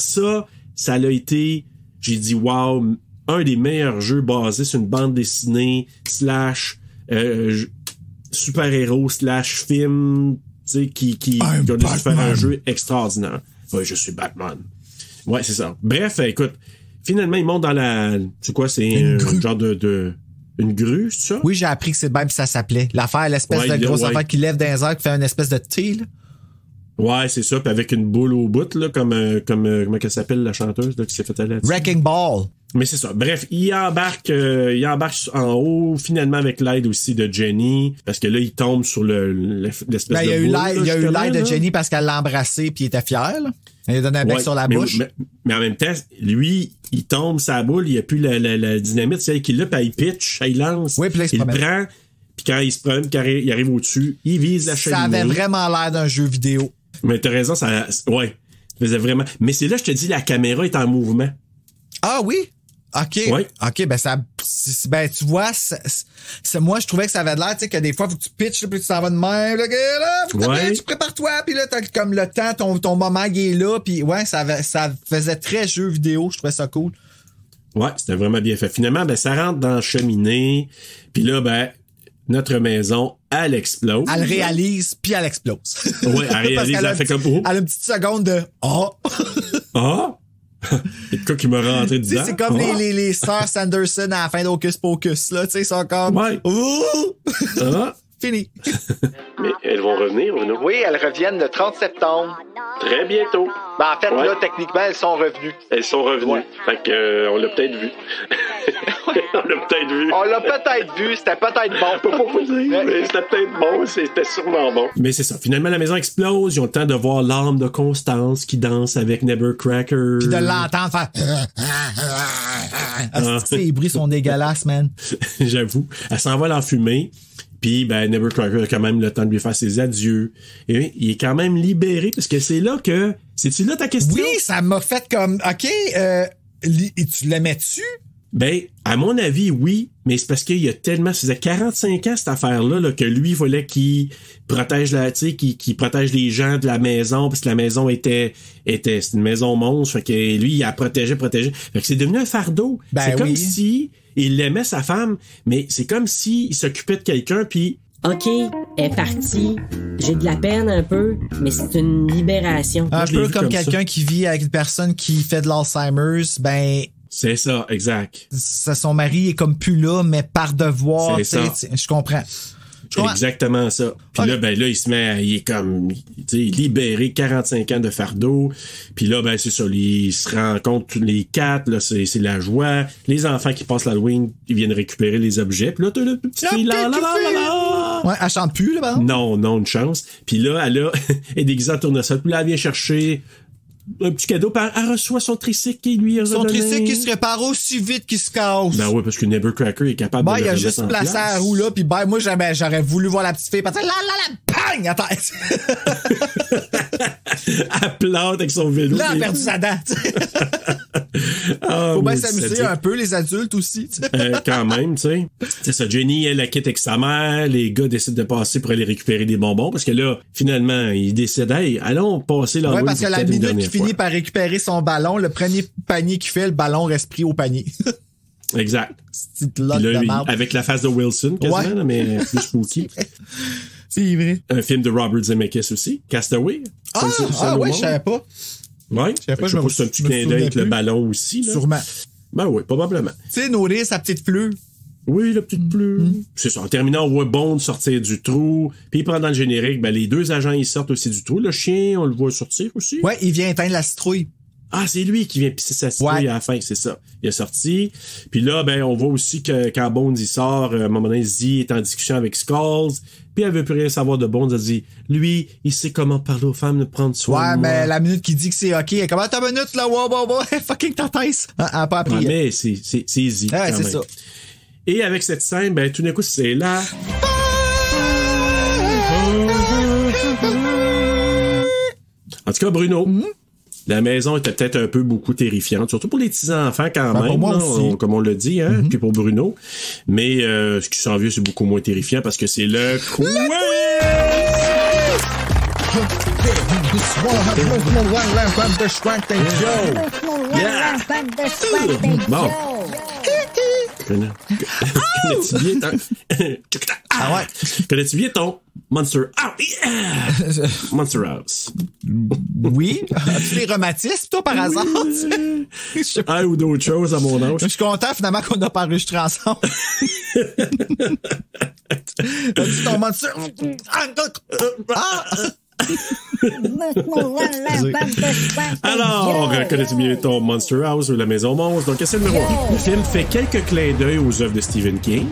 Ça l'a été, j'ai dit, wow, un des meilleurs jeux basés sur une bande dessinée / super-héros / film, tu sais, qui a dû faire un jeu extraordinaire. Ouais, je suis Batman. Ouais, c'est ça. Bref, écoute, finalement, il monte dans la... C'est quoi? C'est un genre de... Une grue, c'est ça? Oui, j'ai appris que c'est même ça s'appelait. L'affaire, l'espèce de grosse affaire qui lève dans les airs, qui fait une espèce de T, là. Ouais, c'est ça. Puis avec une boule au bout, là, comme comment elle s'appelle, la chanteuse, là, qui s'est fait aller là-dessus. Wrecking Ball. Mais c'est ça. Bref, il embarque en haut, finalement avec l'aide aussi de Jenny, parce que là, il tombe sur l'espèce de boule. Il y a eu l'aide de Jenny parce qu'elle l'a embrassé puis il était fier, là. Elle lui a donné un bec sur la bouche. Mais en même temps, lui, il tombe sa boule, il n'y a plus la dynamite, c'est elle qui l'a, puis il pitch, il lance, oui, puis là, il prend, puis quand il se promène, quand il arrive au-dessus, il vise la cheminée. Ça avait vraiment l'air d'un jeu vidéo. Mais t'as raison, ça faisait vraiment... Mais c'est là, je te dis, la caméra est en mouvement. Ah oui? OK. Oui. OK, tu vois, moi, je trouvais que ça avait l'air, tu sais, que des fois, faut que tu pitches, puis tu t'en vas de même, là, tu prépares-toi, puis là, t'as comme le temps, ton moment, il est là, puis ça faisait très jeu vidéo, je trouvais ça cool. Ouais, c'était vraiment bien fait. Finalement, ben, ça rentre dans la cheminée. Puis là, ben, notre maison, elle explose. Elle réalise, puis elle explose. Ouais, elle réalise, elle fait comme... Elle a une petite seconde de « Oh! » Ah! C'est quoi qui m'a rentré dedans? C'est comme les sœurs Sanderson à la fin d'Hocus Pocus, là. Tu sais, ils sont comme... Ouais. Fini. Mais elles vont revenir, Bruno? Oui, elles reviennent le 30 septembre. Très bientôt. Ben, en fait, là, techniquement, elles sont revenues. Elles sont revenues. Ouais. Fait que, on l'a peut-être vu. On l'a peut-être vu, c'était peut-être bon. Je peux pas vous dire, mais c'était peut-être bon, c'était sûrement bon. Mais c'est ça. Finalement, la maison explose. Ils ont le temps de voir l'âme de Constance qui danse avec Nevercracker. Puis de l'entendre faire... Les bruits sont dégueulasses, man. J'avoue. Elle s'envole en fumée. Puis, ben, Nevercracker a quand même le temps de lui faire ses adieux. Et il est quand même libéré, parce que c'est là que... C'est-tu là ta question? Oui, ça m'a fait comme... OK, tu l'aimais-tu? Ben, à mon avis, oui, mais c'est parce qu'il y a tellement... Ça faisait 45 ans, cette affaire-là, là, que lui, il fallait qu'il protège qu'il protège les gens de la maison, parce que la maison c'est une maison monstre, fait que lui, il a protégé. Fait que c'est devenu un fardeau. Ben c'est comme oui. si il aimait sa femme, mais c'est comme si il s'occupait de quelqu'un, puis... OK, elle est partie. J'ai de la peine un peu, mais c'est une libération. Un je l'ai peu vu comme quelqu'un ça. qui vit avec une personne qui fait de l'Alzheimer's, ben... C'est ça, exact. Son mari est comme plus là, mais par devoir, C'est ça. je comprends. Exactement ça. Puis Okay. là, ben là, il est comme, tu sais, libéré, 45 ans de fardeau. Puis là, ben c'est ça, il se rencontre les quatre, là, c'est la joie. Les enfants qui passent l'Halloween, ils viennent récupérer les objets. Puis là, t'as le petit fille, là. Ouais, elle chante plus, là, par exemple. Non, une chance. Puis là, elle est déguisée en tournesol. Puis là, elle vient chercher un petit cadeau, puis elle reçoit son tricycle qui lui a Son redonné. tricycle qui se répare aussi vite qu'il se casse. Ben oui, parce que Nevercracker est capable de Ben, le il a remettre juste en placé place. la roue là, puis ben, moi, j'aurais voulu voir la petite fille partir, bang, à tête. Elle plante avec son vélo. Là, elle a perdu sa dent. Faut bien s'amuser un peu, les adultes aussi. Quand même, tu sais. C'est ça, Jenny, elle la quitte avec sa mère. Les gars décident de passer pour aller récupérer des bonbons. Parce que là, finalement, ils décident, hey, allons passer l'Halloween. Ouais, parce que la minute qu'il finit par récupérer son ballon, le premier panier qu'il fait, le ballon reste pris au panier. Exact. C'est Puis là, lui, avec la face de Wilson, quasiment, Ouais. là, mais plus spooky. C'est vrai. Un film de Robert Zemeckis aussi, Castaway. Ouais, je savais pas. Ouais. Je savais pas, Je sais pas si c'est un petit clin d'œil avec le ballon aussi. Là. Sûrement. Ben oui, probablement. Tu sais, nourrir sa petite fleur. Oui, la petite pluie. C'est ça. En terminant, on voit Bond sortir du trou. Puis pendant le générique, ben les deux agents, ils sortent aussi du trou. Le chien, on le voit sortir aussi. Ouais, il vient éteindre la citrouille. Ah, c'est lui qui vient pisser sa citrouille à la fin, c'est ça. Il est sorti. Puis là, ben, on voit aussi que quand Bones il sort, à un moment donné, Zee est en discussion avec Skulls. Puis elle veut plus rien savoir de Bones. Elle dit, lui, il sait comment parler aux femmes, de prendre soin de moi. Mais la minute qu'il dit que c'est OK, elle comment ta minute là, wow, fucking ta tête. Elle a pas appris. Mais c'est Zee. Ouais, quand c'est même. ça. Et avec cette scène, ben, tout d'un coup, c'est là. En tout cas, Bruno. La maison était peut-être un peu beaucoup terrifiante, surtout pour les petits-enfants quand même, pour moi là, aussi. comme on l'a dit, hein, puis pour Bruno. Mais ce qui s'en vient, c'est beaucoup moins terrifiant parce que c'est le quiz! Bon. Connais-tu bien ton... Ah ouais. Connais-tu bien ton Monster House? Monster House. Oui. As-tu des rhumatismes, toi, par hasard? Un ou d'autres choses à mon âge. Je suis content, finalement, qu'on n'a pas enregistré ensemble. As-tu ton monster? Alors, connais-tu bien ton Monster House ou la Maison Monstre? Donc, c'est le numéro 1. Le film fait quelques clins d'œil aux œuvres de Stephen King,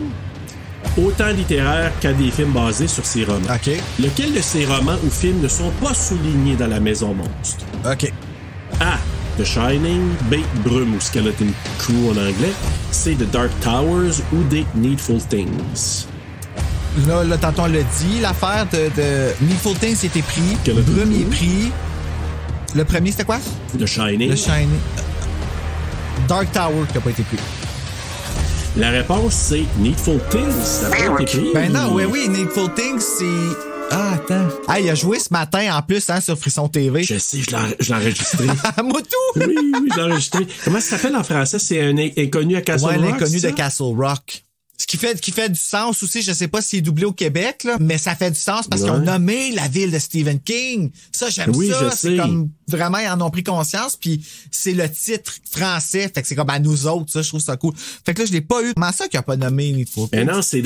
autant littéraires qu'à des films basés sur ses romans. OK. Lequel de ces romans ou films ne sont pas soulignés dans la Maison Monstre? OK. A. The Shining, B. Brume ou Skeleton Crew en anglais, C. The Dark Towers ou D. Needful Things. Là, tantôt, on l'a dit, l'affaire de Needful Things était pris. Skeleton Brume est Crew. pris. Le premier, c'était quoi? The Shining. Le Shining. Dark Tower qui n'a pas été pris. La réponse, c'est Needful Things. Ça n'a pas été pris. Ben non, oui, Needful Things, c'est... Ah, attends. Ah, il a joué ce matin en plus, hein, sur Frisson TV. Je sais, je l'ai enregistré. Moutou! Oui, je l'ai enregistré. Comment ça s'appelle en français? C'est un inconnu à Castle Rock? Ouais, l'inconnu de Castle Rock. Ce qui fait du sens aussi, je sais pas s'il est doublé au Québec, là, mais ça fait du sens parce qu'ils ont nommé la ville de Stephen King. Ça, j'aime ça. C'est comme vraiment, ils en ont pris conscience, puis c'est le titre français. Fait que c'est comme à nous autres, ça, je trouve ça cool. Fait que là, je l'ai pas eu. Comment ça qu'il a pas nommé Needful Things? Mais non, c'est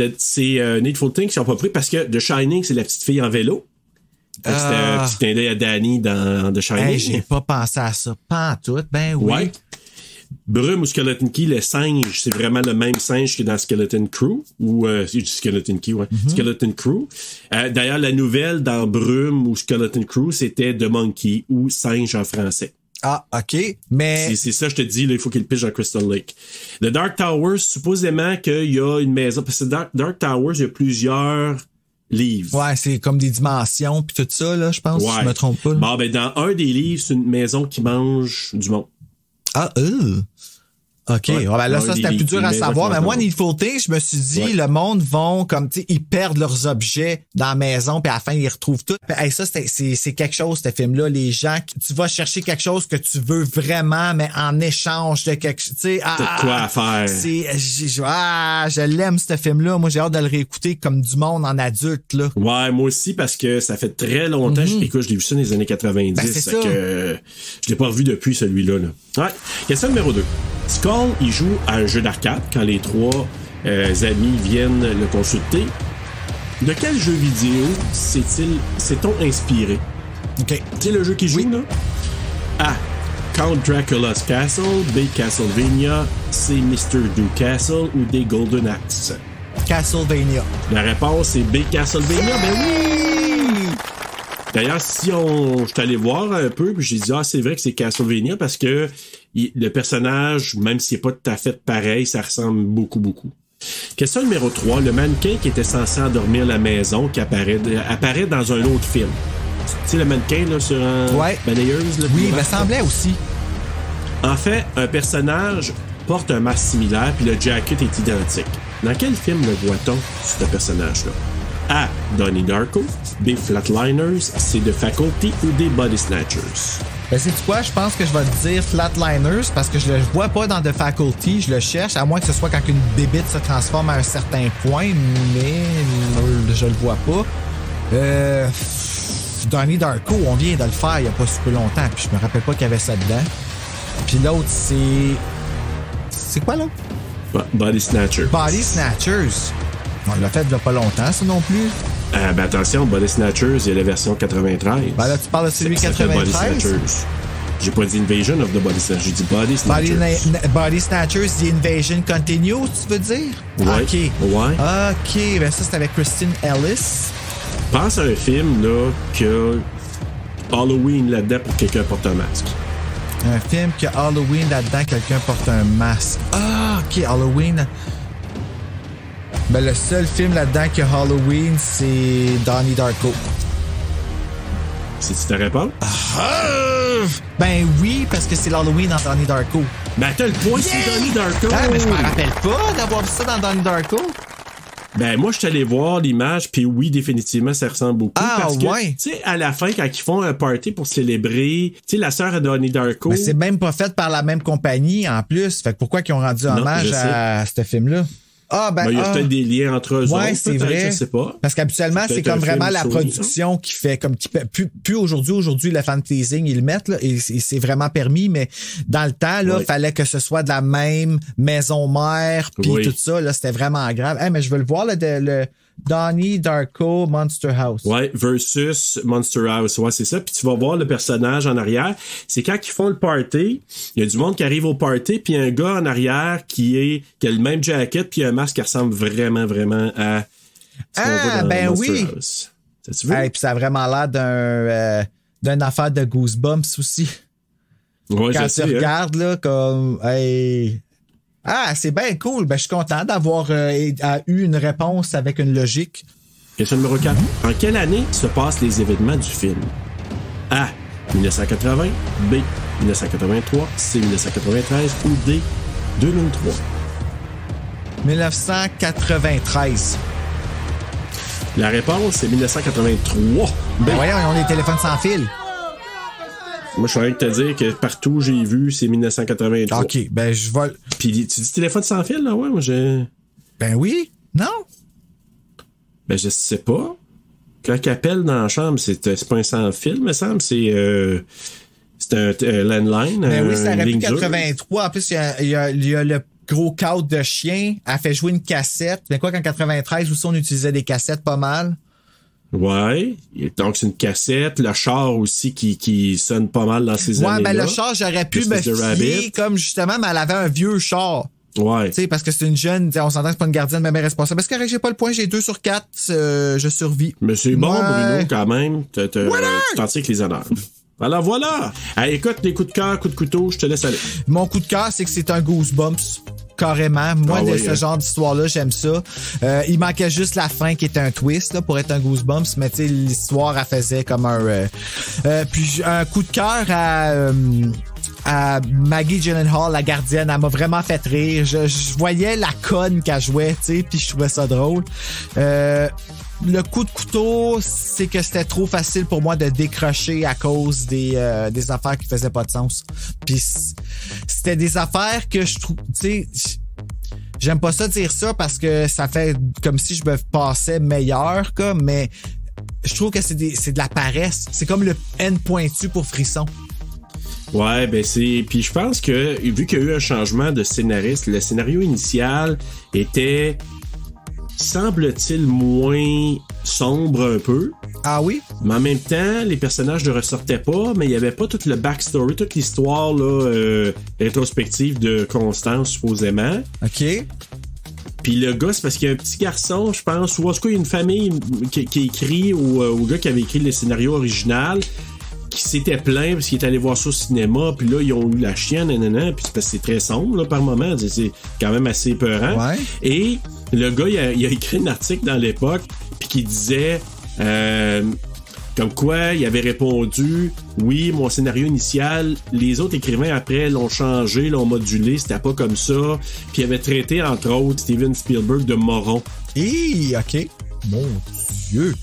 Needful Things qui n'ont pas pris parce que The Shining, c'est la petite fille en vélo. C'était un petit clin d'œil à Danny dans The Shining. Hey, j'ai pas pensé à ça. Pas en tout. Ben oui. Ouais. Brume ou Skeleton Key, le singe, c'est vraiment le même singe que dans Skeleton Crew, ou Skeleton Key, ouais. Skeleton Crew. D'ailleurs, la nouvelle dans Brume ou Skeleton Crew, c'était The Monkey ou singe en français. Ah, OK. Mais. C'est ça, je te dis, là, il faut qu'il pige dans Crystal Lake. The Dark Towers, supposément qu'il y a une maison, parce que Dark Towers, il y a plusieurs livres. Ouais, c'est comme des dimensions puis tout ça, là, je pense, si je me trompe pas. Bon, ben, dans un des livres, c'est une maison qui mange du monde. Ah, OK. Ouais, ben là, ça, c'était plus dur à savoir. Mais moi, Needful Things, je me suis dit, le monde vont, comme, tu sais, ils perdent leurs objets dans la maison, puis à la fin, ils retrouvent tout. Hey, ça, c'est quelque chose, ce film-là. Les gens, tu vas chercher quelque chose que tu veux vraiment, mais en échange de quelque chose, tu sais. T'as quoi à faire. Je l'aime, ce film-là. Moi, j'ai hâte de le réécouter comme du monde en adulte, là. Ouais, moi aussi, parce que ça fait très longtemps. Écoute, je l'ai vu ça dans les années 90. Ben, c'est ça. Que je l'ai pas revu depuis celui-là, là. Ouais. Question numéro 2. Skull, il joue à un jeu d'arcade quand les trois amis viennent le consulter. De quel jeu vidéo s'est-on inspiré? OK. Tu sais le jeu qu'il joue, là? A. Count Dracula's Castle. B. Castlevania. C. Mr. Do Castle. Ou D. Golden Axe? Castlevania. La réponse est B. Castlevania. Ben oui! D'ailleurs, si je suis allé voir un peu, puis j'ai dit, c'est vrai que c'est Castlevania parce que le personnage, même s'il n'est pas tout à fait pareil, ça ressemble beaucoup, beaucoup. Question numéro 3. Le mannequin qui était censé endormir la maison, qui apparaît dans un autre film. Tu sais, le mannequin, là, sur un balayeuse, là. Oui, il me semblait aussi. En fait, un personnage porte un masque similaire, puis le jacket est identique. Dans quel film le voit-on, ce personnage-là? A. Donnie Darko. B. Flatliners. C. The Faculty. Ou D. Body Snatchers. Ben, sais-tu quoi? Je pense que je vais te dire Flatliners parce que je le vois pas dans The Faculty. Je le cherche, à moins que ce soit quand une bébite se transforme à un certain point, mais je le vois pas. Donnie Darko, on vient de le faire il y a pas super longtemps, puis je me rappelle pas qu'il y avait ça dedans. Puis l'autre, c'est quoi, là? Body Snatchers. Body Snatchers. On l'a fait il y a pas longtemps, ça non plus. Ben attention, Body Snatchers, il y a la version 93. Ben là, tu parles de celui 93? Body Snatchers. J'ai pas dit Invasion of the Body Snatchers, j'ai dit Body Snatchers. Body Snatchers, The Invasion Continue, tu veux dire? Ouais. OK. Ouais. OK, ben ça, c'est avec Kristen Ellis. Pense à un film, là, que Halloween là-dedans pour que quelqu'un porte un masque. Un film que Halloween là-dedans, quelqu'un porte un masque. Ah, OK, Halloween. Ben, le seul film là-dedans que Halloween, c'est Donnie Darko. C'est-tu ta réponse? Ben oui, parce que c'est l'Halloween dans Donnie Darko. Ben t'as le point, c'est Donnie Darko! Ah, mais je me rappelle pas d'avoir vu ça dans Donnie Darko. Ben moi, je suis allé voir l'image, puis oui, définitivement, ça ressemble beaucoup. Parce que, tu sais, à la fin, quand ils font un party pour célébrer, tu sais, la sœur de Donnie Darko... Mais c'est même pas fait par la même compagnie, en plus. Fait que pourquoi qu'ils ont rendu hommage à ce film-là? Ah, ben, il y a peut-être des liens entre eux autres, c'est vrai. Je sais pas. Parce qu'habituellement, c'est comme vraiment la production qui fait comme plus aujourd'hui, le fan-teasing, ils le mettent, là, et c'est vraiment permis, mais dans le temps, là, fallait que ce soit de la même maison mère, puis tout ça, là, c'était vraiment grave. Hey, mais je veux le voir, le Donnie Darko Monster House. Ouais, versus Monster House. Ouais, c'est ça. Puis tu vas voir le personnage en arrière. C'est quand ils font le party, il y a du monde qui arrive au party, puis il y a un gars en arrière qui a le même jacket, puis un masque qui ressemble vraiment, vraiment à ce qu'on voit dans Monster House. Ça, tu veux? Hey, puis ça a vraiment l'air d'une affaire de Goosebumps aussi. Ouais, quand tu regardes, là, comme... Hey... Ah, c'est bien cool. Ben, je suis content d'avoir eu une réponse avec une logique. Question numéro 4. En quelle année se passent les événements du film? A. 1980. B. 1983. C. 1993. Ou D. 2003. 1993. La réponse, c'est 1983. Ben voyons, ils ont des téléphones sans fil. Moi, je suis en train de te dire que partout où j'ai vu, c'est 1983. OK, ben je vais... Puis tu dis téléphone sans fil, là? Ouais, moi, j'ai... Ben oui. Non. Ben, je sais pas. Quand il appelle dans la chambre, c'est pas un sans fil, me semble. C'est un landline. Ben oui, c'est la ligne 83. En plus, il y a le gros cadre de chien. Elle fait jouer une cassette. Mais quoi qu'en 93 aussi, on utilisait des cassettes pas mal. Ouais. Donc, c'est une cassette. Le char aussi qui sonne pas mal dans ces années-là. Ouais, ben le char, j'aurais pu me fier comme justement, mais elle avait un vieux char. Ouais. Tu sais, parce que c'est une jeune, on s'entend que c'est pas une gardienne, mais bien responsable. Parce que j'ai pas le point, j'ai 2 sur 4, je survis. Mais c'est bon, Bruno, quand même. Tu t'en tires avec les honneurs. Alors voilà! Allez, écoute, les coups de cœur, coups de couteau, je te laisse aller. Mon coup de cœur, c'est que c'est un Goosebumps. Carrément. Moi, ce genre d'histoire-là, j'aime ça. Il manquait juste la fin qui était un twist là, pour être un Goosebumps, mais tu sais, l'histoire, elle faisait comme un... puis un coup de cœur à Maggie Gyllenhaal, la gardienne, elle m'a vraiment fait rire. Je voyais la conne qu'elle jouait, tu sais, puis je trouvais ça drôle. Le coup de couteau, c'est que c'était trop facile pour moi de décrocher à cause des affaires qui faisaient pas de sens. Puis c'était des affaires que je trouve, tu sais, j'aime pas ça dire ça parce que ça fait comme si je me passais meilleur, quoi, mais je trouve que c'est de la paresse. C'est comme le N pointu pour Frisson. Ouais, ben c'est... Puis je pense que, vu qu'il y a eu un changement de scénariste, le scénario initial était... semble-t-il moins sombre un peu. Ah oui? Mais en même temps, les personnages ne ressortaient pas, mais il n'y avait pas tout le backstory, toute l'histoire là, rétrospective de Constance, supposément. OK. Puis le gars, c'est parce qu'il y a un petit garçon, je pense, ou en tout cas, il y a une famille qui écrit au gars qui avait écrit le scénario original, qui s'était plaint parce qu'il est allé voir ça au cinéma, puis là, ils ont eu la chienne, nanana, puis c'est parce que c'est très sombre, là, par moment, c'est quand même assez épeurant. Ouais. Et le gars, il a écrit un article dans l'époque, puis qui disait... comme quoi, il avait répondu « Oui, mon scénario initial, les autres écrivains après l'ont changé, l'ont modulé, c'était pas comme ça. » Puis il avait traité, entre autres, Steven Spielberg de moron. OK. Mon Dieu!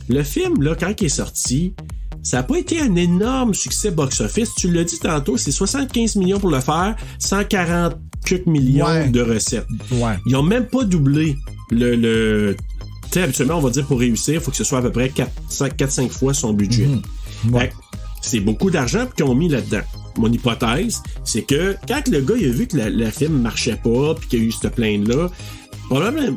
Le film, là, quand il est sorti, ça n'a pas été un énorme succès box-office. Tu l'as dit tantôt, c'est 75 millions pour le faire, 140 quelques millions de recettes. Ouais. Ils ont même pas doublé le tu sais, habituellement, on va dire pour réussir, il faut que ce soit à peu près 4-5 fois son budget. Ouais. C'est beaucoup d'argent qu'ils ont mis là-dedans. Mon hypothèse, c'est que quand le gars il a vu que le film marchait pas puis qu'il y a eu cette plainte-là,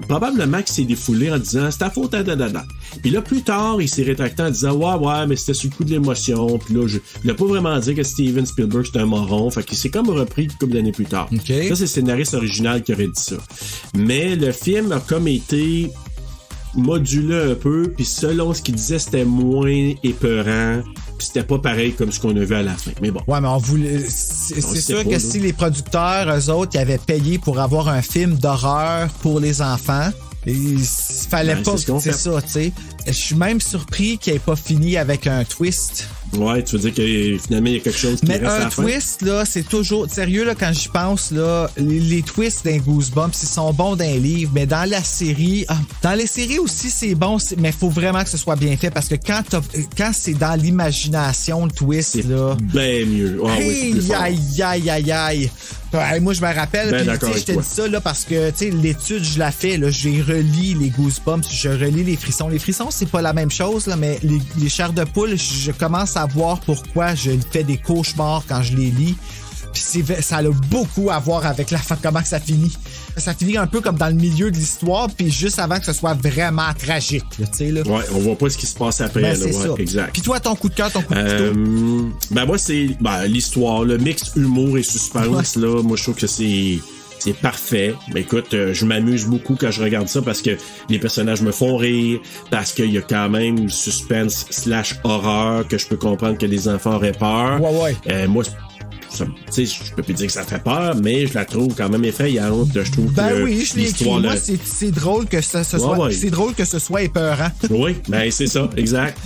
probablement qu'il s'est défoulé en disant c'est ta faute à dadada. Puis là, plus tard, il s'est rétracté en disant ouais, mais c'était sur le coup de l'émotion. Puis là, il n'a pas vraiment dit que Steven Spielberg c'était un moron. Fait qu'il s'est comme repris une couple d'années plus tard. Okay. Ça, c'est le scénariste original qui aurait dit ça. Mais le film a comme été modulé un peu, puis selon ce qu'il disait, c'était moins épeurant, puis c'était pas pareil comme ce qu'on a vu à la fin. Mais bon. Ouais, mais on voulait... C'est sûr que si les producteurs, eux autres, ils avaient payé pour avoir un film d'horreur pour les enfants, il fallait pas... C'est ça, tu sais. Je suis même surpris qu'il ait pas fini avec un twist. Ouais, tu veux dire que finalement, il y a quelque chose qui reste à la fin? Mais un twist, là, c'est toujours... Sérieux, là, quand j'y pense, là, les twists d'un Goosebumps, ils sont bons dans les livres, mais dans la série... dans les séries aussi, c'est bon, mais il faut vraiment que ce soit bien fait, parce que quand c'est dans l'imagination, le twist, c'est là... bien mieux. Oh, hey, oui, aïe. Moi, je me rappelle, puis tu sais, je te dis ça, là, parce que, tu sais, l'étude, je la fais, là, j'ai relis les Goosebumps, je relis les frissons. Les frissons, c'est pas la même chose, là, mais les chairs de poule, je commence à voir pourquoi je fais des cauchemars quand je les lis. Puis ça a beaucoup à voir avec comment ça finit. Ça finit un peu comme dans le milieu de l'histoire, puis juste avant que ce soit vraiment tragique, tu sais, là. Ouais, on voit pas ce qui se passe après, là. C'est ça. Exact. Puis toi, ton coup de cœur, ton coup de couteau? Ben moi, c'est l'histoire, le mix humour et suspense, là. Moi, je trouve que c'est parfait. Mais écoute, je m'amuse beaucoup quand je regarde ça parce que les personnages me font rire, parce qu'il y a quand même suspense / horreur que je peux comprendre que les enfants auraient peur. Ouais. Moi, tu sais, je peux plus dire que ça fait peur, mais je la trouve quand même effrayante. Je trouve que oui, je l'ai écrit. Moi, c'est drôle que ce soit, c'est drôle que ce soit épeurant. Oui, ben c'est ça, exact.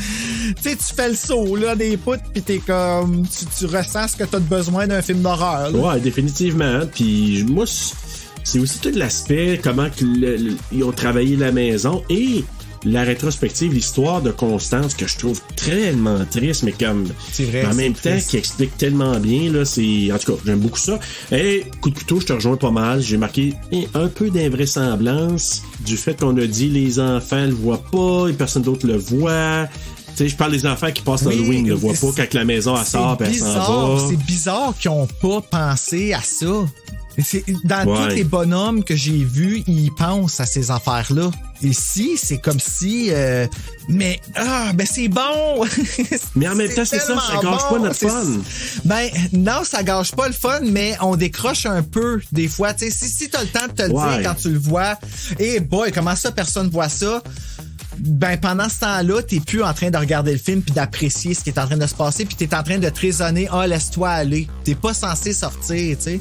Tu sais, tu fais le saut là des poutres, puis t'es comme, tu ressens ce que t'as besoin d'un film d'horreur. Là. Ouais, définitivement. Puis moi, c'est aussi tout l'aspect comment ils ont travaillé la maison et la rétrospective, l'histoire de Constance, que je trouve tellement triste, mais comme c'est vrai, en même temps, qui explique tellement bien, là, c'est, en tout cas, j'aime beaucoup ça. Et coup de couteau, je te rejoins pas mal. J'ai marqué un peu d'invraisemblance du fait qu'on a dit les enfants le voient pas et personne d'autre le voit. Tu sais, je parle des enfants qui passent l'Halloween, ne le voient pas quand la maison elle sort, elle s'en va. C'est bizarre qu'ils ont pas pensé à ça. Dans tous les bonhommes que j'ai vus, ils pensent à ces affaires-là. Ici, c'est comme si... mais c'est bon! Mais en même temps, c'est ça gâche pas notre fun. Ben, non, ça gâche pas le fun, mais on décroche un peu des fois. Tu sais, si t'as le temps de te le dire quand tu le vois, boy, comment ça, personne voit ça? Ben, pendant ce temps-là, t'es plus en train de regarder le film puis d'apprécier ce qui est en train de se passer, puis t'es en train de te raisonner, laisse-toi aller. T'es pas censé sortir, tu sais.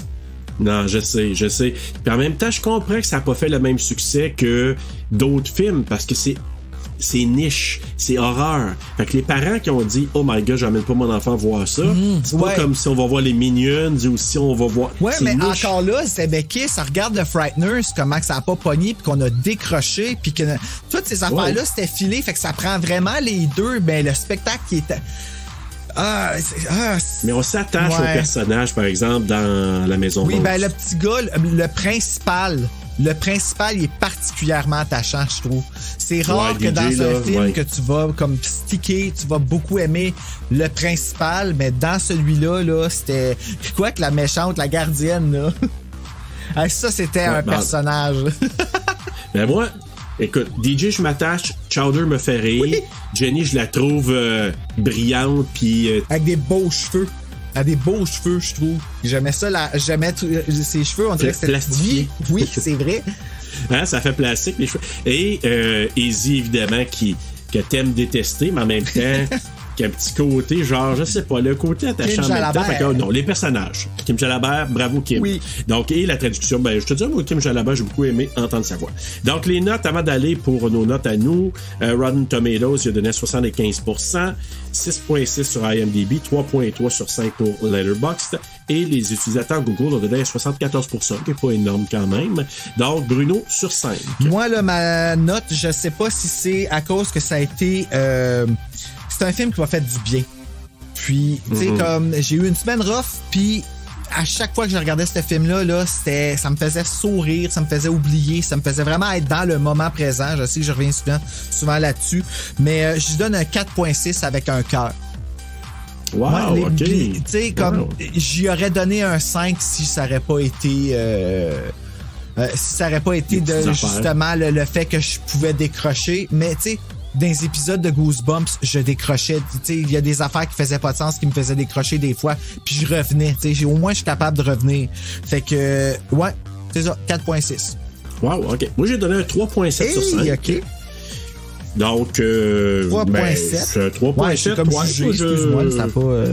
Non, je sais. Puis en même temps, je comprends que ça n'a pas fait le même succès que d'autres films parce que c'est niche, c'est horreur. Fait que les parents qui ont dit « Oh my God, j'emmène pas mon enfant voir ça c'est pas comme si on va voir les Minions ou si on va voir... » Ouais, mais niche. Encore là, c'est Becky, ça regarde le Frighteners, comment que ça a pas pogné puis qu'on a décroché puis que toutes ces affaires-là, c'était filé. Fait que ça prend vraiment les deux. Ben, le spectacle qui était... mais on s'attache au personnage, par exemple, dans La Maison Rose. Oui, ben le petit gars, le principal, il est particulièrement attachant, je trouve. C'est rare que dans un film que tu vas comme sticker, tu vas beaucoup aimer le principal, mais dans celui-là, là, c'était quoi que la méchante, la gardienne, là. Ça, c'était un personnage. Ben moi... Écoute, DJ, je m'attache, Chowder me fait rire, Jenny, je la trouve brillante, puis... Avec des beaux cheveux. Je trouve. J'aimais ça, ses cheveux, on dirait que c'était... Plastifié. Oui, c'est vrai. Hein, ça fait plastique, les cheveux. Et Izzy, évidemment, que t'aimes détester, mais en même temps... qui a un petit côté, genre, je sais pas, le côté attachant en même temps. Fait que, non, les personnages. Kim Jalabert, bravo Kim. Oui. Donc, et la traduction, ben, je te dis, moi, Kim Jalabert, j'ai beaucoup aimé entendre sa voix. Donc, les notes, avant d'aller pour nos notes à nous, Rotten Tomatoes, il a donné 75%, 6.6 sur IMDb, 3.3 sur 5 pour Letterboxd, et les utilisateurs Google ont donné 74%, qui est pas énorme quand même. Donc, Bruno, sur 5. Moi, là, ma note, je sais pas si c'est à cause que ça a été... c'est un film qui m'a fait du bien. Puis, tu sais, comme j'ai eu une semaine rough, puis à chaque fois que je regardais ce film-là, ça me faisait sourire, ça me faisait oublier, ça me faisait vraiment être dans le moment présent. Je sais que je reviens souvent là-dessus, mais je donne un 4.6 avec un cœur. Wow, OK. Tu sais, comme j'y aurais donné un 5 si ça aurait pas été... si ça aurait pas été justement le fait que je pouvais décrocher, mais tu sais, dans les épisodes de Goosebumps, je décrochais. Tu sais, il y a des affaires qui faisaient pas de sens, qui me faisaient décrocher des fois, puis je revenais. Tu sais, au moins, je suis capable de revenir. Fait que, c'est ça, 4.6. Wow, OK. Moi, j'ai donné un 3.7 sur 5. OK. Donc, 3.7. 3.7. Comme excuse-moi, ça n'a pas...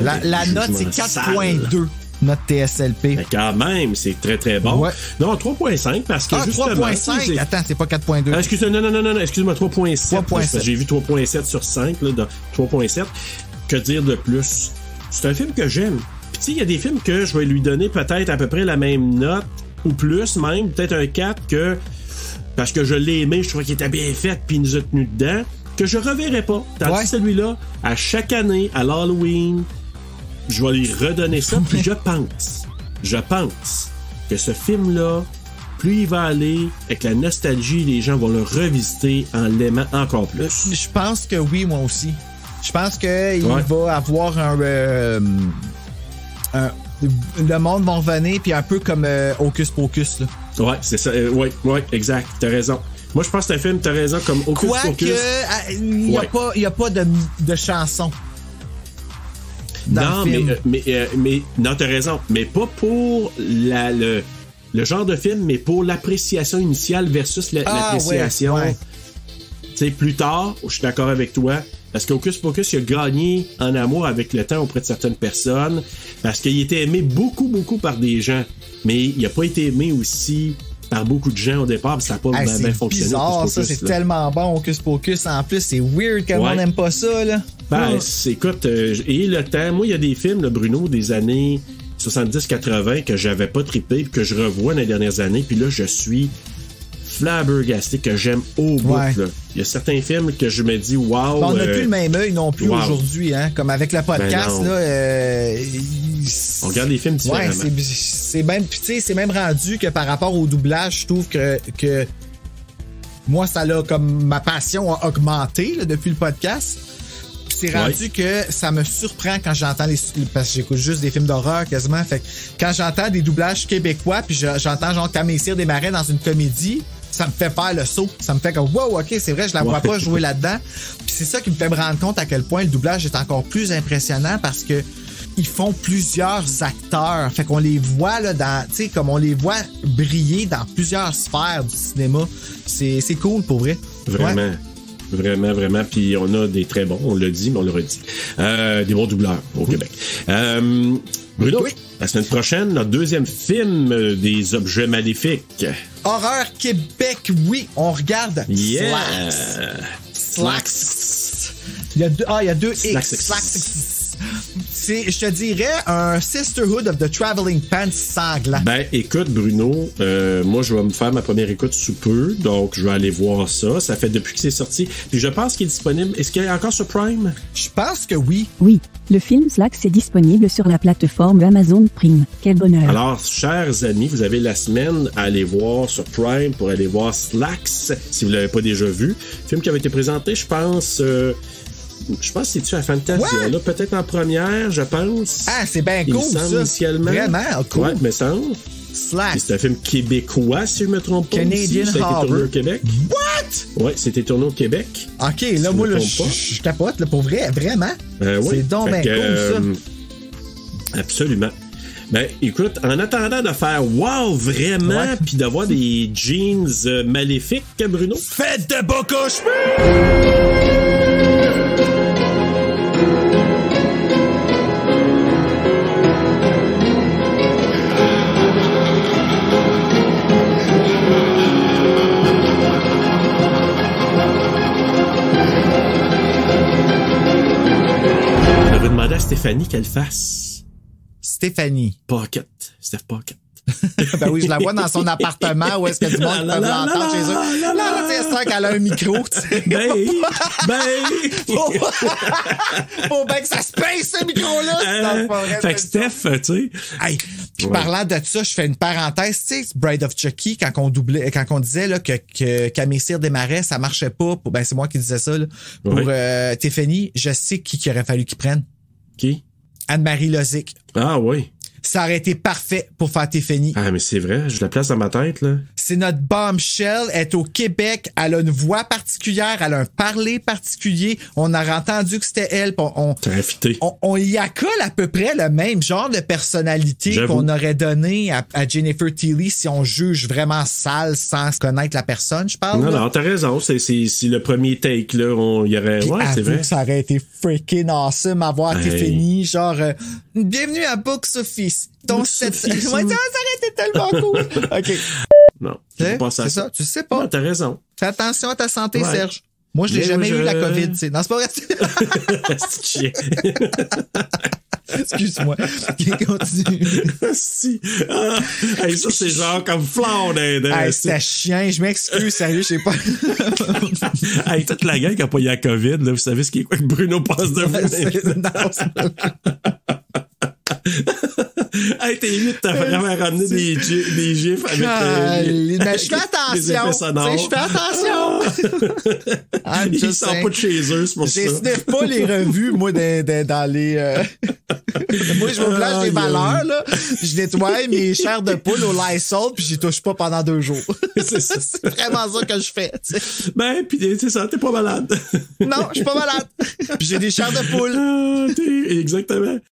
La note, c'est 4.2. Notre TSLP. Mais quand même, c'est très, très bon. Ouais. Non, 3.5 parce que justement... 3.5? Attends, c'est pas 4.2. Non, excuse-moi, 3.7. J'ai vu 3.7 sur 5, là, 3.7. Que dire de plus? C'est un film que j'aime. Puis tu sais, il y a des films que je vais lui donner peut-être à peu près la même note, ou plus même, peut-être un 4 parce que je l'ai aimé, je trouvais qu'il était bien fait, puis il nous a tenus dedans, que je reverrai pas. Tandis que celui-là, à chaque année, à l'Halloween... Je vais lui redonner ça, puis je pense que ce film-là, plus il va aller, avec la nostalgie, les gens vont le revisiter en l'aimant encore plus. Je pense que oui, moi aussi. Je pense qu'il va avoir le monde va revenir, puis un peu comme Hocus Pocus, là. Ouais, c'est ça. Ouais, exact. T'as raison. Moi, je pense que c'est un film, t'as raison, comme Hocus Pocus. Il n'y a pas de chanson. Non, mais non, t'as raison. Mais pas pour le genre de film, mais pour l'appréciation initiale versus l'appréciation. Ouais. Tu sais, plus tard, je suis d'accord avec toi. Parce qu'Hocus Pocus, il a gagné en amour avec le temps auprès de certaines personnes. Parce qu'il était aimé beaucoup, beaucoup par des gens. Mais il n'a pas été aimé aussi par beaucoup de gens au départ, ça n'a pas bien fonctionné. C'est bizarre, ça, c'est tellement bon, Hocus Pocus. En plus, c'est weird que on n'aime pas ça, là. Ben, écoute, et le temps, moi, il y a des films, là, Bruno, des années 70-80 que j'avais pas trippé, puis que je revois dans les dernières années, puis là, je suis flabbergasté, que j'aime au bout. Là. Il y a certains films que je me dis, wow. On n'a plus le même œil non plus wow. aujourd'hui, hein. Comme avec le podcast, là. On regarde les films différemment. Ouais, c'est même, tu sais, c'est même rendu que par rapport au doublage, je trouve que moi, ça l'a comme ma passion a augmenté là, depuis le podcast. Puis c'est rendu que ça me surprend quand j'entends parce que j'écoute juste des films d'horreur quasiment. Fait que quand j'entends des doublages québécois, puis j'entends genre Camille Desmarais dans une comédie, ça me fait faire le saut. Ça me fait comme wow, ok, c'est vrai, je la vois pas jouer là-dedans. Puis c'est ça qui me fait me rendre compte à quel point le doublage est encore plus impressionnant parce que ils font plusieurs acteurs. Fait qu'on les voit là dans, tu sais, comme on les voit briller dans plusieurs sphères du cinéma. C'est cool pour vrai. Vraiment. Ouais. Vraiment, vraiment. Puis on a des très bons, on l'a dit, mais on le redit. Des bons doubleurs au Québec. Bruno, la semaine prochaine, notre deuxième film des objets maléfiques. Horreur Québec, oui. On regarde Slacks. Il y a deux Slacks. X. C'est, je te dirais, un Sisterhood of the Traveling Pants sanglant. Ben, écoute, Bruno, moi, je vais me faire ma première écoute sous peu, donc je vais aller voir ça. Ça fait depuis que c'est sorti. Puis je pense qu'il est disponible. Est-ce qu'il est encore sur Prime? Je pense que oui. Oui, le film Slacks est disponible sur la plateforme Amazon Prime. Quel bonheur. Alors, chers amis, vous avez la semaine à aller voir sur Prime pour aller voir Slacks, si vous ne l'avez pas déjà vu. Film qui avait été présenté, je pense... c'est-tu à Fantasia, là, peut-être en première, je pense. Ah, c'est bien cool, ça. Initialement. Vraiment cool. Ouais, mais ça. Slack. C'est un film québécois, si je me trompe pas. Canadian aussi. Ça a été tourné au Québec. What? Ouais, c'était tourné au Québec. OK, là, moi, je capote, là, pour vrai, vraiment. Oui. C'est donc bien cool, ça. Absolument. Ben, écoute, en attendant de faire wow, vraiment, puis d'avoir des jeans maléfiques, Bruno. Faites de beaux cauchemars! J'avais demandé à Stéphanie qu'elle fasse. Stéphanie. Pocket. Steph Pocket. Ben oui, je la vois dans son appartement où est-ce que du monde peut l'entendre chez eux. Là, c'est ça qu'elle a un micro, tu sais. Faut bien que ça se pince, ce micro-là. Fait que Steph, tu sais. Hey, puis parlant de ça, je fais une parenthèse, tu sais, Bride of Chucky, quand on disait là, que Camille Desmarais, ça marchait pas. Ben, c'est moi qui disais ça, là. Pour Tiffany, je sais qui aurait fallu qu'il prenne. Qui? Anne-Marie Lozic. Ah oui. Ça aurait été parfait pour faire Tiffany. Ah, mais c'est vrai, je la place dans ma tête, là. C'est notre bombshell, elle est au Québec, elle a une voix particulière, elle a un parler particulier. On a entendu que c'était elle. On y accole à peu près le même genre de personnalité qu'on aurait donné à Jennifer Tilly si on juge vraiment sale sans connaître la personne, je parle. Non, t'as raison. C'est le premier take, là. Il y aurait. Puis c'est vrai. Ça aurait été freaking awesome à voir Tiffany, genre, bienvenue à Box Office. Donc, ça aurait été tellement cool. OK. Non, c'est ça, tu sais pas. Non, t'as raison. Fais attention à ta santé, Serge. Moi, je n'ai jamais eu la COVID, tu sais. Non, c'est pas vrai. C'est chien. Excuse-moi. Continue. Si. Hey, ça, c'est genre comme flan d'un. C'est chien. Je m'excuse, sérieux, je sais pas. Hey, toute la gang qui a pas eu la COVID, là, vous savez ce qui est quoi que Bruno passe de vous. Hey, t'es vite, t'as vraiment ramené des gifs avec mais je fais attention. Je fais attention. Ils sortent pas de chez eux, c'est pour ça. Je sniff pas les revues, moi, dans les... Moi, je m'oublie les valeurs, là. Je nettoie mes chairs de poule au Lysol, puis j'y touche pas pendant 2 jours. C'est vraiment ça que je fais, tu sais. Ben, pis c'est ça, t'es pas malade. Non, je suis pas malade. Puis j'ai des chairs de poule. Exactement.